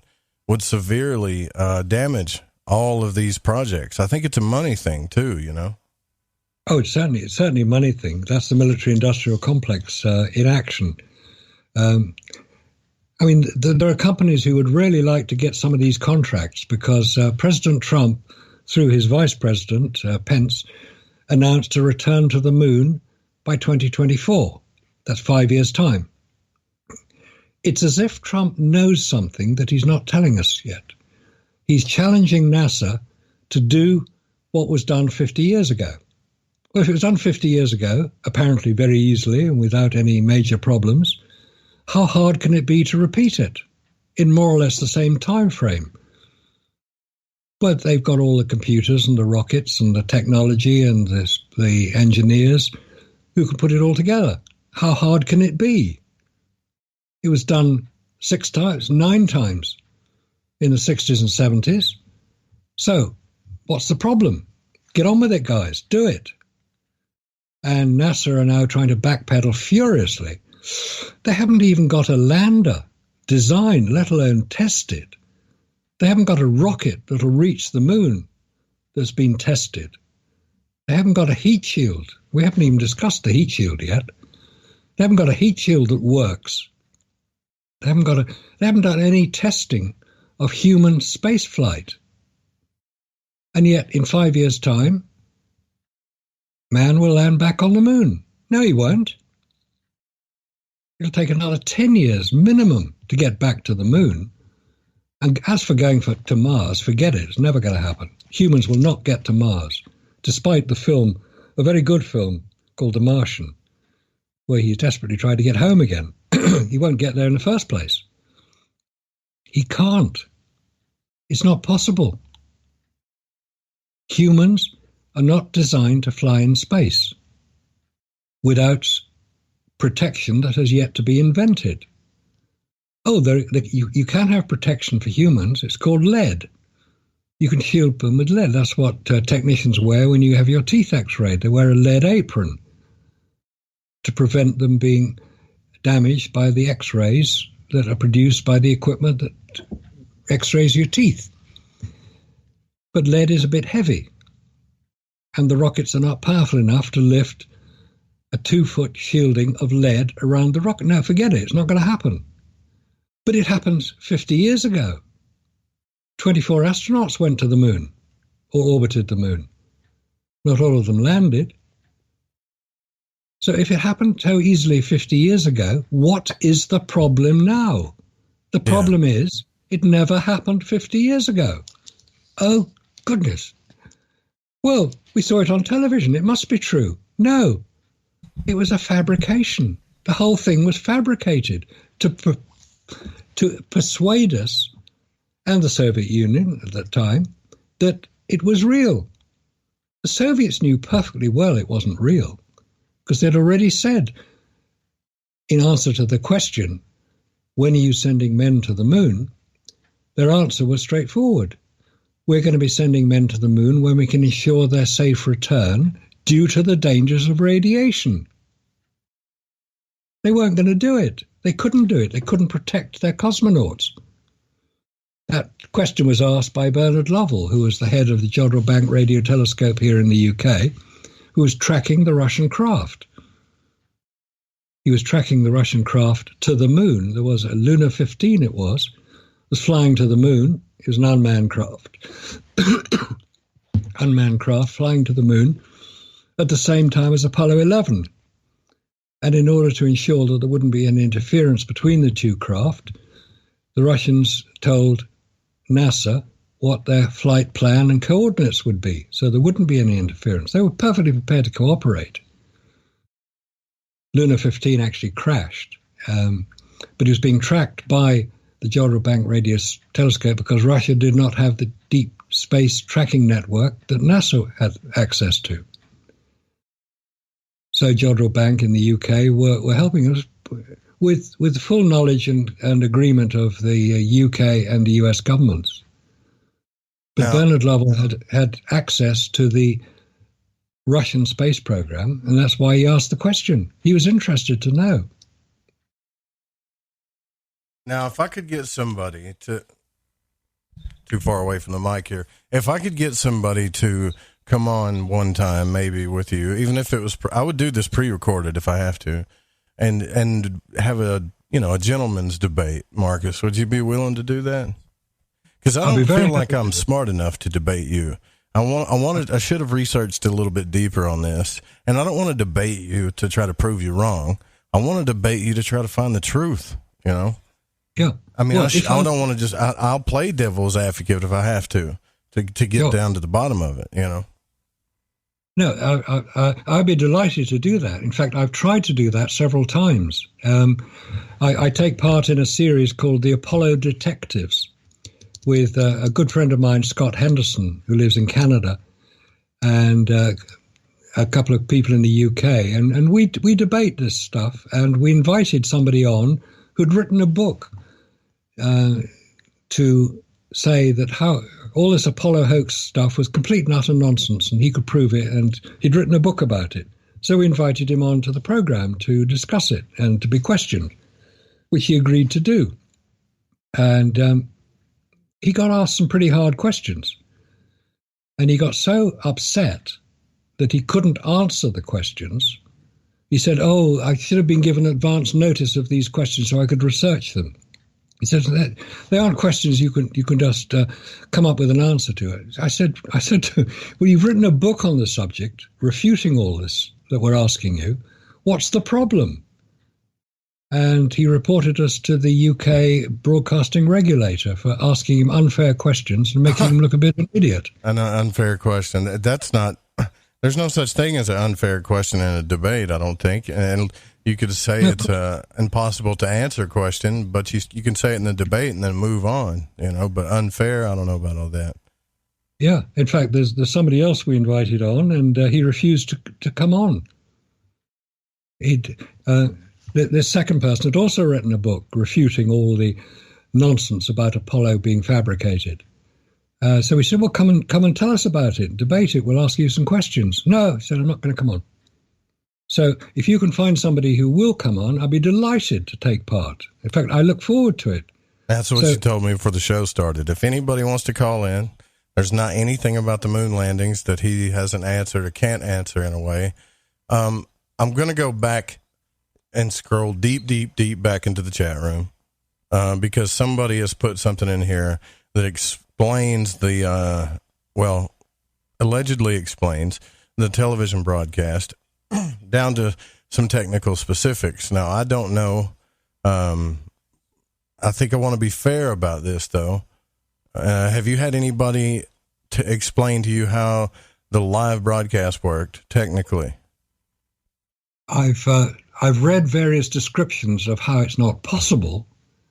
would severely damage all of these projects. I think it's a money thing too, you know? Oh, it's certainly a money thing. That's the military-industrial complex in action. I mean, there are companies who would really like to get some of these contracts because President Trump, through his vice president, Pence, announced a return to the moon by 2024. That's 5 years' time. It's as if Trump knows something that he's not telling us yet. He's challenging NASA to do what was done 50 years ago. Well, if it was done 50 years ago, apparently very easily and without any major problems, how hard can it be to repeat it in more or less the same time frame? But they've got all the computers and the rockets and the technology and the engineers who can put it all together. How hard can it be? It was done 6 times, 9 times in the 60s and 70s. So what's the problem? Get on with it, guys. Do it. And NASA are now trying to backpedal furiously. They haven't even got a lander designed, let alone tested. They haven't got a rocket that'll reach the moon that's been tested. They haven't got a heat shield. We haven't even discussed the heat shield yet. They haven't got a heat shield that works. They haven't done any testing of human space flight. And yet, in 5 years' time, man will land back on the moon. No, he won't. It'll take another 10 years minimum to get back to the moon. And as for going to Mars, forget it. It's never going to happen. Humans will not get to Mars, despite the film, a very good film called The Martian, where he's desperately trying to get home again. He won't get there in the first place. He can't. It's not possible. Humans are not designed to fly in space without protection that has yet to be invented. Oh, you can have protection for humans. It's called lead. You can shield them with lead. That's what technicians wear when you have your teeth x-rayed. They wear a lead apron to prevent them being damaged by the X-rays that are produced by the equipment that X-rays your teeth. But lead is a bit heavy, and the rockets are not powerful enough to lift a 2-foot shielding of lead around the rocket. No, forget it. It's not going to happen. But it happened 50 years ago. 24 astronauts went to the moon, or orbited the moon. Not all of them landed. So if it happened so easily 50 years ago, what is the problem now? The problem is it never happened 50 years ago. Oh, goodness. Well, we saw it on television. It must be true. No, it was a fabrication. The whole thing was fabricated to persuade us, and the Soviet Union at that time, that it was real. The Soviets knew perfectly well it wasn't real, because they'd already said, in answer to the question, when are you sending men to the moon? Their answer was straightforward. We're going to be sending men to the moon when we can ensure their safe return due to the dangers of radiation. They weren't going to do it. They couldn't do it. They couldn't protect their cosmonauts. That question was asked by Bernard Lovell, who was the head of the Jodrell Bank Radio Telescope here in the UK, who was tracking the Russian craft. He was tracking the Russian craft to the moon. There was a Luna 15, it was flying to the moon. It was an unmanned craft. Unmanned craft flying to the moon at the same time as Apollo 11. And in order to ensure that there wouldn't be any interference between the two craft, the Russians told NASA what their flight plan and coordinates would be, so there wouldn't be any interference. They were perfectly prepared to cooperate. Luna 15 actually crashed, but it was being tracked by the Jodrell Bank Radio Telescope because Russia did not have the deep space tracking network that NASA had access to. So Jodrell Bank in the UK were helping us with full knowledge and agreement of the UK and the US governments. But Bernard Lovell had access to the Russian space program, and that's why he asked the question. He was interested to know. Now, if I could get somebody to... Too far away from the mic here. If I could get somebody to come on one time, maybe with you, even if it was... I would do this pre-recorded if I have to, and have a gentleman's debate. Marcus, would you be willing to do that? Because I don't feel like I'm smart enough to debate you. I should have researched a little bit deeper on this, and I don't want to debate you to try to prove you wrong. I want to debate you to try to find the truth. Yeah. I mean, I don't want to just. I'll play devil's advocate if I have to get down to the bottom of it. No, I'd be delighted to do that. In fact, I've tried to do that several times. I take part in a series called The Apollo Detectives with a good friend of mine, Scott Henderson, who lives in Canada, and a couple of people in the UK. And we debate this stuff, and we invited somebody on who'd written a book to say that how all this Apollo hoax stuff was complete and utter nonsense, and he could prove it, and he'd written a book about it. So we invited him on to the program to discuss it and to be questioned, which he agreed to do. And he got asked some pretty hard questions, and he got so upset that he couldn't answer the questions. He said, I should have been given advance notice of these questions so I could research them. He said, they aren't questions you can just come up with an answer to it. I said to him, well, you've written a book on the subject, refuting all this that we're asking you. What's the problem? And he reported us to the UK broadcasting regulator for asking him unfair questions and making him look a bit of an idiot. An unfair question. That's not... There's no such thing as an unfair question in a debate, I don't think. And you could say it's impossible to answer a question, but you can say it in the debate and then move on, But unfair, I don't know about all that. Yeah. In fact, there's somebody else we invited on, and he refused to come on. The second person had also written a book refuting all the nonsense about Apollo being fabricated. So we said, well, come and tell us about it, debate it, we'll ask you some questions. No, he said, I'm not going to come on. So if you can find somebody who will come on, I'd be delighted to take part. In fact, I look forward to it. That's what you told me before the show started. If anybody wants to call in, there's not anything about the moon landings that he hasn't answered or can't answer in a way. I'm going to go back and scroll deep back into the chat room because somebody has put something in here that explains allegedly explains the television broadcast down to some technical specifics. Now, I don't know. I think I want to be fair about this, though. Have you had anybody to explain to you how the live broadcast worked technically? I've read various descriptions of how it's not possible,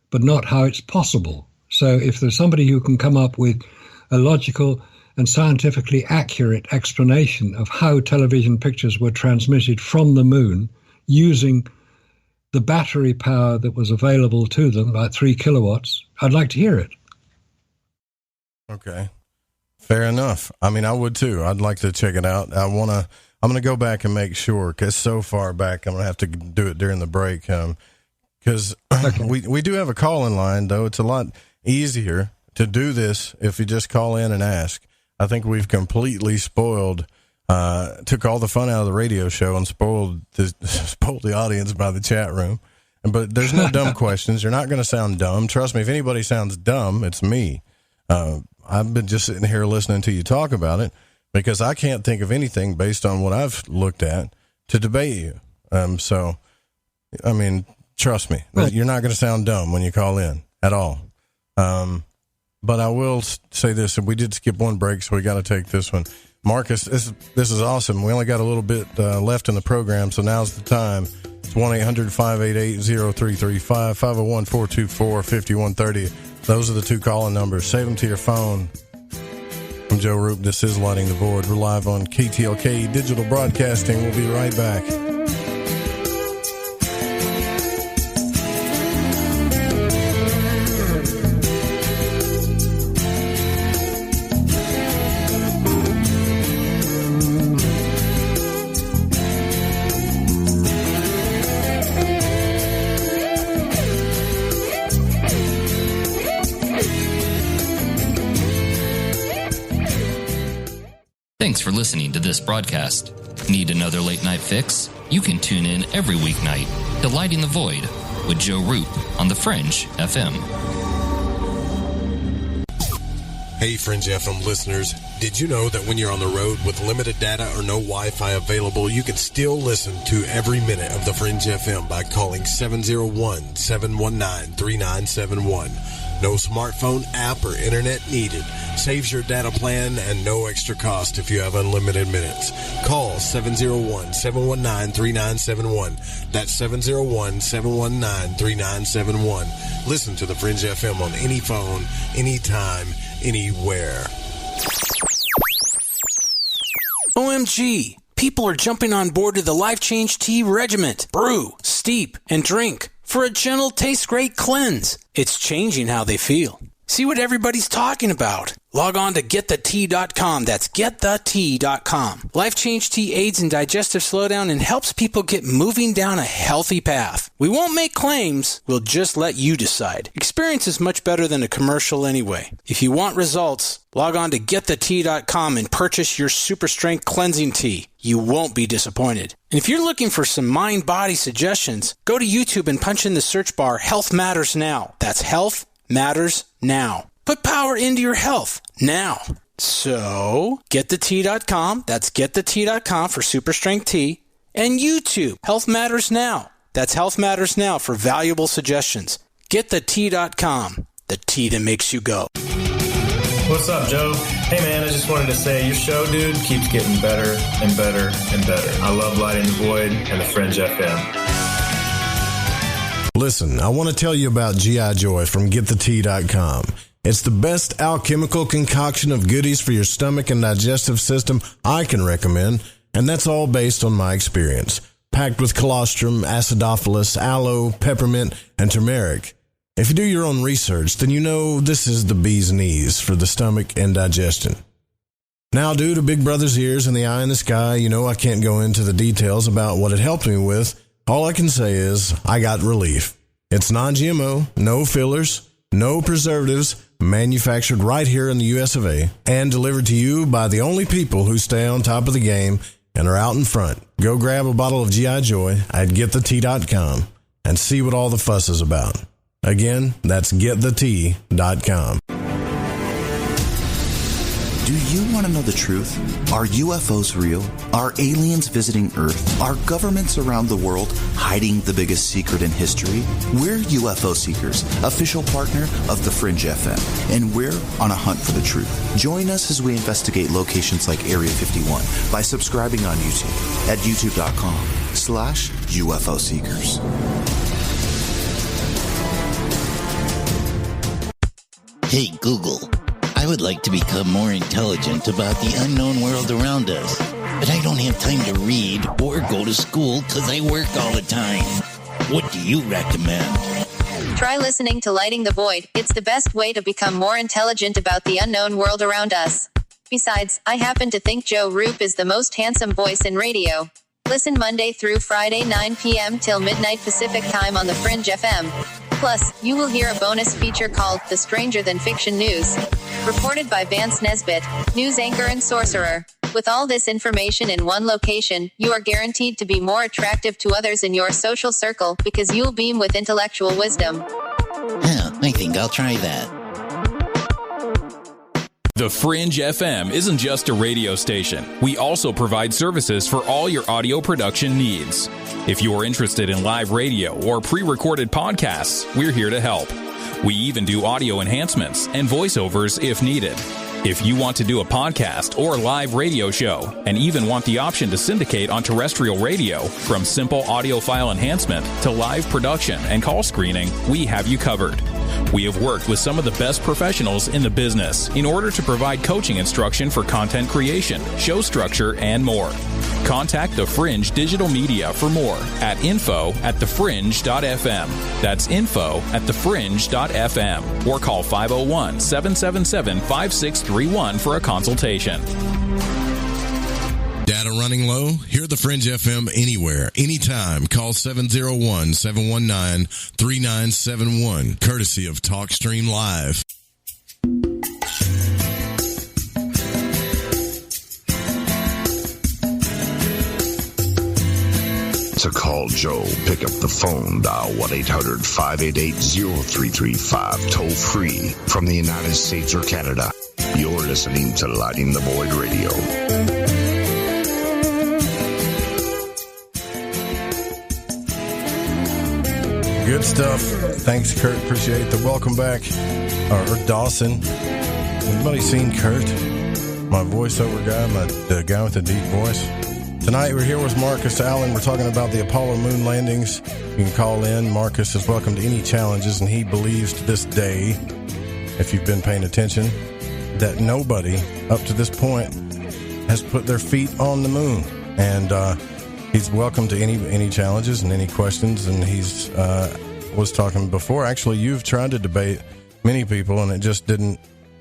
but not how it's possible. So if there's somebody who can come up with a logical and scientifically accurate explanation of how television pictures were transmitted from the moon using the battery power that was available to them, about 3 kilowatts, I'd like to hear it. Okay. Fair enough. I mean, I would too. I'd like to check it out. I'm going to go back and make sure, because so far back, I'm going to have to do it during the break. Because we do have a call-in line, though. It's a lot easier to do this if you just call in and ask. I think we've completely spoiled, took all the fun out of the radio show and spoiled the audience by the chat room. But there's no dumb questions. You're not going to sound dumb. Trust me, if anybody sounds dumb, it's me. I've been just sitting here listening to you talk about it because I can't think of anything based on what I've looked at to debate you. So, I mean, trust me, you're not going to sound dumb when you call in at all. But I will say this, and we did skip one break, so we got to take this one. Marcus, this is awesome. We only got a little bit left in the program, so now's the time. It's 1-800-588-0335, 501-424-5130. Those are the two calling numbers. Save them to your phone. I'm Joe Roop. This is Lighting the Void. We're live on KTLK Digital Broadcasting. We'll be right back. Thanks for listening to this broadcast. Need another late night fix? You can tune in every weeknight to Lighting the Void with Joe Roop on the Fringe FM. Hey Fringe FM listeners, did you know that when you're on the road with limited data or no Wi-Fi available, you can still listen to every minute of the Fringe FM by calling 701-719-3971. No smartphone app or internet needed. Saves your data plan and no extra cost if you have unlimited minutes. Call 701-719-3971. That's 701-719-3971. Listen to the Fringe FM on any phone, anytime, anywhere. OMG! People are jumping on board to the Life Change Tea Regiment. Brew, steep, and drink for a gentle, taste-great cleanse. It's changing how they feel. See what everybody's talking about. Log on to getthetea.com. That's getthetea.com. Life Change Tea aids in digestive slowdown and helps people get moving down a healthy path. We won't make claims. We'll just let you decide. Experience is much better than a commercial anyway. If you want results, log on to getthetea.com and purchase your super strength cleansing tea. You won't be disappointed. And if you're looking for some mind-body suggestions, go to YouTube and punch in the search bar Health Matters Now. That's Health Matters Now. Put power into your health now. So, getthetea.com. That's getthetea.com for super strength tea. And YouTube, Health Matters Now. That's Health Matters Now for valuable suggestions. Getthetea.com. The tea that makes you go. What's up, Joe? Hey, man, I just wanted to say your show, dude, keeps getting better and better and better. I love Lighting the Void and the Fringe FM. Listen, I want to tell you about G.I. Joy from GetTheTea.com. It's the best alchemical concoction of goodies for your stomach and digestive system I can recommend, and that's all based on my experience. Packed with colostrum, acidophilus, aloe, peppermint, and turmeric. If you do your own research, then you know this is the bee's knees for the stomach and digestion. Now, due to Big Brother's ears and the eye in the sky, I can't go into the details about what it helped me with. All I can say is I got relief. It's non-GMO, no fillers, no preservatives, manufactured right here in the US of A, and delivered to you by the only people who stay on top of the game and are out in front. Go grab a bottle of G.I. Joy at GetTheT.com and see what all the fuss is about. Again, that's GetTheT.com. Do you want to know the truth? Are UFOs real? Are aliens visiting Earth? Are governments around the world hiding the biggest secret in history? We're UFO Seekers, official partner of The Fringe FM, and we're on a hunt for the truth. Join us as we investigate locations like Area 51 by subscribing on YouTube at youtube.com/UFO Seekers. Hey, Google. I would like to become more intelligent about the unknown world around us, but I don't have time to read or go to school because I work all the time. What do you recommend? Try listening to Lighting the Void. It's the best way to become more intelligent about the unknown world around us. Besides, I happen to think Joe Roop is the most handsome voice in radio. Listen Monday through Friday 9 p.m. till midnight Pacific time on the Fringe FM. Plus, you will hear a bonus feature called The Stranger Than Fiction News, reported by Vance Nesbitt, news anchor and sorcerer. With all this information in one location, you are guaranteed to be more attractive to others in your social circle because you'll beam with intellectual wisdom. I think I'll try that. The Fringe FM isn't just a radio station. We also provide services for all your audio production needs. If you're interested in live radio or pre-recorded podcasts, we're here to help. We even do audio enhancements and voiceovers if needed. If you want to do a podcast or live radio show and even want the option to syndicate on terrestrial radio, from simple audio file enhancement to live production and call screening, we have you covered. We have worked with some of the best professionals in the business in order to provide coaching instruction for content creation, show structure, and more. Contact The Fringe Digital Media for more at info@thefringe.fm. That's info@thefringe.fm. Or call 501-777-5631 for a consultation. Data running low? Hear the Fringe FM anywhere, anytime. Call 701-719-3971, courtesy of TalkStream Live. To call Joe, pick up the phone, dial 1-800-588-0335, toll free from the United States or Canada. You're listening to Lighting the Void Radio. Good stuff. Thanks, Kurt. Appreciate the welcome back. Or Dawson. Anybody seen Kurt? My voiceover guy, the guy with the deep voice. Tonight we're here with Marcus Allen. We're talking about the Apollo moon landings. You can call in. Marcus is welcome to any challenges, and he believes to this day, if you've been paying attention, that nobody up to this point has put their feet on the moon. And he's welcome to any challenges and any questions. And he's was talking before. Actually, you've tried to debate many people, and it just didn't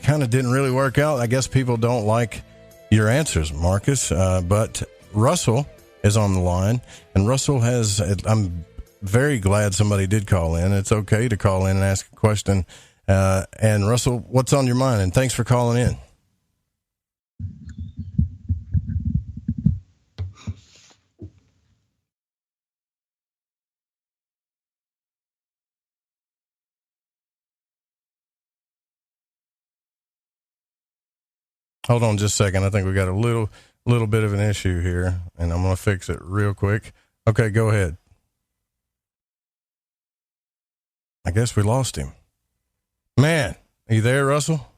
really work out. I guess people don't like your answers, Marcus. But Russell is on the line, and Russell has. I'm very glad somebody did call in. It's okay to call in and ask a question. And Russell, what's on your mind? And thanks for calling in. Hold on just a second. I think we got a little bit of an issue here, and I'm going to fix it real quick. Okay, go ahead. I guess we lost him. Man, are you there, Russell?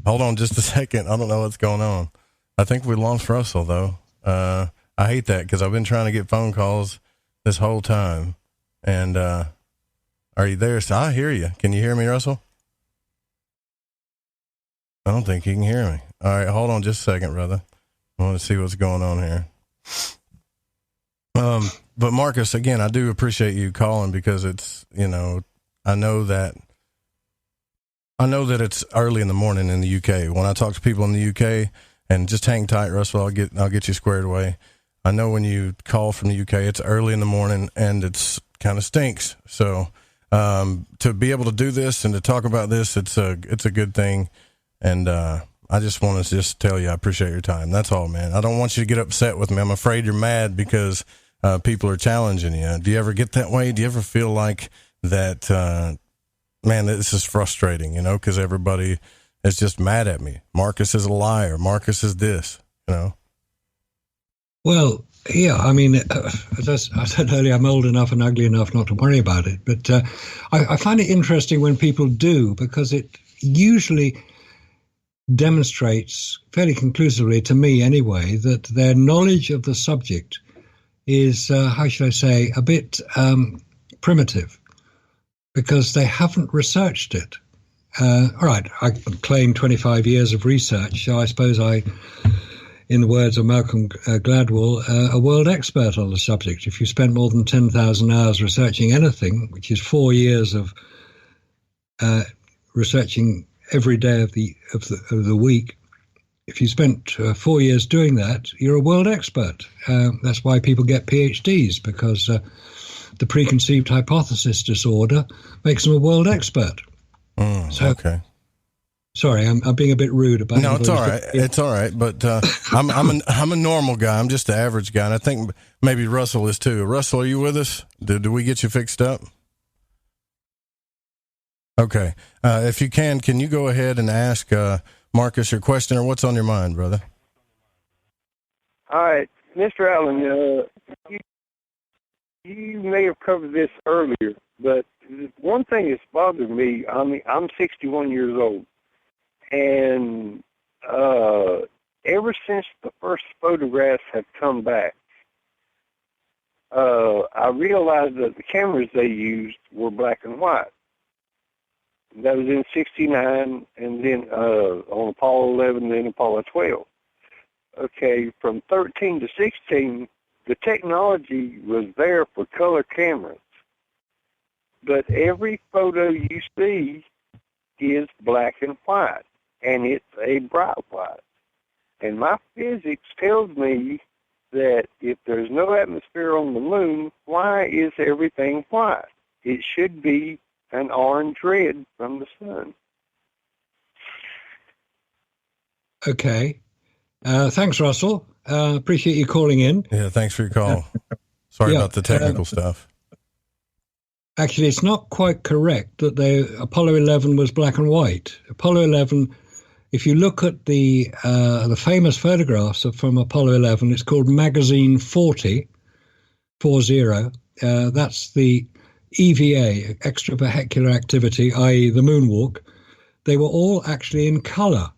Hold on just a second. I don't know what's going on. I think we lost Russell, though. I hate that because I've been trying to get phone calls this whole time. And are you there? So I hear you. Can you hear me, Russell? I don't think he can hear me. All right, hold on just a second, brother. I want to see what's going on here. But Marcus, again, I do appreciate you calling because it's, I know that I know that it's early in the morning in the UK. When I talk to people in the UK, and just hang tight, Russell, I'll get you squared away. I know when you call from the UK, it's early in the morning and it's kind of stinks. So to be able to do this and to talk about this, it's a good thing. And I just want to just tell you I appreciate your time. That's all, man. I don't want you to get upset with me. I'm afraid you're mad because people are challenging you. Do you ever get that way? Do you ever feel like that, man, this is frustrating, you know, because everybody is just mad at me. Marcus is a liar. Marcus is this, you know? Well, yeah, I mean, as I said earlier, I'm old enough and ugly enough not to worry about it. But I find it interesting when people do, because it usually demonstrates fairly conclusively, to me anyway, that their knowledge of the subject is, how should I say, a bit primitive, because they haven't researched it. All right, I claim 25 years of research, so I suppose in the words of Malcolm Gladwell, a world expert on the subject. If you spend more than 10,000 hours researching anything, which is 4 years of researching every day of the week, if you spent 4 years doing that, you're a world expert. That's why people get PhDs, because the preconceived hypothesis disorder makes them a world expert. Okay. Sorry, I'm being a bit rude about it. No, it's all right. It's all right. But I'm a normal guy. I'm just an average guy, and I think maybe Russell is too. Russell, are you with us? Did we get you fixed up? Okay. If you can you go ahead and ask Marcus your question, or what's on your mind, brother? All right, Mr. Allen, you may have covered this earlier, but one thing that's bothered me, I mean, I'm 61 years old, and ever since the first photographs have come back, I realized that the cameras they used were black and white. That was in 69, and then on Apollo 11, then Apollo 12. Okay, from 13 to 16, the technology was there for color cameras. But every photo you see is black and white, and it's a bright white. And my physics tells me that if there's no atmosphere on the moon, why is everything white? It should be an orange red from the sun. Okay. Thanks, Russell. Appreciate you calling in. Yeah, thanks for your call. Sorry about the technical stuff. Actually, it's not quite correct that Apollo 11 was black and white. Apollo 11, if you look at the famous photographs from Apollo 11, it's called Magazine 40. That's the EVA, extravehicular activity, i.e. the moonwalk. They were all actually in color.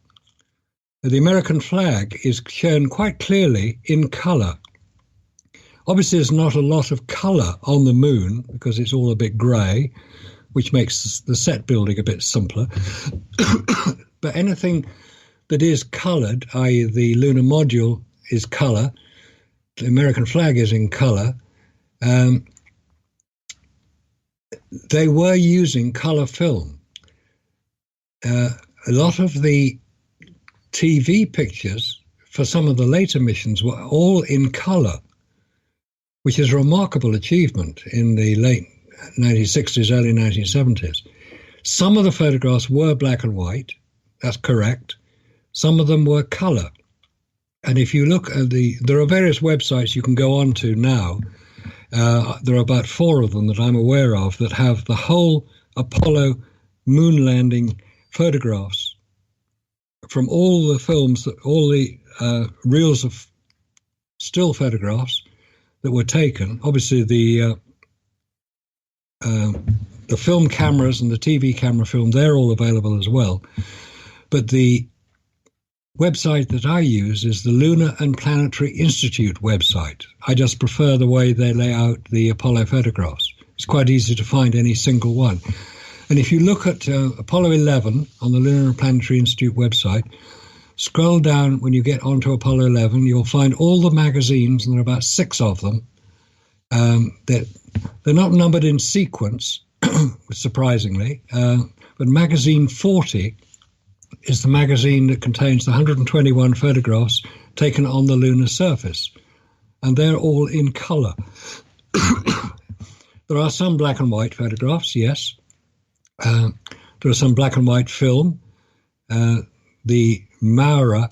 The American flag is shown quite clearly in color. Obviously, there's not a lot of color on the moon because it's all a bit gray, which makes the set building a bit simpler. But anything that is colored, i.e. the lunar module is color, the American flag is in color, they were using color film. A lot of the TV pictures for some of the later missions were all in color, which is a remarkable achievement in the late 1960s, early 1970s. Some of the photographs were black and white, that's correct. Some of them were color. And if you look at there are various websites you can go on to now. There are about 4 of them that I'm aware of that have the whole Apollo moon landing photographs from all the films, all the reels of still photographs that were taken. Obviously, the film cameras and the TV camera film, they're all available as well. But the website that I use is the Lunar and Planetary Institute website. I just prefer the way they lay out the Apollo photographs. It's quite easy to find any single one. And if you look at Apollo 11 on the Lunar and Planetary Institute website, scroll down when you get onto Apollo 11, you'll find all the magazines, and there are about 6 of them. They're not numbered in sequence, surprisingly, But magazine 40 is the magazine that contains the 121 photographs taken on the lunar surface, and they're all in color. There are some black and white photographs, yes. There are some black and white film. The Maurer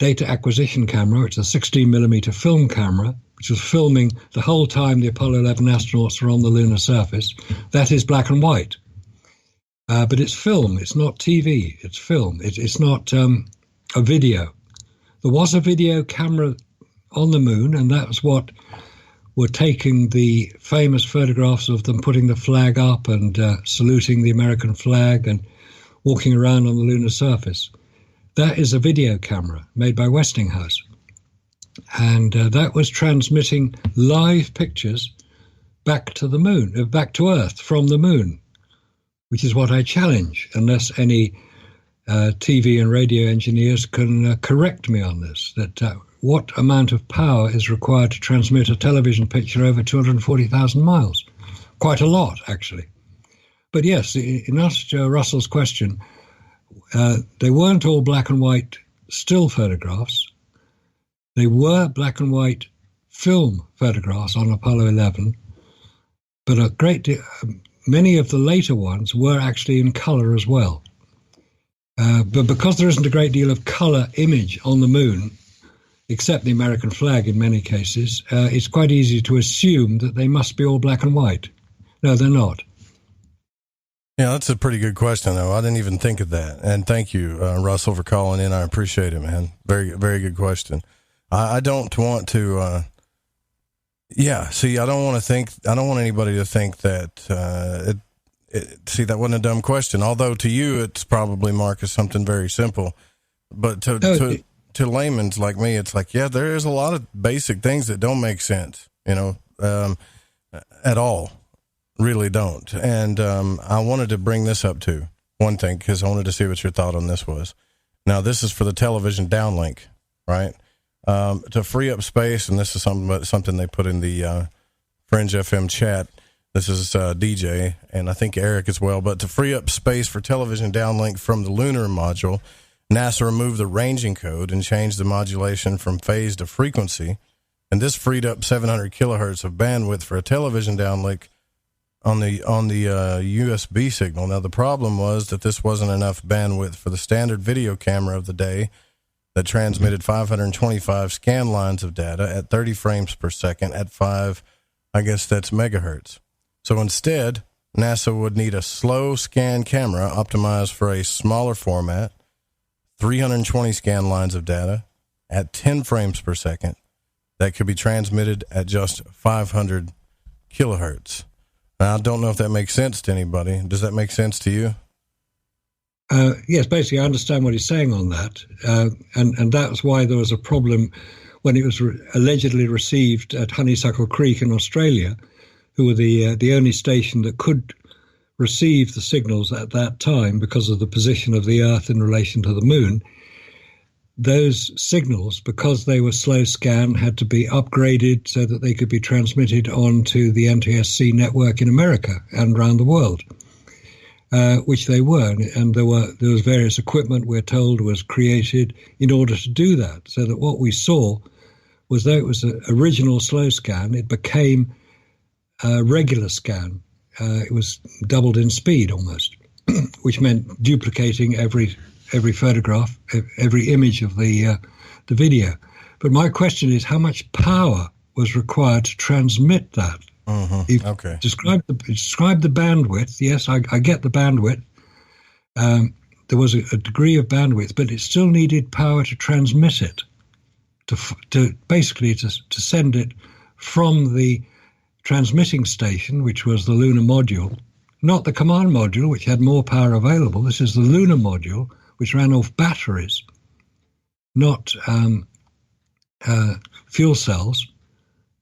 data acquisition camera, it's a 16mm film camera, which was filming the whole time the Apollo 11 astronauts were on the lunar surface. That is black and white. But it's film, it's not TV, it's film. It's not a video. There was a video camera on the moon, and that was what were taking the famous photographs of them putting the flag up and saluting the American flag and walking around on the lunar surface. That is a video camera made by Westinghouse. And that was transmitting live pictures back to the moon, back to Earth from the moon, which is what I challenge, unless any TV and radio engineers can correct me on this, that what amount of power is required to transmit a television picture over 240,000 miles? Quite a lot, actually. But yes, in answer to Russell's question, they weren't all black and white still photographs. They were black and white film photographs on Apollo 11, but many of the later ones were actually in color as well. But because there isn't a great deal of color image on the moon, except the American flag in many cases, it's quite easy to assume that they must be all black and white. No, they're not. Yeah, that's a pretty good question, though. I didn't even think of that. And thank you, Russell, for calling in. I appreciate it, man. Very, very good question. I don't want to, I don't want anybody to think that, see, that wasn't a dumb question. Although to you, it's probably, Marcus, something very simple. But to layman's like me, it's like, yeah, there is a lot of basic things that don't make sense, at all. Really don't. And I wanted to bring this up too, one thing, because I wanted to see what your thought on this was. Now, this is for the television downlink, right? To free up space, and this is something they put in the Fringe FM chat. This is DJ, and I think Eric as well. But to free up space for television downlink from the lunar module, NASA removed the ranging code and changed the modulation from phase to frequency, and this freed up 700 kilohertz of bandwidth for a television downlink on the USB signal. Now, the problem was that this wasn't enough bandwidth for the standard video camera of the day that transmitted 525 scan lines of data at 30 frames per second at 5, I guess that's megahertz. So instead, NASA would need a slow scan camera optimized for a smaller format, 320 scan lines of data at 10 frames per second that could be transmitted at just 500 kilohertz. Now, I don't know if that makes sense to anybody. Does that make sense to you? Yes, basically, I understand what he's saying on that. And that's why there was a problem when it was allegedly received at Honeysuckle Creek in Australia, who were the only station that could receive the signals at that time because of the position of the Earth in relation to the Moon. Those signals, because they were slow scan, had to be upgraded so that they could be transmitted onto the NTSC network in America and around the world, which they were. And there was various equipment, we're told, was created in order to do that, so that what we saw was, though it was an original slow scan, it became a regular scan. It was doubled in speed almost, which meant duplicating every photograph, every image of the video. But my question is, how much power was required to transmit that? Okay. Describe the bandwidth. Yes, I get the bandwidth. There was a degree of bandwidth, but it still needed power to transmit it, to basically send it from the transmitting station, which was the lunar module, not the command module, which had more power available. This is the lunar module, which ran off batteries, not fuel cells,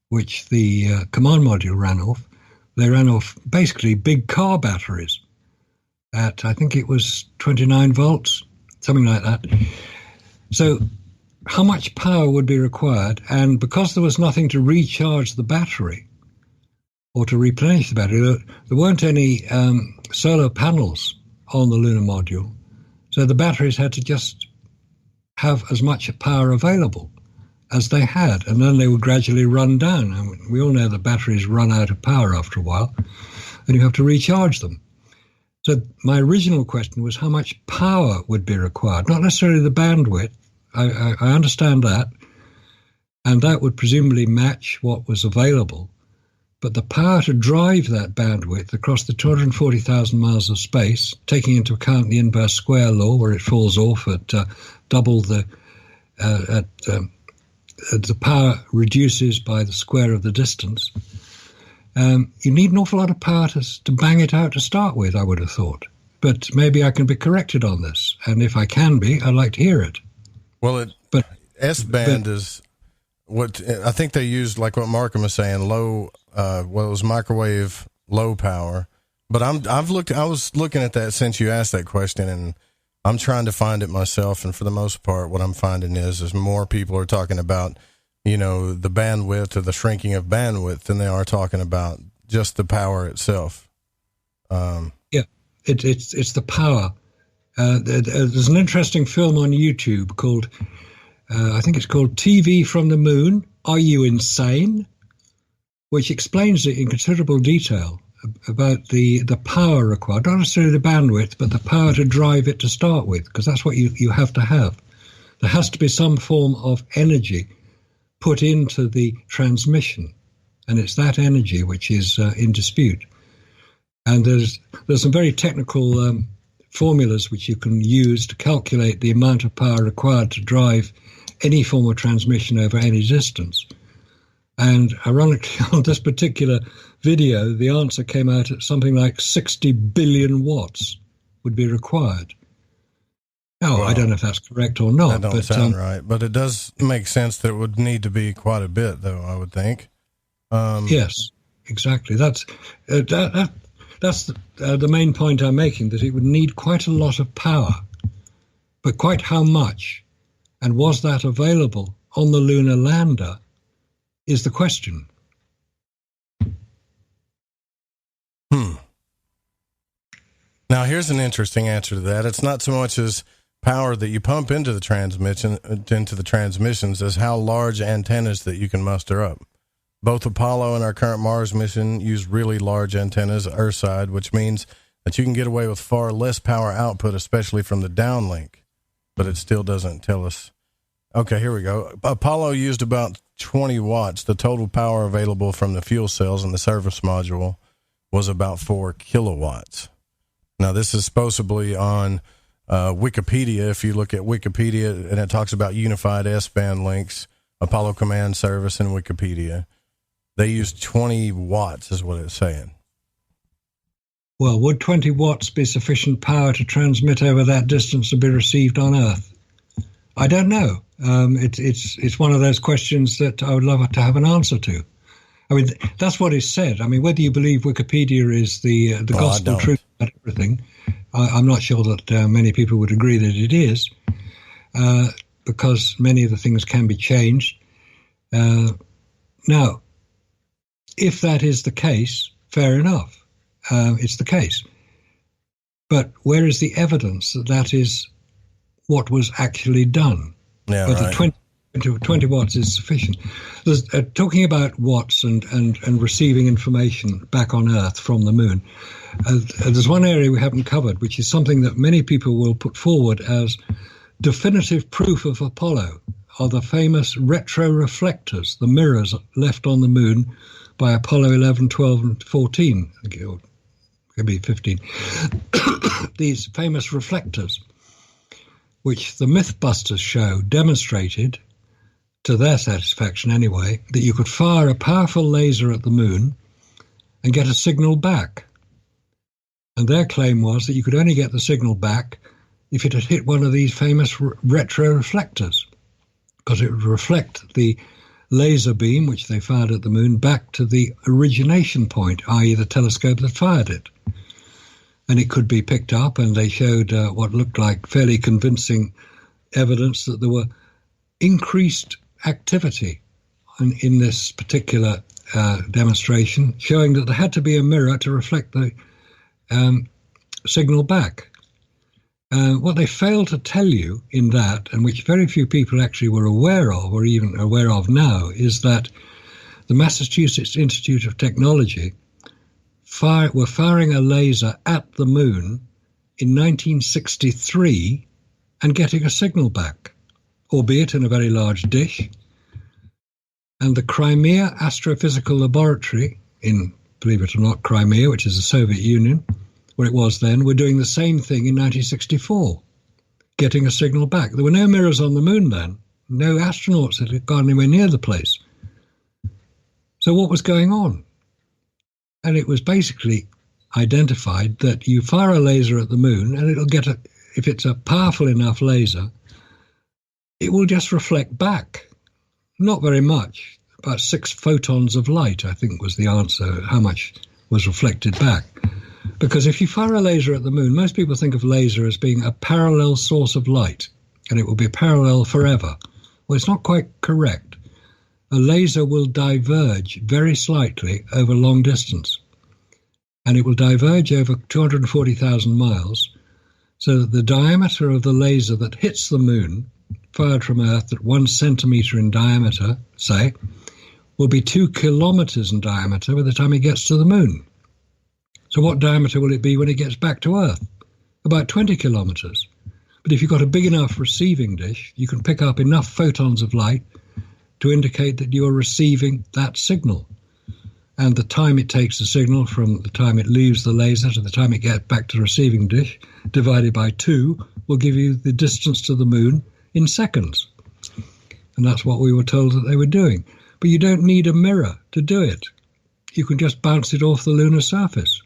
which the command module ran off. They ran off basically big car batteries at, I think it was 29 volts, something like that. So how much power would be required? And because there was nothing to recharge the battery or to replenish the battery, there weren't any solar panels on the lunar module, so the batteries had to just have as much power available as they had, and then they would gradually run down. I mean, we all know that batteries run out of power after a while, and you have to recharge them. So my original question was how much power would be required, not necessarily the bandwidth. I understand that, and that would presumably match what was available. But the power to drive that bandwidth across the 240,000 miles of space, taking into account the inverse square law, where it falls off at double the power reduces by the square of the distance. You need an awful lot of power to bang it out to start with, I would have thought. But maybe I can be corrected on this, and if I can be, I'd like to hear it. Well, S-band is what I think they used, like what Markham was saying, low. It was microwave low power. But I was looking at that since you asked that question, and I'm trying to find it myself. And for the most part, what I'm finding is more people are talking about, the bandwidth or the shrinking of bandwidth than they are talking about just the power itself. It's the power. There's an interesting film on YouTube called, I think it's called TV from the Moon, Are You Insane? Which explains it in considerable detail about the power required, not necessarily the bandwidth, but the power to drive it to start with, because that's what you have to have. There has to be some form of energy put into the transmission, and it's that energy which is in dispute. And there's some very technical formulas which you can use to calculate the amount of power required to drive any form of transmission over any distance. And ironically, on this particular video, the answer came out at something like 60 billion watts would be required. Now, I don't know if that's correct or not. That don't sound right, but it does make sense that it would need to be quite a bit, though, I would think. Yes, exactly. That's the main point I'm making, that it would need quite a lot of power. But quite how much, and was that available on the lunar lander, is the question. Now, here's an interesting answer to that. It's not so much as power that you pump into the transmissions as how large antennas that you can muster up. Both Apollo and our current Mars mission use really large antennas Earthside, which means that you can get away with far less power output, especially from the downlink. But it still doesn't tell us. Okay, here we go. Apollo used about 20 watts. The total power available from the fuel cells and the service module was about 4 kilowatts. Now, this is supposedly on Wikipedia. If you look at Wikipedia, and it talks about unified S-band links, Apollo Command Service, and Wikipedia, they used 20 watts is what it's saying. Well, would 20 watts be sufficient power to transmit over that distance to be received on Earth? I don't know. It's one of those questions that I would love to have an answer to. I mean, that's what is said. I mean, whether you believe Wikipedia is the gospel truth about everything, I'm not sure that many people would agree that it is, because many of the things can be changed. Now, if that is the case, fair enough. It's the case. But where is the evidence that that is what was actually done? Yeah, whether right. 20 watts is sufficient. There's, talking about watts and receiving information back on Earth from the moon, there's one area we haven't covered, which is something that many people will put forward as definitive proof of Apollo, are the famous retroreflectors, the mirrors left on the moon by Apollo 11, 12, and 14, or maybe 15. These famous reflectors, which the Mythbusters show demonstrated, to their satisfaction anyway, that you could fire a powerful laser at the moon and get a signal back. And their claim was that you could only get the signal back if it had hit one of these famous retroreflectors, because it would reflect the laser beam, which they fired at the moon, back to the origination point, i.e. the telescope that fired it. And it could be picked up, and they showed what looked like fairly convincing evidence that there were increased activity in this particular demonstration, showing that there had to be a mirror to reflect the signal back. What they failed to tell you in that, and which very few people actually were aware of, or even aware of now, is that the Massachusetts Institute of Technology were firing a laser at the moon in 1963 and getting a signal back, albeit in a very large dish. And the Crimea Astrophysical Laboratory in, believe it or not, Crimea, which is the Soviet Union, where it was then, were doing the same thing in 1964, getting a signal back. There were no mirrors on the moon then. No astronauts had gone anywhere near the place. So what was going on? And it was basically identified that you fire a laser at the moon and it'll get if it's a powerful enough laser, it will just reflect back. Not very much, about 6 photons of light, I think was the answer, how much was reflected back. Because if you fire a laser at the moon, most people think of laser as being a parallel source of light, and it will be parallel forever. Well, it's not quite correct. A laser will diverge very slightly over long distance, and it will diverge over 240,000 miles, so that the diameter of the laser that hits the moon, fired from Earth at 1 centimeter in diameter, say, will be 2 kilometers in diameter by the time it gets to the moon. So what diameter will it be when it gets back to Earth? About 20 kilometers. But if you've got a big enough receiving dish, you can pick up enough photons of light to indicate that you are receiving that signal. And the time it takes the signal from the time it leaves the laser to the time it gets back to the receiving dish, divided by 2, will give you the distance to the moon in seconds. And that's what we were told that they were doing. But you don't need a mirror to do it. You can just bounce it off the lunar surface.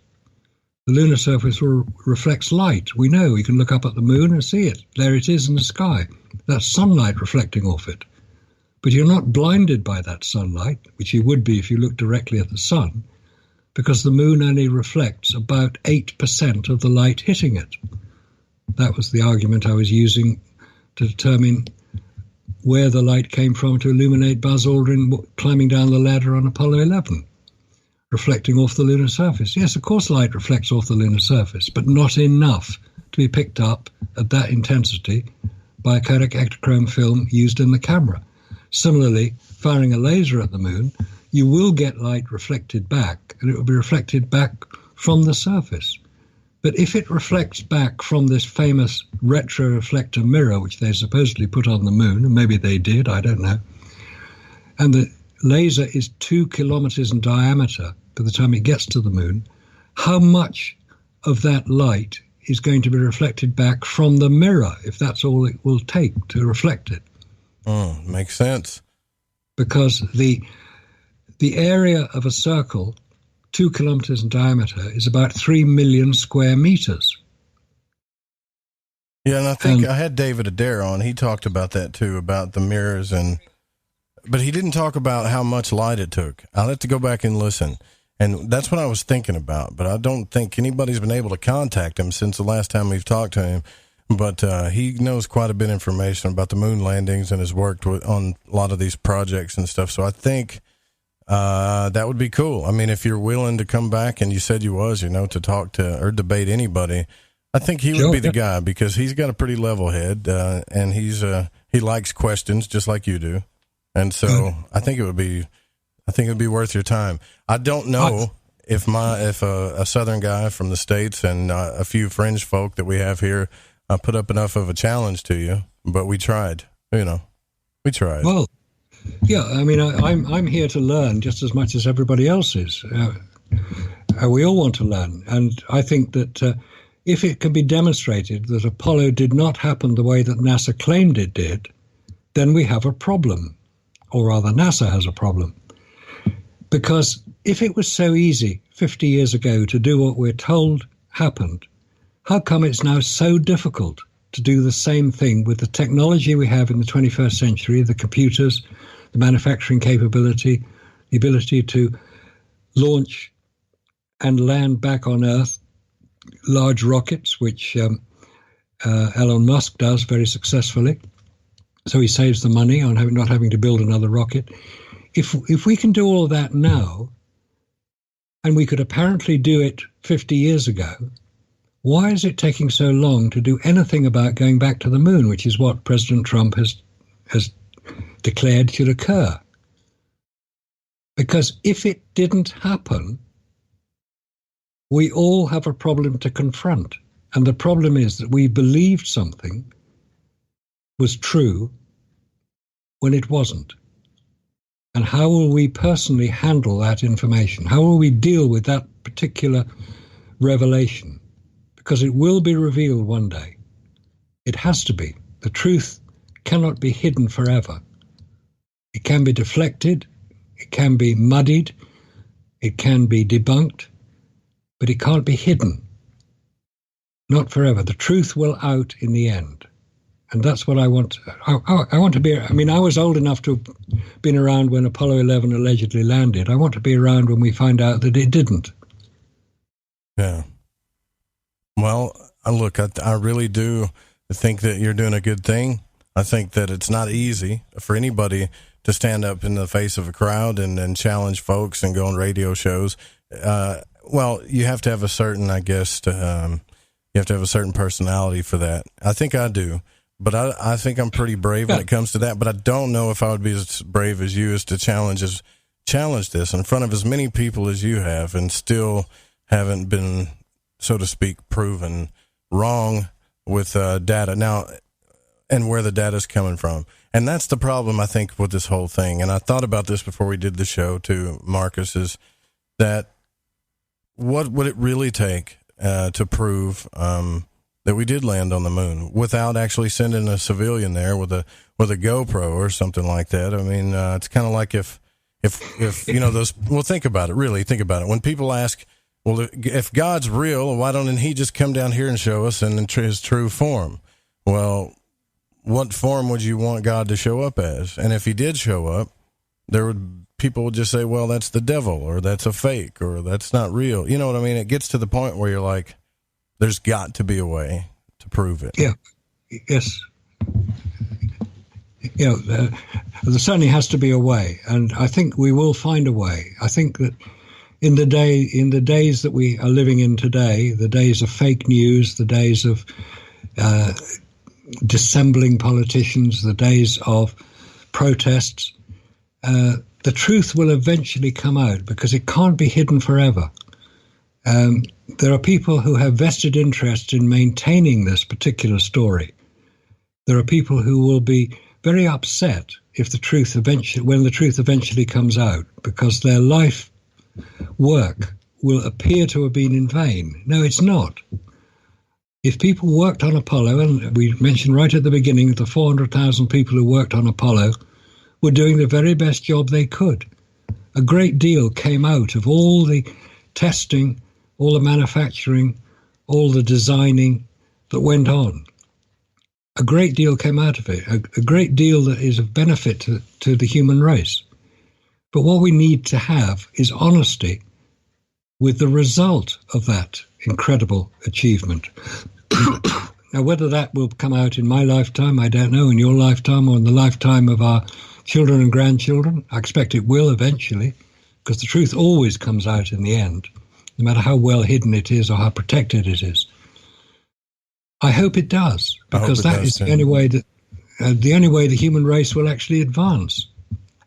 The lunar surface reflects light. We know. We can look up at the moon and see it. There it is in the sky. That's sunlight reflecting off it. But you're not blinded by that sunlight, which you would be if you looked directly at the sun, because the moon only reflects about 8% of the light hitting it. That was the argument I was using to determine where the light came from to illuminate Buzz Aldrin climbing down the ladder on Apollo 11. Reflecting off the lunar surface. Yes, of course light reflects off the lunar surface, but not enough to be picked up at that intensity by a Kodak Ektachrome film used in the camera. Similarly, firing a laser at the moon, you will get light reflected back, and it will be reflected back from the surface. But if it reflects back from this famous retroreflector mirror, which they supposedly put on the moon, and maybe they did, I don't know, and the laser is 2 kilometers in diameter by the time it gets to the moon, how much of that light is going to be reflected back from the mirror, if that's all it will take to reflect it? Makes sense. Because the area of a circle, 2 kilometers in diameter, is about 3 million square meters. Yeah, and I think I had David Adair on. He talked about that too, about the mirrors, but he didn't talk about how much light it took. I'll have to go back and listen. And that's what I was thinking about, but I don't think anybody's been able to contact him since the last time we've talked to him. But he knows quite a bit of information about the moon landings and has worked on a lot of these projects and stuff. So I think that would be cool. I mean, if you're willing to come back, and you said you was, to talk to or debate anybody, I think he would be the guy, because he's got a pretty level head, and he likes questions just like you do. And so I think it would be worth your time. I don't know if a Southern guy from the States and a few fringe folk that we have here put up enough of a challenge to you, but we tried. We tried. Well, yeah. I mean, I'm here to learn just as much as everybody else is. We all want to learn, and I think that if it can be demonstrated that Apollo did not happen the way that NASA claimed it did, then we have a problem, or rather, NASA has a problem. Because if it was so easy 50 years ago to do what we're told happened, how come it's now so difficult to do the same thing with the technology we have in the 21st century, the computers, the manufacturing capability, the ability to launch and land back on Earth large rockets, which Elon Musk does very successfully. So he saves the money on not having to build another rocket. If we can do all of that now, and we could apparently do it 50 years ago, why is it taking so long to do anything about going back to the moon, which is what President Trump has declared should occur? Because if it didn't happen, we all have a problem to confront. And the problem is that we believed something was true when it wasn't. And how will we personally handle that information? How will we deal with that particular revelation? Because it will be revealed one day. It has to be. The truth cannot be hidden forever. It can be deflected, it can be muddied, it can be debunked, but it can't be hidden. Not forever. The truth will out in the end. And that's what I want. I want to be, I mean, I was old enough to have been around when Apollo 11 allegedly landed. I want to be around when we find out that it didn't. Yeah. Well, look, I really do think that you're doing a good thing. I think that it's not easy for anybody to stand up in the face of a crowd and challenge folks and go on radio shows. Well, you have to have a certain, I guess, you have to have a certain personality for that. I think I do. But I think I'm pretty brave when it comes to that. But I don't know if I would be as brave as you as to challenge this in front of as many people as you have and still haven't been, so to speak, proven wrong with data now and where the data is coming from. And that's the problem, I think, with this whole thing. And I thought about this before we did the show too, Marcus, is that what would it really take to prove that we did land on the moon without actually sending a civilian there with a GoPro or something like that? I mean, it's kind of like if you know those. Well, think about it. Really, think about it. When people ask, well, if God's real, why don't he just come down here and show us in his true form? Well, what form would you want God to show up as? And if he did show up, people would just say, well, that's the devil, or that's a fake, or that's not real. You know what I mean? It gets to the point where you're like, there's got to be a way to prove it. Yeah. Yes. You know, there certainly has to be a way, and I think we will find a way. I think that in the days that we are living in today, the days of fake news, the days of dissembling politicians, the days of protests, the truth will eventually come out because it can't be hidden forever. There are people who have vested interest in maintaining this particular story. There are people who will be very upset if when the truth eventually comes out, because their life work will appear to have been in vain. No, it's not. If people worked on Apollo, and we mentioned right at the beginning that the 400,000 people who worked on Apollo were doing the very best job they could. A great deal came out of all the testing, all the manufacturing, all the designing that went on. A great deal came out of it, a great deal that is of benefit to the human race. But what we need to have is honesty with the result of that incredible achievement. Now, whether that will come out in my lifetime, I don't know, in your lifetime or in the lifetime of our children and grandchildren, I expect it will eventually, because the truth always comes out in the end, no matter how well hidden it is or how protected it is. I hope it does, because that is the only way that the human race will actually advance.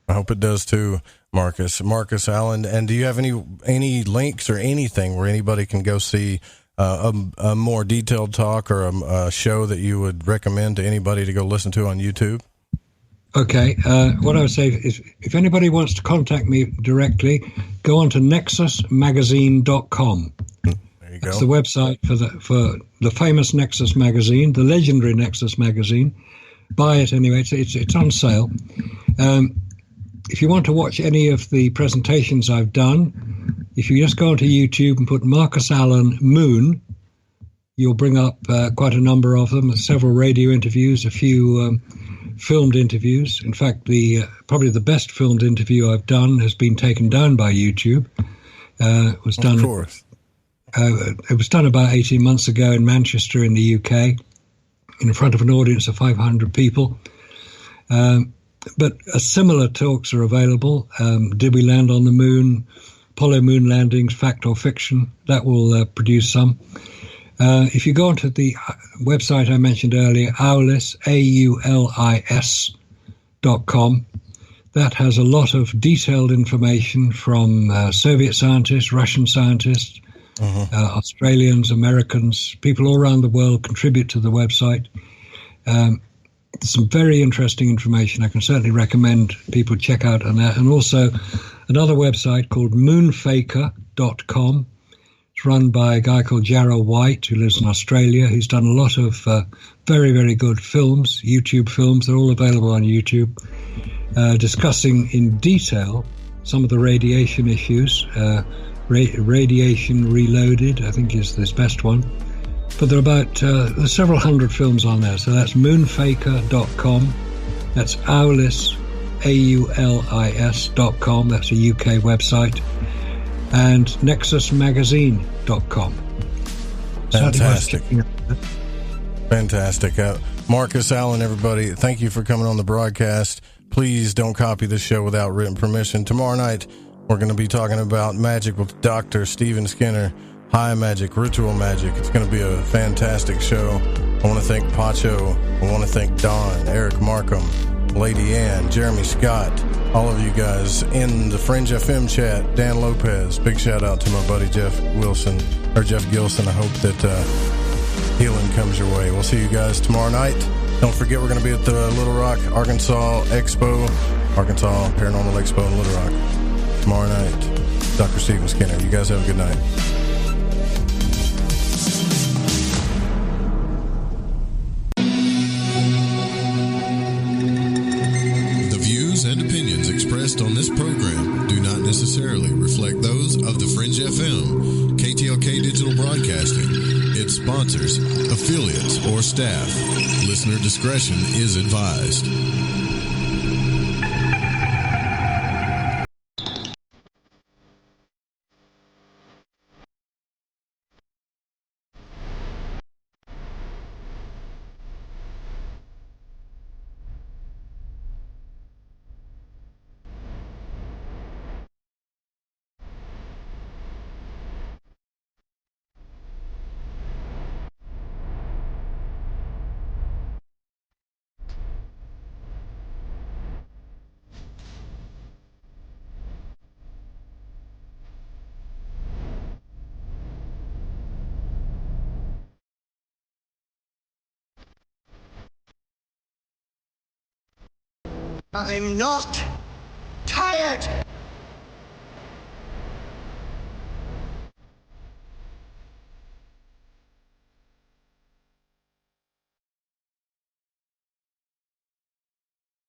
I hope it does too, Marcus Allen. And do you have any links or anything where anybody can go see a more detailed talk or a show that you would recommend to anybody to go listen to on YouTube? Okay. What I would say is, if anybody wants to contact me directly, go on to nexusmagazine.com. There you go. That's the website for the famous Nexus Magazine, the legendary Nexus Magazine. Buy it anyway. It's on sale. If you want to watch any of the presentations I've done, if you just go onto YouTube and put Marcus Allen Moon, you'll bring up quite a number of them, several radio interviews, a few filmed interviews. In fact, probably the best filmed interview I've done has been taken down by YouTube. It was done. Of course. It was done about 18 months ago in Manchester in the UK, in front of an audience of 500 people. But similar talks are available. Did we land on the moon? Apollo moon landings, fact or fiction? That will produce some. If you go onto the website I mentioned earlier, AULIS, AULIS.com, that has a lot of detailed information from Soviet scientists, Russian scientists, Australians, Americans, people all around the world contribute to the website. There's some very interesting information I can certainly recommend people check out on that. And also another website called moonfaker.com. It's run by a guy called Jarrell White, who lives in Australia. He's done a lot of very, very good films, YouTube films. They're all available on YouTube, discussing in detail some of the radiation issues. Radiation Reloaded, I think, is this best one. But there are there's several hundred films on there. So that's moonfaker.com. That's AULIS, AULIS.com. That's a UK website. And nexusmagazine.com. Fantastic. Fantastic. Marcus, Allen, everybody, thank you for coming on the broadcast. Please don't copy the show without written permission. Tomorrow night, we're going to be talking about magic with Dr. Stephen Skinner, high magic, ritual magic. It's going to be a fantastic show. I want to thank Pacho. I want to thank Don, Eric Markham, Lady Ann, Jeremy Scott, all of you guys in the Fringe FM chat, Dan Lopez. Big shout out to my buddy Jeff Gilson. I hope that healing comes your way. We'll see you guys tomorrow night. Don't forget, we're going to be at the Little Rock, Arkansas Paranormal Expo in Little Rock tomorrow night. Dr. Stephen Skinner. You guys have a good night. And opinions expressed on this program do not necessarily reflect those of the Fringe FM, KTLK Digital Broadcasting, its sponsors, affiliates, or staff. Listener discretion is advised. I'm not tired.